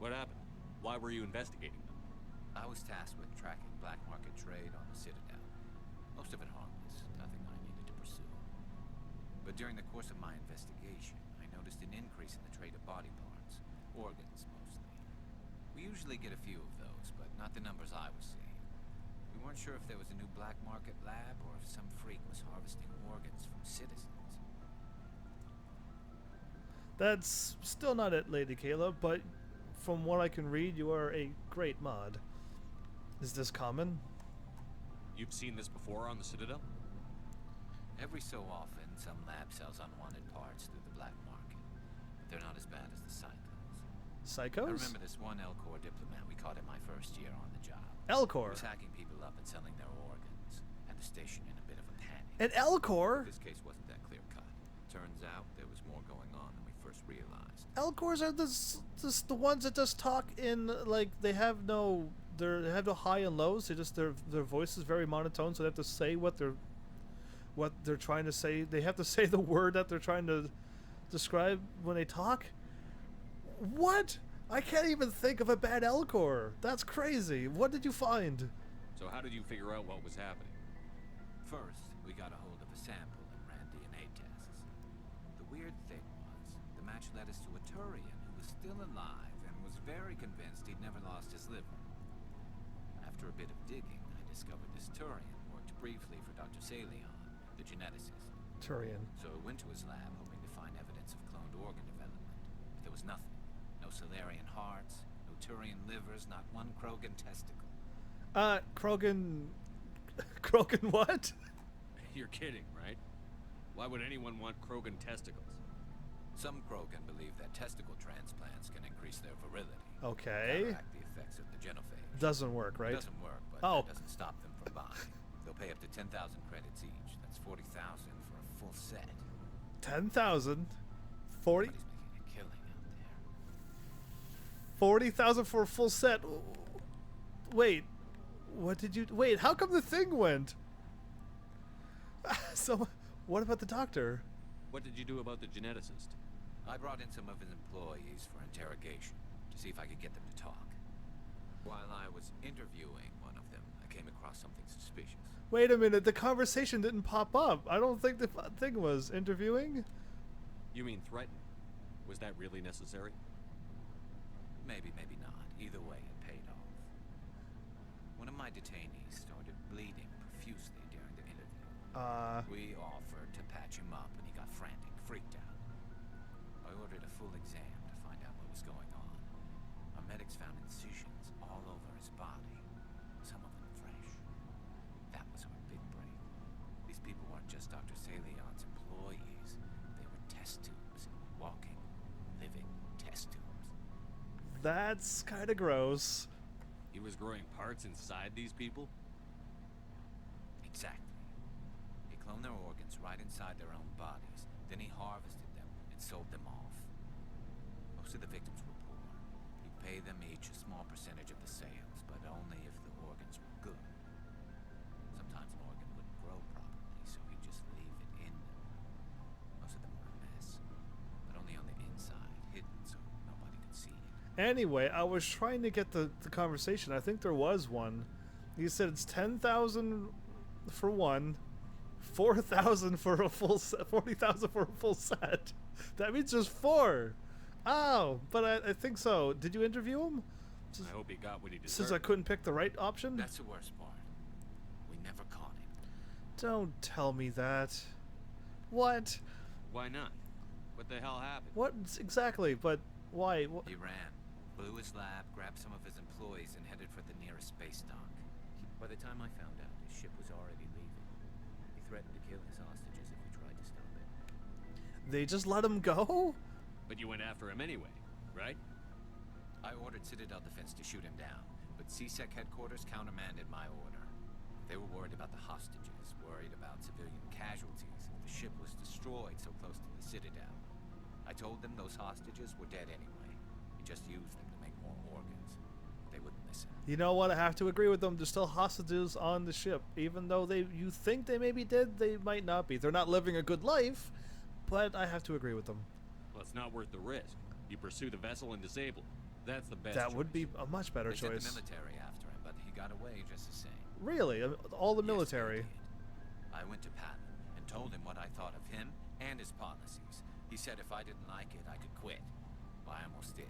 [SPEAKER 3] What happened? Why were you investigating them?
[SPEAKER 13] I was tasked with tracking black market trade on the Citadel. Most of it harmless, nothing I needed to pursue. But during the course of my investigation, I noticed an increase in the trade of body parts, organs mostly. We usually get a few of those, but not the numbers I was seeing. We weren't sure if there was a new black market lab or if some freak was harvesting organs from citizens.
[SPEAKER 1] That's still not it, Lady Kayla, but from what I can read, you are a great mod. Is this common?
[SPEAKER 3] You've seen this before on the Citadel?
[SPEAKER 13] Every so often, some lab sells unwanted parts through the black market, but they're not as bad as the psychos.
[SPEAKER 1] Psychos?
[SPEAKER 13] I remember this one Elcor diplomat we caught in my first year on the job.
[SPEAKER 1] Elcor?
[SPEAKER 13] He was hacking people up and selling their organs, had the station in a bit of a panic.
[SPEAKER 1] An Elcor?
[SPEAKER 13] This case wasn't that clear-cut. Turns out there was more going on than we first realized.
[SPEAKER 1] Elcors are the ones that just talk in like they have no high and lows. They just their voice is very monotone, so they have to say what they're trying to say. They have to say the word that they're trying to describe when they talk. What? I can't even think of a bad Elcor. That's crazy. What did you find?
[SPEAKER 3] So how did you figure out what was happening?
[SPEAKER 13] First, we got a hold of a sample and ran DNA tests. The weird thing was, the match led us to a Turian who was still alive and was very convinced he'd never lost his liver. After a bit of digging, I discovered this Turian worked briefly for Dr. Salion, the geneticist.
[SPEAKER 1] Turian.
[SPEAKER 13] So I went to his lab hoping to find evidence of cloned organ development. But there was nothing. No Solarian hearts, no Turian livers, not one Krogan testicle.
[SPEAKER 1] Krogan... Krogan what?
[SPEAKER 3] You're kidding, right? Why would anyone want Krogan testicles?
[SPEAKER 13] Some Krogan believe that testicle transplants can increase their virility.
[SPEAKER 1] Okay.
[SPEAKER 13] Counteract the effects of the genophage.
[SPEAKER 1] Doesn't work, right?
[SPEAKER 13] It doesn't work, but that doesn't stop them from buying. They'll pay up to 10,000 credits each. That's 40,000 for a full set.
[SPEAKER 1] 10,000? 40?
[SPEAKER 13] Somebody's making a killing out there.
[SPEAKER 1] 40,000 for a full set? Wait. What did you... Wait, how come the thing went? So, what about the doctor?
[SPEAKER 3] What did you do about the geneticist?
[SPEAKER 13] I brought in some of his employees for interrogation to see if I could get them to talk. While I was interviewing one of them, I came across something suspicious.
[SPEAKER 1] Wait a minute, the conversation didn't pop up. I don't think the thing was interviewing.
[SPEAKER 3] You mean threaten? Was that really necessary?
[SPEAKER 13] Maybe, maybe not. Either way, it paid off. One of my detainees started bleeding profusely during the interview. We offered to patch him up, and he got frantic, freaked out. I ordered a full exam to find out what was going on. Our medics found incisions all over his body, some of them fresh. That was our big break. These people weren't just Dr. Salion's employees. They were test tubes. Walking, living test tubes.
[SPEAKER 1] That's kind of gross.
[SPEAKER 3] He was growing parts inside these people?
[SPEAKER 13] Exactly. He cloned their organs right inside their own bodies. Then he harvested them and sold them off. Most of the victims were poor. He'd pay them each a small percentage of the sales, but only if the organs were good. Sometimes an organ wouldn't grow properly, so he'd just leave it in them. Most of them were a mess, but only on the inside, hidden so nobody could see it.
[SPEAKER 1] Anyway, I was trying to get the conversation. I think there was one. He said it's 10,000 for one, 4,000 for a full set, 40,000 for a full set. That means there's 4. Oh, but I think so. Did you interview him?
[SPEAKER 3] I hope he got what he deserved.
[SPEAKER 1] Since I couldn't pick the right option?
[SPEAKER 13] That's the worst part. We never caught him.
[SPEAKER 1] Don't tell me that. What?
[SPEAKER 3] Why not? What the hell happened?
[SPEAKER 1] What exactly? But why?
[SPEAKER 13] He ran, blew his lab, grabbed some of his employees, and headed for the nearest space dock. By the time I found out, his ship was already leaving. He threatened to kill his hostages if we tried to stop it.
[SPEAKER 1] They just let him go?
[SPEAKER 3] But you went after him anyway, right?
[SPEAKER 13] I ordered Citadel Defense to shoot him down, but CSEC headquarters countermanded my order. They were worried about the hostages, worried about civilian casualties if the ship was destroyed so close to the Citadel. I told them those hostages were dead anyway. We just used them to make more organs. They wouldn't listen.
[SPEAKER 1] You know what? I have to agree with them. There's still hostages on the ship. Even though you think they may be dead, they might not be. They're not living a good life, but I have to agree with them.
[SPEAKER 3] Well, it's not worth the risk. You pursue the vessel and disable it. That's the best
[SPEAKER 1] That
[SPEAKER 3] choice.
[SPEAKER 1] would be a much better
[SPEAKER 13] They
[SPEAKER 1] choice.
[SPEAKER 13] sent the military after him, but he got away just the same.
[SPEAKER 1] Really? All the military?
[SPEAKER 13] Yes, I went to Patton and told him what I thought of him and his policies. He said if I didn't like it, I could quit. Well, I almost did.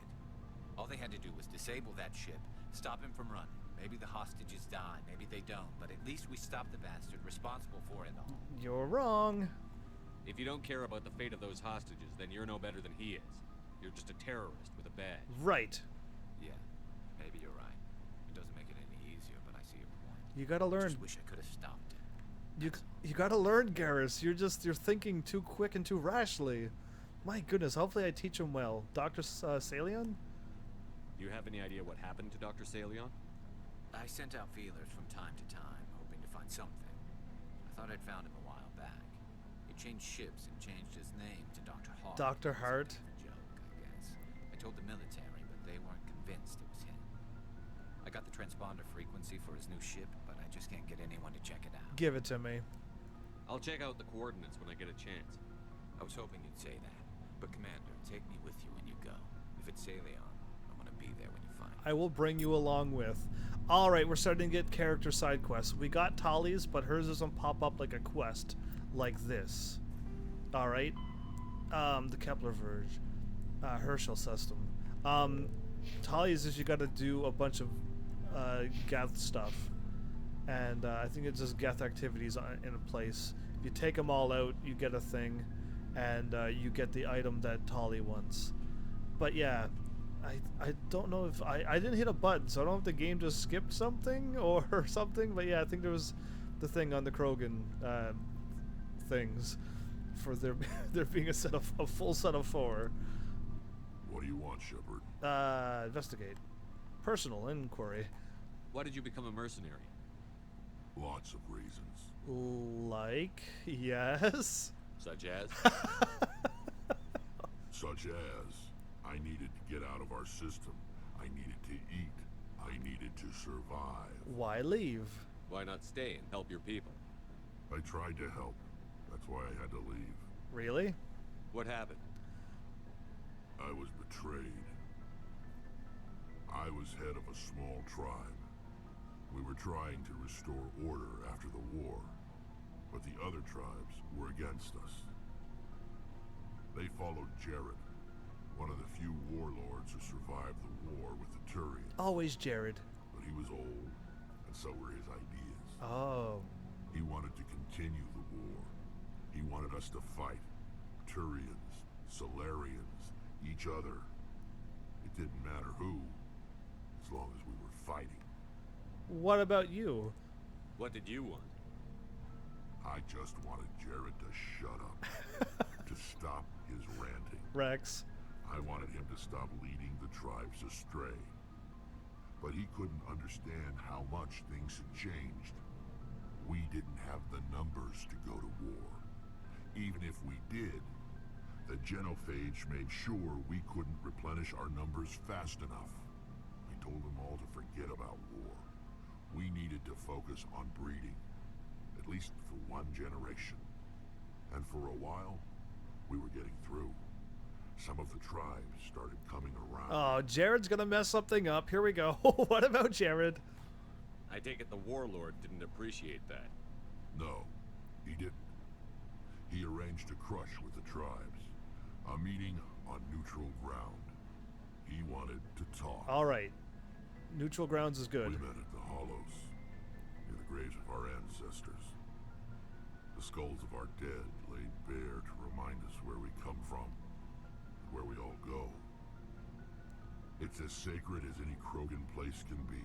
[SPEAKER 13] All they had to do was disable that ship, stop him from running. Maybe the hostages die, maybe they don't, but at least we stopped the bastard responsible for it all.
[SPEAKER 1] You're wrong.
[SPEAKER 3] If you don't care about the fate of those hostages, then you're no better than he is. You're just a terrorist with a badge.
[SPEAKER 1] Right.
[SPEAKER 13] Yeah, maybe you're right. It doesn't make it any easier, but I see your point.
[SPEAKER 1] You gotta learn.
[SPEAKER 13] I just wish I could have stopped it.
[SPEAKER 1] You gotta learn, Garrus. You're thinking too quick and too rashly. My goodness, hopefully I teach him well. Dr. Salion?
[SPEAKER 3] Do you have any idea what happened to Dr. Salion?
[SPEAKER 13] I sent out feelers from time to time, hoping to find something. I thought I'd found him a while back. He changed ships and changed his name to Dr. Hart.
[SPEAKER 1] Dr. Hart?
[SPEAKER 13] Joke, I guess. I told the military, but they weren't convinced it was him. I got the transponder frequency for his new ship, but I just can't get anyone to check it out.
[SPEAKER 1] Give it to me.
[SPEAKER 3] I'll check out the coordinates when I get a chance.
[SPEAKER 13] I was hoping you'd say that. But Commander, take me with you when you go. If it's Salion, I want to be there when you find it.
[SPEAKER 1] I will bring you along with. Alright, we're starting to get character side quests. We got Tali's, but hers doesn't pop up like a quest like this. Alright. The Kepler Verge. Herschel system. Tali's is you gotta do a bunch of Geth stuff. And I think it's just Geth activities in a place. If you take them all out, you get a thing. And you get the item that Tali wants. But yeah, I don't know if I didn't hit a button, so I don't know if the game just skipped something or something. But yeah, I think there was the thing on the Krogan things for there being a full set of 4.
[SPEAKER 10] What do you want, Shepard?
[SPEAKER 1] Investigate. Personal inquiry.
[SPEAKER 3] Why did you become a mercenary?
[SPEAKER 10] Lots of reasons.
[SPEAKER 1] Like, yes.
[SPEAKER 3] Such as?
[SPEAKER 10] Such as, I needed to get out of our system. I needed to eat. I needed to survive.
[SPEAKER 1] Why leave?
[SPEAKER 3] Why not stay and help your people?
[SPEAKER 10] I tried to help. That's why I had to leave.
[SPEAKER 1] Really?
[SPEAKER 3] What happened?
[SPEAKER 10] I was betrayed. I was head of a small tribe. We were trying to restore order after the war, but the other tribes were against us. They followed Jared, one of the few warlords who survived the war with the Turians.
[SPEAKER 1] Always Jared.
[SPEAKER 10] But he was old, and so were his ideas.
[SPEAKER 1] Oh.
[SPEAKER 10] He wanted to continue the war. He wanted us to fight. Turians, Solarians, each other. It didn't matter who, as long as we were fighting.
[SPEAKER 1] What about you?
[SPEAKER 3] What did you want?
[SPEAKER 10] I just wanted Jared to shut up. To stop his ranting.
[SPEAKER 1] Rex.
[SPEAKER 10] I wanted him to stop leading the tribes astray. But he couldn't understand how much things had changed. We didn't have the numbers to go to war. Even if we did, the genophage made sure we couldn't replenish our numbers fast enough. I told them all to forget about war. We needed to focus on breeding, at least for one generation. And for a while, we were getting through. Some of the tribes started coming around.
[SPEAKER 1] Oh, Jared's gonna mess something up. Here we go. What about Jared?
[SPEAKER 3] I take it the warlord didn't appreciate that.
[SPEAKER 10] No, he didn't. He arranged a crush with the tribes. A meeting on neutral ground. He wanted to talk.
[SPEAKER 1] All right. Neutral grounds is good.
[SPEAKER 10] We met at the Hollows, near the graves of our ancestors. The skulls of our dead laid bare to remind us where we come from, and where we all go. It's as sacred as any Krogan place can be.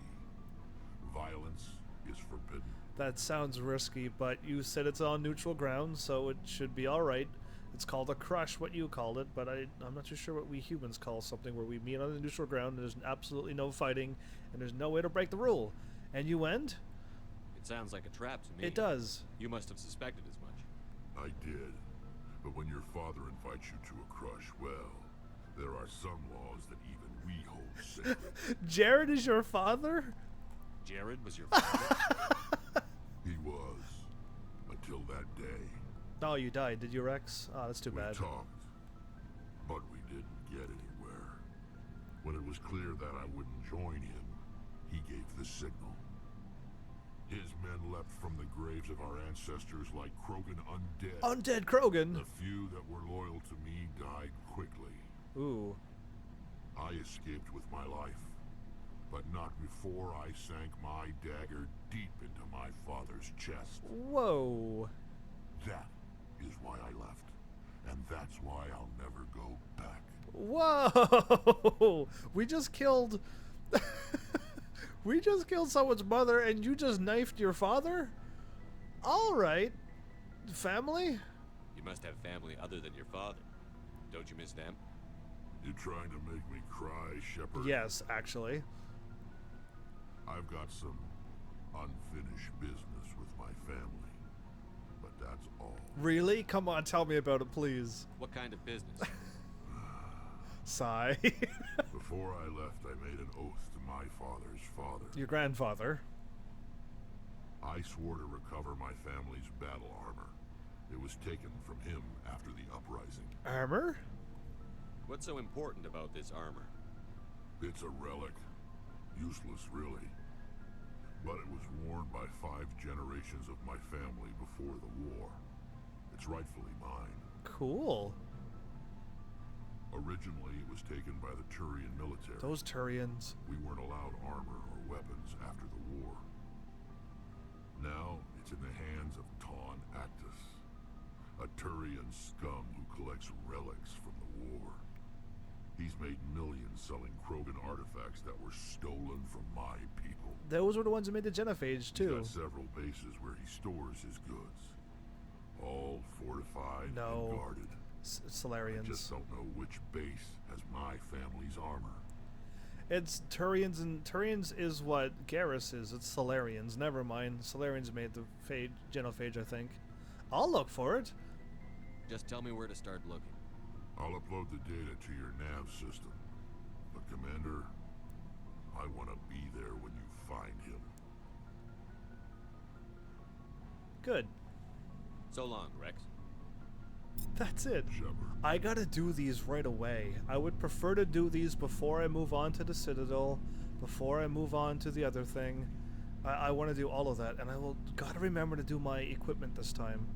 [SPEAKER 10] Violence is forbidden.
[SPEAKER 1] That sounds risky, but you said it's on neutral ground, so it should be all right. It's called a crush, what you called it, but I'm not too sure what we humans call something where we meet on the neutral ground and there's absolutely no fighting and there's no way to break the rule. And you end?
[SPEAKER 3] It sounds like a trap to me.
[SPEAKER 1] It does.
[SPEAKER 3] You must have suspected as much.
[SPEAKER 10] I did. But when your father invites you to a crush, well, there are some laws that even we hold sacred.
[SPEAKER 1] Jared is your father?
[SPEAKER 3] Jared was your father?
[SPEAKER 10] He was. Until that day.
[SPEAKER 1] Oh, you died, did you, Rex? Oh, that's too bad.
[SPEAKER 10] We talked, but we didn't get anywhere. When it was clear that I wouldn't join him, he gave the signal. His men leapt from the graves of our ancestors like Krogan undead.
[SPEAKER 1] Undead Krogan?
[SPEAKER 10] The few that were loyal to me died quickly.
[SPEAKER 1] Ooh.
[SPEAKER 10] I escaped with my life, but not before I sank my dagger deep into my father's chest.
[SPEAKER 1] Whoa.
[SPEAKER 10] That is why I left, and that's why I'll never go back.
[SPEAKER 1] Whoa! We just killed... We just killed someone's mother and you just knifed your father? Alright. Family?
[SPEAKER 3] You must have family other than your father. Don't you miss them?
[SPEAKER 10] You trying to make me cry, Shepard?
[SPEAKER 1] Yes, actually.
[SPEAKER 10] I've got some unfinished business with my family, but that's all.
[SPEAKER 1] Really? Come on, tell me about it, please.
[SPEAKER 3] What kind of business?
[SPEAKER 1] Sigh.
[SPEAKER 10] Before I left, I made an oath to my father's father.
[SPEAKER 1] Your grandfather.
[SPEAKER 10] I swore to recover my family's battle armor. It was taken from him after the uprising.
[SPEAKER 1] Armor?
[SPEAKER 3] What's so important about this armor?
[SPEAKER 10] It's a relic. Useless, really. But it was worn by 5 generations of my family before the war. It's rightfully mine.
[SPEAKER 1] Cool.
[SPEAKER 10] Originally, it was taken by the Turian military.
[SPEAKER 1] Those Turians.
[SPEAKER 10] We weren't allowed armor or weapons after the war. Now, it's in the hands of Taun Actus, a Turian scum who collects relics from the war. He's made millions selling Krogan artifacts that were stolen from my people.
[SPEAKER 1] Those were the ones that made the genophage, too.
[SPEAKER 10] He's got several bases where he stores his goods. All fortified and guarded.
[SPEAKER 1] Solarians.
[SPEAKER 10] I just don't know which base has my family's armor.
[SPEAKER 1] It's Turians, and Turians is what Garrus is. It's Solarians. Never mind. Solarians made the genophage, I think. I'll look for it.
[SPEAKER 3] Just tell me where to start looking.
[SPEAKER 10] I'll upload the data to your nav system. But Commander, I want to be there when you find him.
[SPEAKER 1] Good.
[SPEAKER 3] So long, Rex.
[SPEAKER 1] That's it.
[SPEAKER 10] Shepard.
[SPEAKER 1] I gotta do these right away. I would prefer to do these before I move on to the Citadel, before I move on to the other thing. I want to do all of that, and I will gotta remember to do my equipment this time.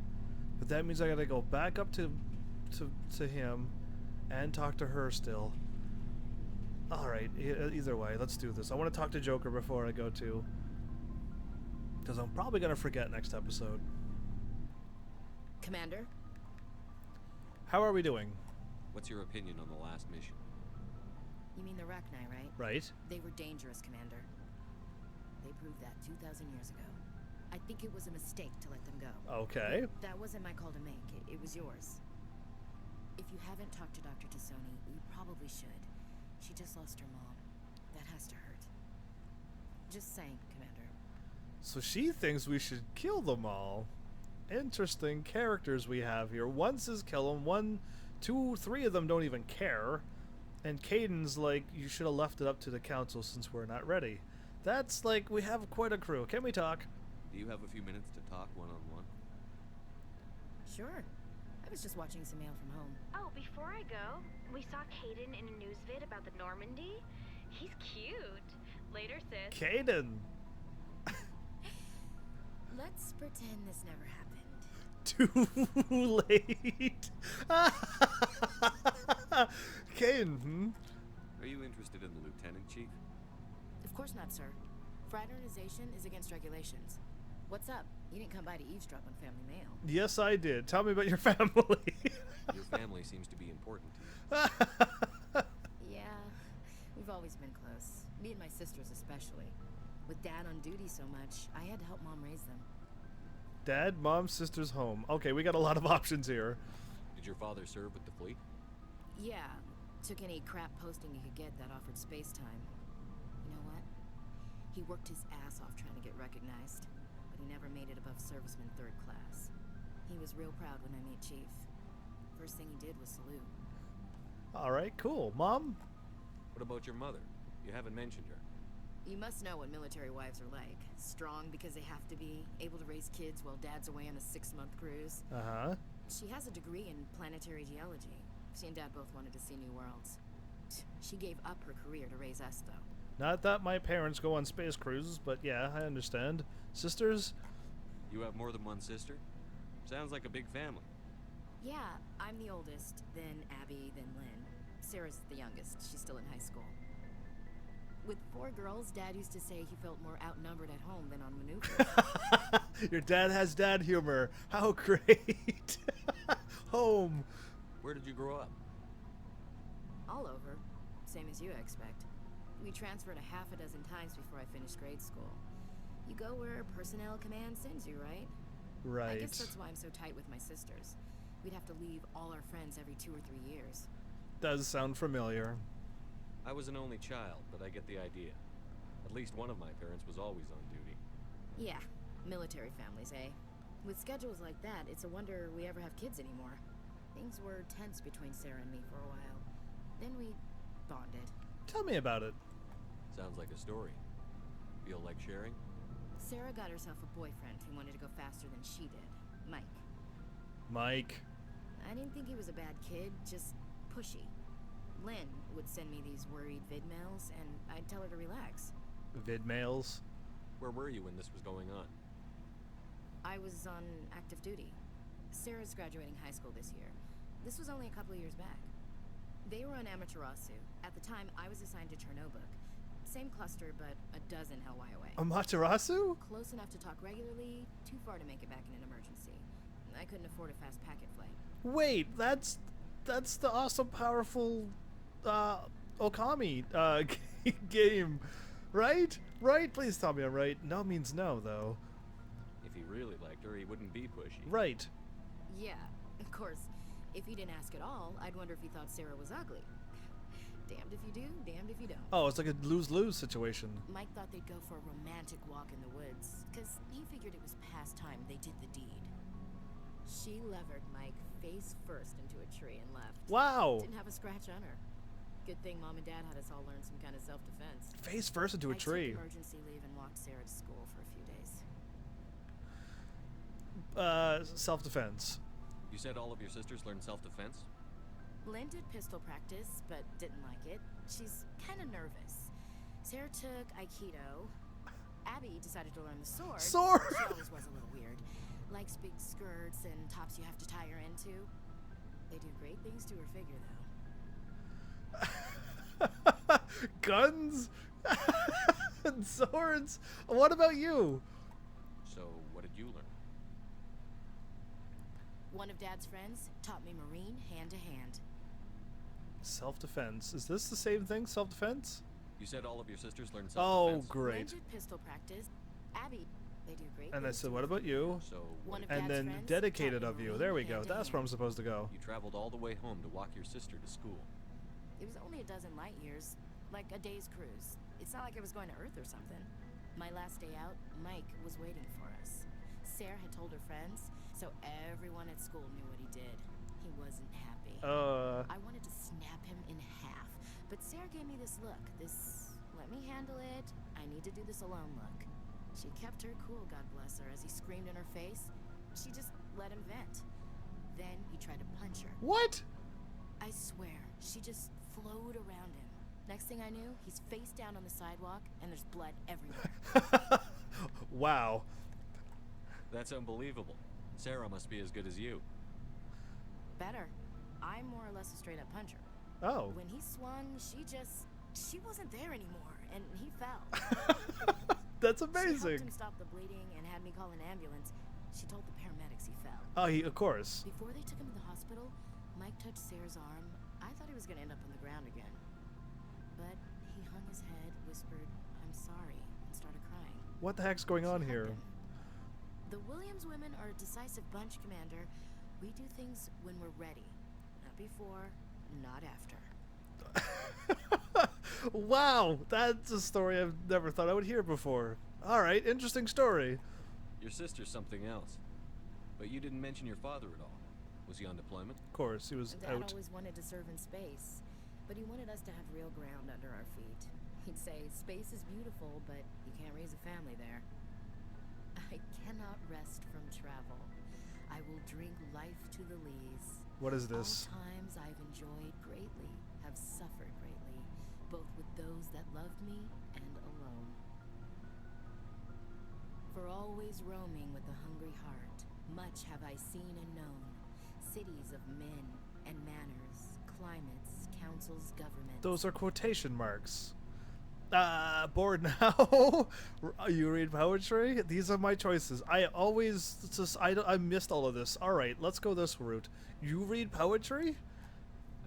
[SPEAKER 1] But that means I gotta go back up to him and talk to her still. Alright, either way, let's do this. I want to talk to Joker before I go to, because I'm probably gonna forget next episode.
[SPEAKER 18] Commander?
[SPEAKER 1] How are we doing?
[SPEAKER 3] What's your opinion on the last mission?
[SPEAKER 18] You mean the Rachni, right?
[SPEAKER 1] Right.
[SPEAKER 18] They were dangerous, Commander. They proved that 2,000 years ago. I think it was a mistake to let them go.
[SPEAKER 1] Okay.
[SPEAKER 18] That wasn't my call to make. It was yours. If you haven't talked to Dr. Tassoni, you probably should. She just lost her mom. That has to hurt. Just saying, Commander.
[SPEAKER 1] So she thinks we should kill them all. Interesting characters we have here. One says kill them, 1, 2, 3 of them don't even care. And Caden's like, you should have left it up to the council since we're not ready. That's like, we have quite a crew. Can we talk?
[SPEAKER 3] Do you have a few minutes to talk one-on-one?
[SPEAKER 18] Sure. I was just watching some mail from home.
[SPEAKER 5] Oh, before I go, we saw Caden in a news vid about the Normandy. He's cute. Later, sis.
[SPEAKER 1] Caden!
[SPEAKER 18] Let's pretend this never happened.
[SPEAKER 1] Too late. Caden,
[SPEAKER 3] Are you interested in the lieutenant, Chief?
[SPEAKER 18] Of course not, sir. Fraternization is against regulations. What's up? You didn't come by to eavesdrop on family mail.
[SPEAKER 1] Yes, I did. Tell me about your family.
[SPEAKER 3] Your family seems to be important to you.
[SPEAKER 18] Yeah, we've always been close. Me and my sisters especially. With Dad on duty so much, I had to help Mom raise them.
[SPEAKER 1] Dad, Mom, sisters, home. Okay, we got a lot of options here.
[SPEAKER 3] Did your father serve with the fleet?
[SPEAKER 18] Yeah, took any crap posting he could get that offered space time. You know what? He worked his ass off trying to get recognized, but he never made it above serviceman 3rd class. He was real proud when I met Chief. First thing he did was salute.
[SPEAKER 1] Alright, cool. Mom?
[SPEAKER 3] What about your mother? You haven't mentioned her.
[SPEAKER 18] You must know what military wives are like. Strong because they have to be, able to raise kids while Dad's away on a 6-month cruise.
[SPEAKER 1] Uh-huh.
[SPEAKER 18] She has a degree in planetary geology. She and Dad both wanted to see new worlds. She gave up her career to raise us, though.
[SPEAKER 1] Not that my parents go on space cruises, but yeah, I understand. Sisters?
[SPEAKER 3] You have more than one sister? Sounds like a big family.
[SPEAKER 18] Yeah, I'm the oldest, then Abby, then Lynn. Sarah's the youngest. She's still in high school. With 4 girls, Dad used to say he felt more outnumbered at home than on maneuvers.
[SPEAKER 1] Your dad has dad humor. How great. Home.
[SPEAKER 3] Where did you grow up?
[SPEAKER 18] All over. Same as you, I expect. We transferred a half a dozen times before I finished grade school. You go where personnel command sends you, right?
[SPEAKER 1] Right.
[SPEAKER 18] I guess that's why I'm so tight with my sisters. We'd have to leave all our friends every 2 or 3 years.
[SPEAKER 1] Does sound familiar.
[SPEAKER 3] I was an only child, but I get the idea. At least one of my parents was always on duty.
[SPEAKER 18] Yeah, military families, eh? With schedules like that, it's a wonder we ever have kids anymore. Things were tense between Sarah and me for a while. Then we bonded.
[SPEAKER 1] Tell me about it.
[SPEAKER 3] Sounds like a story. Feel like sharing?
[SPEAKER 18] Sarah got herself a boyfriend who wanted to go faster than she did. Mike.
[SPEAKER 1] Mike.
[SPEAKER 18] I didn't think he was a bad kid, just pushy. Lynn would send me these worried vid mails, and I'd tell her to relax.
[SPEAKER 1] Vid mails?
[SPEAKER 3] Where were you when this was going on?
[SPEAKER 18] I was on active duty. Sarah's graduating high school this year. This was only a couple of years back. They were on Amaterasu. At the time, I was assigned to Chernobog. Same cluster, but a dozen Hellway away.
[SPEAKER 1] Amaterasu?
[SPEAKER 18] Close enough to talk regularly, too far to make it back in an emergency. I couldn't afford a fast packet flight.
[SPEAKER 1] Wait, that's the awesome, powerful, Okami, game, right? Right? Please tell me I'm right. No means no, though.
[SPEAKER 3] If he really liked her, he wouldn't be pushy.
[SPEAKER 1] Right.
[SPEAKER 18] Yeah, of course. If he didn't ask at all, I'd wonder if he thought Sarah was ugly. Damned if you do, damned if you don't.
[SPEAKER 1] Oh, it's like a lose-lose situation.
[SPEAKER 18] Mike thought they'd go for a romantic walk in the woods, because he figured it was past time they did the deed. She levered Mike face first into a tree and left.
[SPEAKER 1] Wow!
[SPEAKER 18] Didn't have a scratch on her. Good thing Mom and Dad had us all learn some kind of self-defense.
[SPEAKER 1] Face first into a tree.
[SPEAKER 18] I took emergency leave and walked Sarah to school for a few days.
[SPEAKER 1] Self-defense.
[SPEAKER 3] You said all of your sisters learned self-defense?
[SPEAKER 18] Lynn did pistol practice, but didn't like it. She's kind of nervous. Sarah took Aikido. Abby decided to learn the sword.
[SPEAKER 1] Sword!
[SPEAKER 18] She always was a little weird. Likes big skirts and tops you have to tie her into. They do great things to her figure, though.
[SPEAKER 1] Guns? And swords? What about you?
[SPEAKER 3] So, what did you learn?
[SPEAKER 18] One of Dad's friends taught me Marine hand-to-hand.
[SPEAKER 1] Self-defense. Is this the same thing, self-defense?
[SPEAKER 3] You said all of your sisters learned
[SPEAKER 1] Oh,
[SPEAKER 3] self-defense?
[SPEAKER 1] great.
[SPEAKER 18] Lynn did pistol practice. Abby They do great.
[SPEAKER 1] And I said, what about you?
[SPEAKER 3] So,
[SPEAKER 1] and then dedicated of you. There we go. That's where I'm supposed to go.
[SPEAKER 3] You traveled all the way home to walk your sister to school.
[SPEAKER 18] It was only a dozen light years, like a day's cruise. It's not like I was going to Earth or something. My last day out, Mike was waiting for us. Sarah had told her friends, so everyone at school knew what he did. He wasn't happy. I wanted to snap him in half, but Sarah gave me this look, this let me handle it, I need to do this alone look. She kept her cool, God bless her, as he screamed in her face. She just let him vent. Then he tried to punch her.
[SPEAKER 1] What?
[SPEAKER 18] I swear, she just flowed around him. Next thing I knew, he's face down on the sidewalk, and there's blood everywhere.
[SPEAKER 1] Wow.
[SPEAKER 3] That's unbelievable. Sarah must be as good as you.
[SPEAKER 18] Better. I'm more or less a straight-up puncher.
[SPEAKER 1] Oh.
[SPEAKER 18] When he swung, she wasn't there anymore, and he fell.
[SPEAKER 1] That's
[SPEAKER 18] She
[SPEAKER 1] amazing.
[SPEAKER 18] helped him stop the bleeding and had me call an ambulance. She told the paramedics he fell.
[SPEAKER 1] Oh, of course.
[SPEAKER 18] Before they took him to the hospital, Mike touched Sarah's arm. I thought he was going to end up on the ground again. But he hung his head, whispered, "I'm sorry," and started crying.
[SPEAKER 1] What the heck's going on here?
[SPEAKER 18] The Williams women are a decisive bunch, Commander. We do things when we're ready. Not before, not after.
[SPEAKER 1] Wow, that's a story I've never thought I would hear before. All right, interesting story.
[SPEAKER 3] Your sister's something else. But you didn't mention your father at all. Was he on deployment?
[SPEAKER 1] Of course, he was
[SPEAKER 18] Dad
[SPEAKER 1] out.
[SPEAKER 18] always wanted to serve in space, but he wanted us to have real ground under our feet. He'd say, space is beautiful, but you can't raise a family there. I cannot rest from travel. I will drink life to the lees.
[SPEAKER 1] What is this?
[SPEAKER 18] All times I've enjoyed greatly, have suffered greatly, both with those that loved me and alone. For always roaming with a hungry heart, much have I seen and known. Cities of men and manners, climates, councils, governments.
[SPEAKER 1] Those are quotation marks. Bored now? You read poetry? These are my choices. I missed all of this. All right, let's go this route. You read poetry?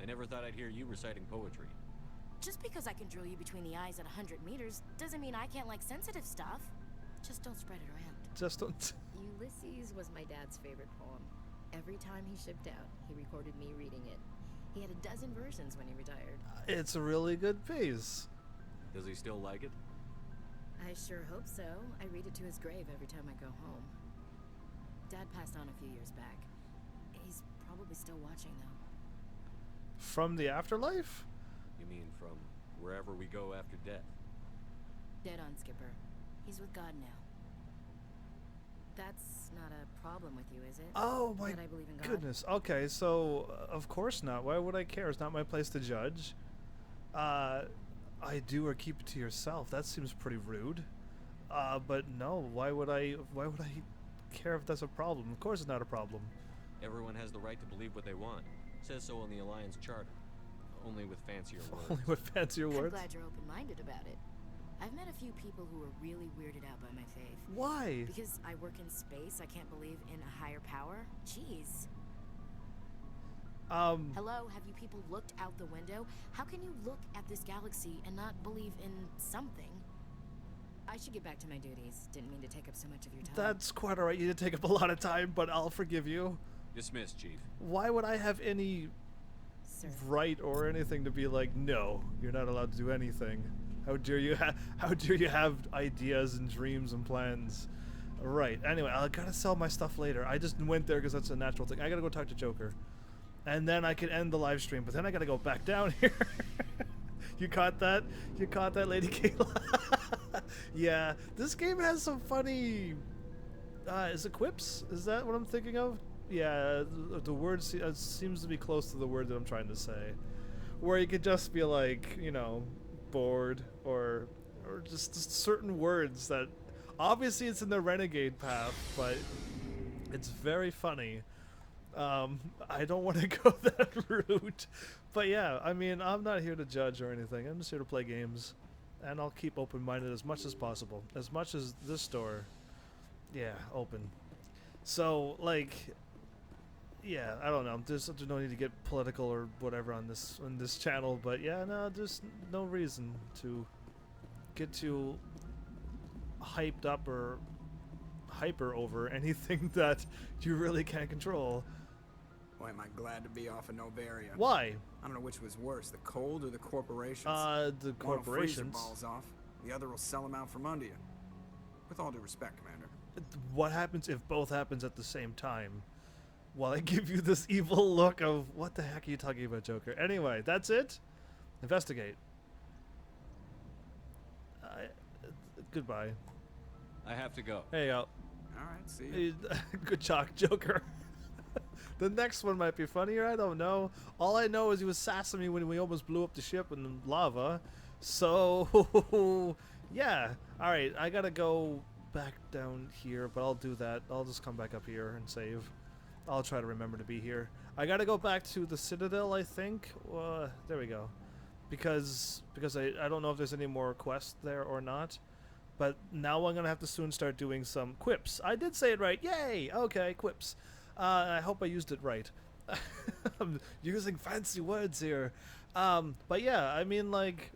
[SPEAKER 3] I never thought I'd hear you reciting poetry.
[SPEAKER 18] Just because I can drill you between the eyes at 100 meters doesn't mean I can't like sensitive stuff. Just don't spread it around.
[SPEAKER 1] Just don't.
[SPEAKER 18] Ulysses was my dad's favorite poem. Every time he shipped out, he recorded me reading it. He had a dozen versions when he retired.
[SPEAKER 1] It's a really good piece.
[SPEAKER 3] Does he still like it?
[SPEAKER 18] I sure hope so. I read it to his grave every time I go home. Dad passed on a few years back. He's probably still watching, though.
[SPEAKER 1] From the afterlife?
[SPEAKER 3] You mean from wherever we go after death?
[SPEAKER 18] Dead on, Skipper. He's with God now. That's not a problem with you, is it?
[SPEAKER 1] Oh my
[SPEAKER 18] that I believe in God?
[SPEAKER 1] goodness. Okay, so of course not. Why would I care? It's not my place to judge. I do, or keep it to yourself. That seems pretty rude. But no, why would I care if that's a problem? Of course it's not a problem.
[SPEAKER 3] Everyone has the right to believe what they want. It says so in the Alliance Charter. Only with fancier words.
[SPEAKER 1] Only with fancier words?
[SPEAKER 18] I'm glad you're open-minded about it. I've met a few people who are really weirded out by my faith.
[SPEAKER 1] Why?
[SPEAKER 18] Because I work in space, I can't believe in a higher power? Jeez. Hello, have you people looked out the window? How can you look at this galaxy and not believe in something? I should get back to my duties. Didn't mean to take up so much of your time.
[SPEAKER 1] That's quite alright. You did take up a lot of time, but I'll forgive you.
[SPEAKER 3] Dismissed, Chief.
[SPEAKER 1] Why would I have any right or anything to be like, no, you're not allowed to do anything? How dare you? How dare you have ideas and dreams and plans? Right. Anyway, I gotta sell my stuff later. I just went there because that's a natural thing. I gotta go talk to Joker, and then I can end the live stream. But then I gotta go back down here. You caught that? You caught that, Lady Kayla? Yeah, this game has some funny. Is it quips? Is that what I'm thinking of? Yeah, the word seems to be close to the word that I'm trying to say, where you could just be like, you know, bored or just certain words that obviously it's in the renegade path, but it's very funny. I don't want to go that route, but yeah, I mean, I'm not here to judge or anything. I'm just here to play games, and I'll keep open-minded as much as possible, as much as this store, yeah, open. So like, yeah, I don't know. There's no need to get political or whatever on this channel, but yeah, no, there's no reason to get too hyped up or hyper over anything that you really can't control.
[SPEAKER 9] Boy, am I glad to be off of Novaria.
[SPEAKER 1] Why?
[SPEAKER 9] I don't know which was worse, the cold or the corporations.
[SPEAKER 1] The corporations.
[SPEAKER 9] One will freeze your balls off. The other will sell them out from under you. With all due respect, Commander.
[SPEAKER 1] What happens if both happens at the same time? While I give you this evil look of, what the heck are you talking about, Joker? Anyway, that's it. Investigate. Goodbye.
[SPEAKER 3] I have to go.
[SPEAKER 1] Hey,
[SPEAKER 9] Alright, see you.
[SPEAKER 1] Good chalk, Joker. The next one might be funnier, I don't know. All I know is he was sassing me when we almost blew up the ship in lava. So, yeah. Alright, I gotta go back down here, but I'll do that. I'll just come back up here and save. I'll try to remember to be here. I gotta go back to the Citadel, I think. There we go. Because I don't know if there's any more quests there or not. But now I'm gonna have to soon start doing some quips. I did say it right. Yay! Okay, quips. I hope I used it right. I'm using fancy words here. But yeah, I mean, like,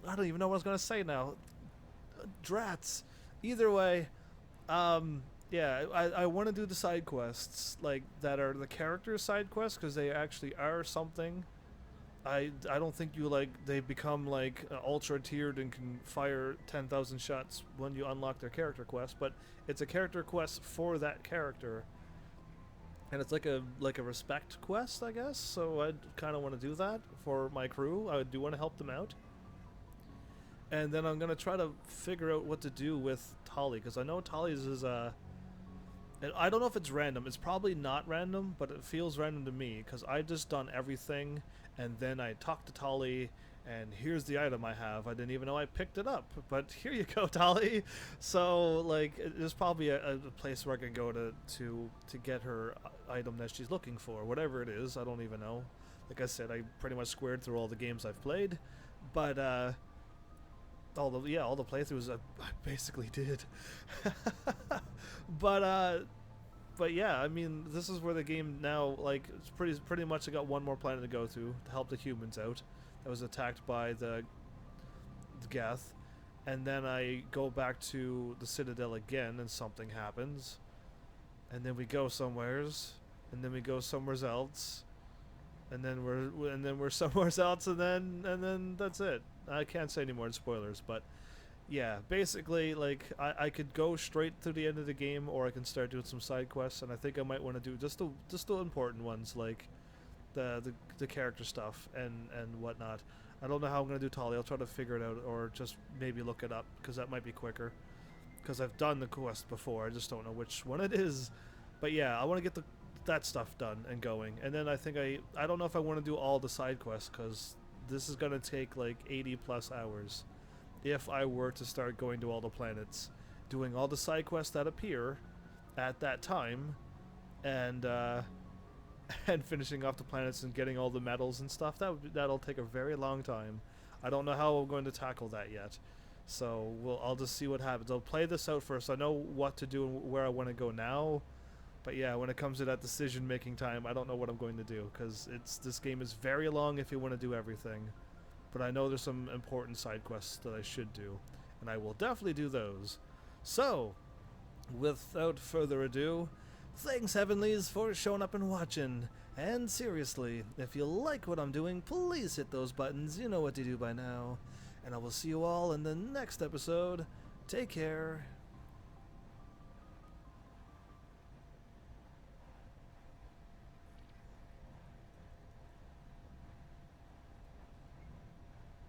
[SPEAKER 1] I don't even know what I was gonna say now. Drats. Either way, yeah, I want to do the side quests, like, that are the character side quests, because they actually are something. I don't think you, like, they become, like, ultra tiered and can fire 10,000 shots when you unlock their character quest, but it's a character quest for that character. And it's like a respect quest, I guess, so I kind of want to do that for my crew. I do want to help them out. And then I'm going to try to figure out what to do with Tali, because I know Tali's is and I don't know if it's random. It's probably not random, but it feels random to me, because I just done everything, and then I talked to Tali, and here's the item I have. I didn't even know I picked it up, but here you go, Tali. So, like, there's probably a place where I can go to get her item that she's looking for, whatever it is. I don't even know. Like I said, I pretty much squared through all the games I've played, but all the playthroughs I basically did. But yeah, I mean, this is where the game now, like, it's pretty much I got one more planet to go to help the humans out that was attacked by the Geth, and then I go back to the Citadel again and something happens, and then we go somewheres, and then we go somewhere else, and then we're somewhere else, and then that's it. I can't say any more spoilers, but yeah, basically, like, I could go straight to the end of the game, or I can start doing some side quests, and I think I might want to do just the important ones, like the character stuff and whatnot. I don't know how I'm gonna do Tali. I'll try to figure it out, or just maybe look it up, because that might be quicker. Because I've done the quest before, I just don't know which one it is. But yeah, I want to get that stuff done and going, and then I think I don't know if I want to do all the side quests, because this is gonna take like 80 plus hours. If I were to start going to all the planets, doing all the side quests that appear at that time, and finishing off the planets and getting all the medals and stuff, that'll take a very long time. I don't know how I'm going to tackle that yet, so I'll just see what happens. I'll play this out first. I know what to do and where I want to go now, but yeah, when it comes to that decision-making time, I don't know what I'm going to do, because this game is very long if you want to do everything. But I know there's some important side quests that I should do, and I will definitely do those. So, without further ado, thanks Heavenlies for showing up and watching. And seriously, if you like what I'm doing, please hit those buttons. You know what to do by now. And I will see you all in the next episode. Take care.